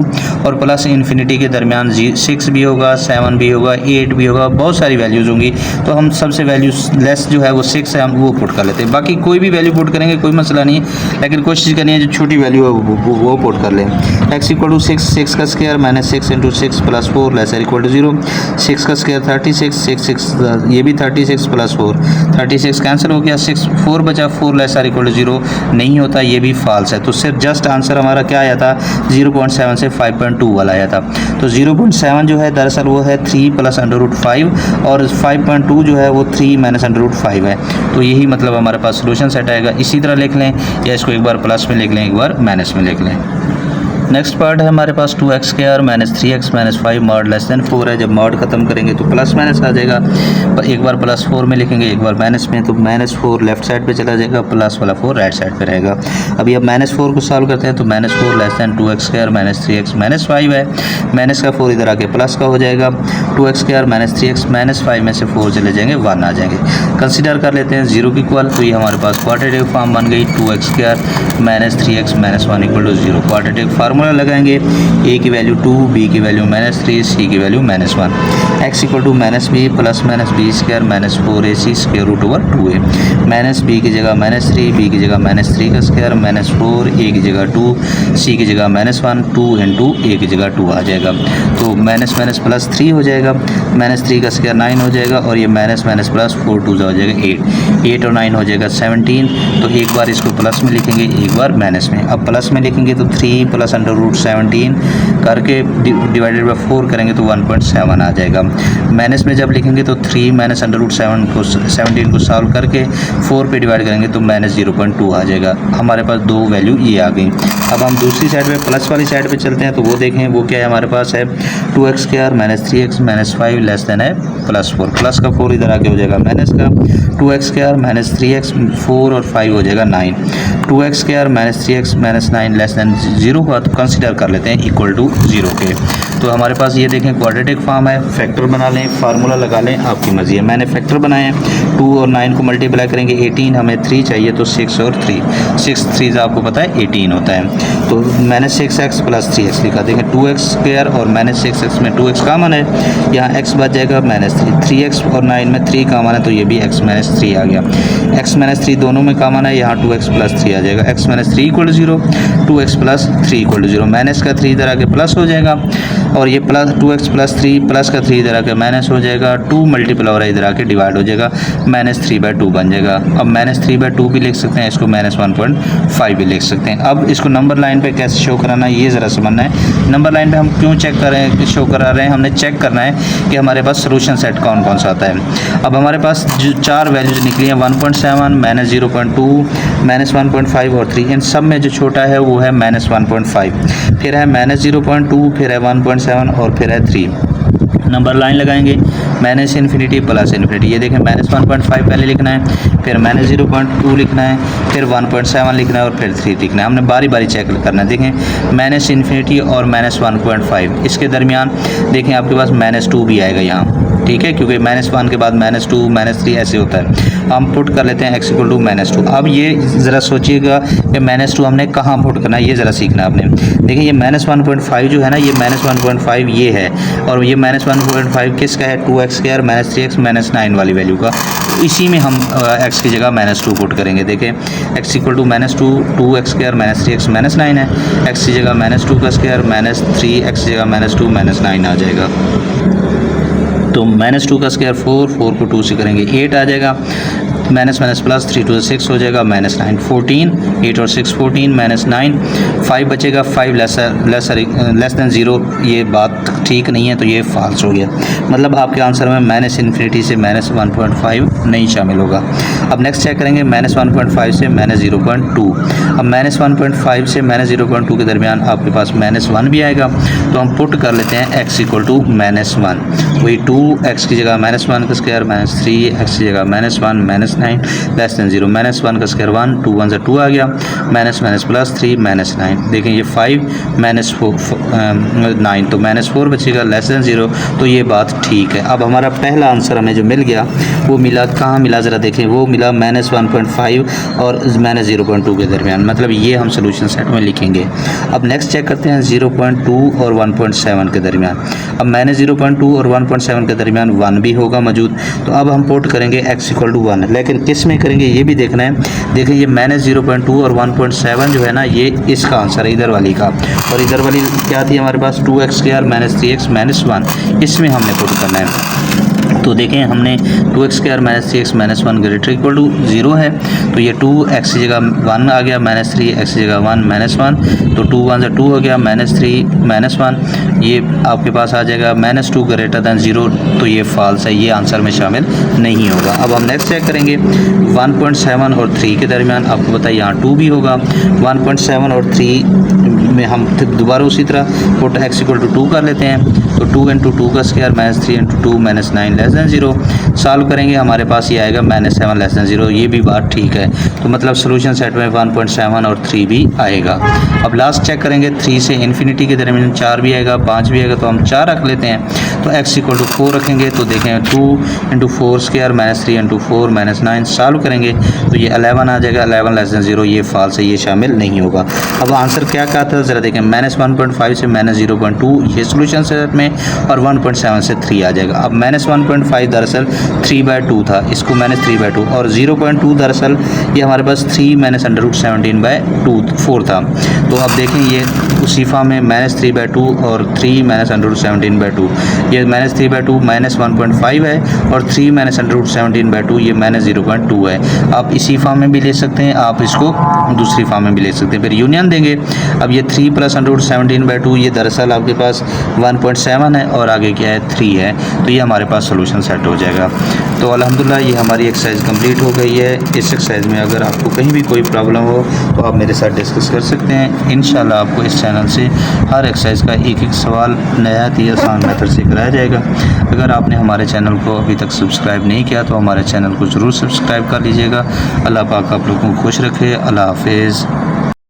Speaker 1: और प्लस इन्फिनिटी के दरमियान 6 भी होगा, 7 भी होगा, 8 भी होगा, बहुत सारी वैल्यूज़ होंगी। तो हम सबसे वैल्यू लेस जो है वो 6 है, हम वो पुट कर लेते हैं। बाकी कोई भी वैल्यू पुट करेंगे कोई मसला नहीं है, लेकिन कोशिश करनी है जो छोटी वैल्यू है वो पुट कर लें। x इक्वल टू 6 का square minus 6 into 6 plus 4 lesser equal to 0, 6 का स्क्वायर 36, 6 ये भी 36 प्लस 4, 36 कैंसिल हो गया, 6 4 बचा, 4 लेसर इक्वल टू 0 नहीं होता, ये भी फॉल्स है। तो सिर्फ जस्ट आंसर हमारा क्या आया था, 0.7 से 5.2 वाला आया था। तो 0.7 जो है दरअसल वो है 3 प्लस अंडर रूट 5 और 5.2 जो है वो 3 माइनस अंडर रूट 5 है। तो यही मतलब हमारे पास सोल्यूशन सेट आएगा। इसी तरह लिख लें, या इसको एक बार प्लस में लिख लें, एक बार माइनस में लिख लें। नेक्स्ट पार्ट है हमारे पास 2x² minus 3x minus 5 mod less than 4 है। जब मॉड खत्म करेंगे तो प्लस माइनस आ जाएगा, एक बार प्लस 4 में लिखेंगे, एक बार माइनस में, तो माइनस 4 लेफ्ट साइड पे चला जाएगा, प्लस वाला 4 राइट साइड पे रहेगा। अभी अब माइनस 4 को सॉल्व करते हैं तो minus 4 less than 2x² minus 3x minus 5 है, माइनस का 4 इधर आके प्लस का हो जाएगा, 2x² माइनस 3x माइनस 5 में से 4 चले जाएंगे, 1 आ जाएंगे। कंसिडर कर लेते हैं 0 की इक्वल, तो ये हमारे पास क्वाड्रेटिक फॉर्म बन गई, 2x² minus 3x minus 1 equal to 0। Quadratic formula लगाएंगे, a की वैल्यू 2, b की वैल्यू माइनस 3, c की value minus 1, x equal to minus b plus minus b² minus 4ac square root over 2a, minus b की जगह minus 3, b की जगह minus 3 का square minus 4, a की जगह 2, c की जगह माइनस 1, 2 इंटू a की जगह 2 आ जाएगा, तो माइनस माइनस प्लस 3 हो जाएगा, माइनस 3 का स्क्वायर 9 हो जाएगा, और ये माइनस माइनस प्लस 4 2 हो जाएगा 8 और 9 हो जाएगा 17। तो एक बार इसको प्लस में लिखेंगे, एक बार माइनस में। अब प्लस में लिखेंगे तो 3 प्लस अंडर रूट 17 करके डिवाइडेड बाई 4 करेंगे तो 1.7 आ जाएगा। माइनस में जब लिखेंगे तो 3 माइनस अंडर रूट 17 को सॉल्व करके 4 पे डिवाइड करेंगे तो माइनस 0.2 आ जाएगा। हमारे पास दो वैल्यू ये आ गई। अब हम दूसरी साइड पे प्लस वाली साइड पे चलते हैं, तो वो देखें वो क्या है, हमारे पास है 2x² minus 3x minus 5 less than है प्लस 4, प्लस का 4 इधर आके हो जाएगा माइनस का, 2x² माइनस 3x 4 और 5 हो जाएगा 9, 2x² minus 3x minus 9 less than 0 हुआ तो कंसिडर कर लेते हैं इक्वल टू 0 के। तो हमारे पास ये देखें क्वाड्रेटिक फॉर्म है, फैक्टर बना लें, फार्मूला लगा लें, आपकी मर्जी है। मैंने फैक्टर बनाए हैं, 2 और 9 को मल्टीप्लाई करेंगे 18, हमें 3 चाहिए तो 6 और 3, 6 3 आपको पता है 18 होता है, तो मैंने 6x प्लस 3x लिखा। देखें 2x² और माइनस 6x में 2x कॉमन है, यहाँ x बच जाएगा माइनस 3, 3x और 9 में 3 कॉमन है तो ये भी x माइनस 3 आ गया, x माइनस 3 दोनों में कॉमन है, यहाँ 2x प्लस 3 आ जाएगा, x minus 3 equal to 0, 2x plus 3 equal to 0, minus का 3 इधर आके प्लस हो जाएगा, और ये प्लस 2x प्लस 3 प्लस का 3 इधर आके माइनस हो जाएगा, 2 मल्टीप्लाई हो रहा है इधर आके डिवाइड हो जाएगा, माइनस 3/2 बन जाएगा। अब माइनस 3/2 भी लिख सकते हैं, इसको माइनस 1.5 भी लिख सकते हैं। अब इसको नंबर लाइन पे कैसे शो कराना है ये ज़रा समझना है। नंबर लाइन पे हम क्यों चेक कर रहे हैं, शो करा रहे हैं, हमने चेक करना है कि हमारे पास सोल्यूशन सेट कौन कौन सा आता है। अब हमारे पास जो 4 वैल्यूज निकली हैं 1.7 माइनस 0.2 माइनस 1.5 और 3, इन सब में जो छोटा है वो है माइनस 1.5, फिर है माइनस 0.2, फिर है 1.7 और फिर है 3। नंबर लाइन लगाएंगे माइनस इन्फिनिटी प्लस इन्फिनिटी, ये देखें माइनस 1.5 पहले लिखना है, फिर माइनस 0.2 लिखना है, फिर 1.7 लिखना है और फिर 3 लिखना है। हमने बारी बारी चेक करना है। देखें माइनस इन्फिनिटी और माइनस 1.5 इसके दरमियान देखें आपके पास माइनस 2 भी आएगा यहाँ, ठीक है, क्योंकि माइनस 1 के बाद माइनस 2 माइनस 3 ऐसे होता है। हम पुट कर लेते हैं x इक्वल टू माइनस 2। अब ये ज़रा सोचिएगा कि माइनस 2 हमने कहाँ पुट करना है, ये ज़रा सीखना है आपने। देखिए ये माइनस 1.5 जो है ना, ये माइनस 1.5 ये है, और ये माइनस 1.5 किसका है, 2x² माइनस 3x माइनस 9 वाली वैल्यू का, इसी में हम x की जगह माइनस 2 पुट करेंगे। देखें x equal to minus 2, 2x² minus 3x minus 9 है, x की जगह माइनस 2 का स्क्वायर माइनस 3, x की जगह माइनस 2 माइनस 9 आ जाएगा, तो माइनस 2 का स्क्वायर 4, 4 को 2 से करेंगे 8 आ जाएगा, माइनस माइनस प्लस 3 2 6 हो जाएगा, माइनस 9 14, 8 और 6 14 माइनस 9 5 बचेगा, 5 लेस देन 0, ये बात ठीक नहीं है तो ये फॉल्स हो गया। मतलब आपके आंसर में माइनस इन्फिनिटी से माइनस 1.5 नहीं शामिल होगा। अब नेक्स्ट चेक करेंगे माइनस 1.5 से माइनस 0.2। अब माइनस 1.5 से माइनस 0.2 के दरमियान आपके पास माइनस 1 भी आएगा, तो हम पुट कर लेते हैं x इक्वल टू माइनस 1, वही 2x की जगह माइनस 1 का स्क्वायर माइनस 3, x की जगह minus 1 minus 9 less than 0, minus 1 का स्क्वायर 1, 2 1 से 2 आ गया, माइनस माइनस प्लस 3 माइनस 9। देखें ये 5 माइनस 9 तो माइनस 4 बचेगा लेस देन 0, तो ये बात ठीक है। अब हमारा पहला आंसर हमें जो मिल गया वो मिला कहाँ मिला, ज़रा देखें, वो मिला माइनस 1.5 और माइनस 0.2 के दरमियान, मतलब ये हम सोल्यूशन सेट में लिखेंगे। अब नेक्स्ट चेक करते हैं 0.2 और 1.7 के दरमियान। अब माइनस 0.2 और 1.7 के दरमियान 1 भी होगा मौजूद, तो अब हम पुट करेंगे x इक्वल टू 1, लेकिन किस में करेंगे ये भी देखना है। देखिए ये माइनस 0.2 और 1.7 जो है ना, ये इसका आंसर है इधर वाली का, और इधर वाली क्या थी हमारे पास 2x² माइनस 3x माइनस 1, इसमें हमने पुट करना है। तो देखें हमने 2x² minus 3x minus 1 greater equal to 0 है, तो ये 2x की जगह 1 आ गया माइनस 3, x की जगह 1 माइनस 1, तो 2 1 से 2 हो गया माइनस 3 माइनस 1, ये आपके पास आ जाएगा माइनस 2 ग्रेटर दैन 0, तो ये फॉल्स है, ये आंसर में शामिल नहीं होगा। अब हम नेक्स्ट चेक करेंगे 1.7 और 3 के दरमियान, आपको बताइए यहाँ 2 भी होगा, 1.7 और 3 में हम दोबारा उसी तरह पुट x इक्वल टू 2 कर लेते हैं। तो 2 इंटू 2 का square minus 3 into 2 minus 9 less than 0। Solve करेंगे हमारे पास ये आएगा माइनस 7 लेस दैन 0। ये भी बात ठीक है, तो मतलब सोल्यूशन सेट में 1.7 और 3 भी आएगा। अब लास्ट चेक करेंगे 3 से इन्फिनिटी के दरमियान 4 भी आएगा, 5 भी आएगा, तो हम 4 रख लेते हैं। तो x इक्वल टू 4 रखेंगे तो देखें 2 into 4 square minus 3 into 4 minus 9। Solve करेंगे तो ये 11 आ जाएगा, 11 लेस दैन 0, ये फॉल्स है, ये शामिल नहीं होगा। अब आंसर क्या कहा था ज़रा देखें, माइनस 1.5 से माइनस 0.2 ये सोल्यूशन सेट में, और 1.7 से 3 आ जाएगा। अब माइनस 1.5 दरअसल 3/2 था, इसको माइनस 3/2, और 0.2 दरअसल ये हमारे पास 3 माइनस अंडर रूट 17/4 था। तो अब देखें ये उसी फॉर्म में माइनस 3/2 और 3 माइनस अंडर रूट 17/2, ये माइनस 3/2 माइनस 1.5 है, और 3 माइनस अंडर रूट 17/2 ये माइनस 0.2 है। आप इसी फॉर्म में भी ले सकते हैं, आप इसको दूसरी फॉर्म में भी ले सकते हैं, फिर यूनियन देंगे। अब ये 3 प्लस अंडर रूट 17/2 ये दरअसल आपके पास 1.7 है, और आगे क्या है 3 है, तो ये हमारे पास सोल्यूशन सेट हो जाएगा। तो अल्हम्दुलिल्लाह ये हमारी एक्सरसाइज कंप्लीट हो गई है। इस एक्सरसाइज में अगर आपको कहीं भी कोई प्रॉब्लम हो तो आप मेरे साथ डिस्कस कर सकते हैं। इंशाल्लाह आपको इस चैनल से हर एक्सरसाइज का एक एक सवाल नहायत ही आसान मेथड से कराया जाएगा। अगर आपने हमारे चैनल को अभी तक सब्सक्राइब नहीं किया तो हमारे चैनल को ज़रूर सब्सक्राइब कर लीजिएगा। अल्लाह पाक आप लोगों को खुश रखे। अल्लाह हाफिज़।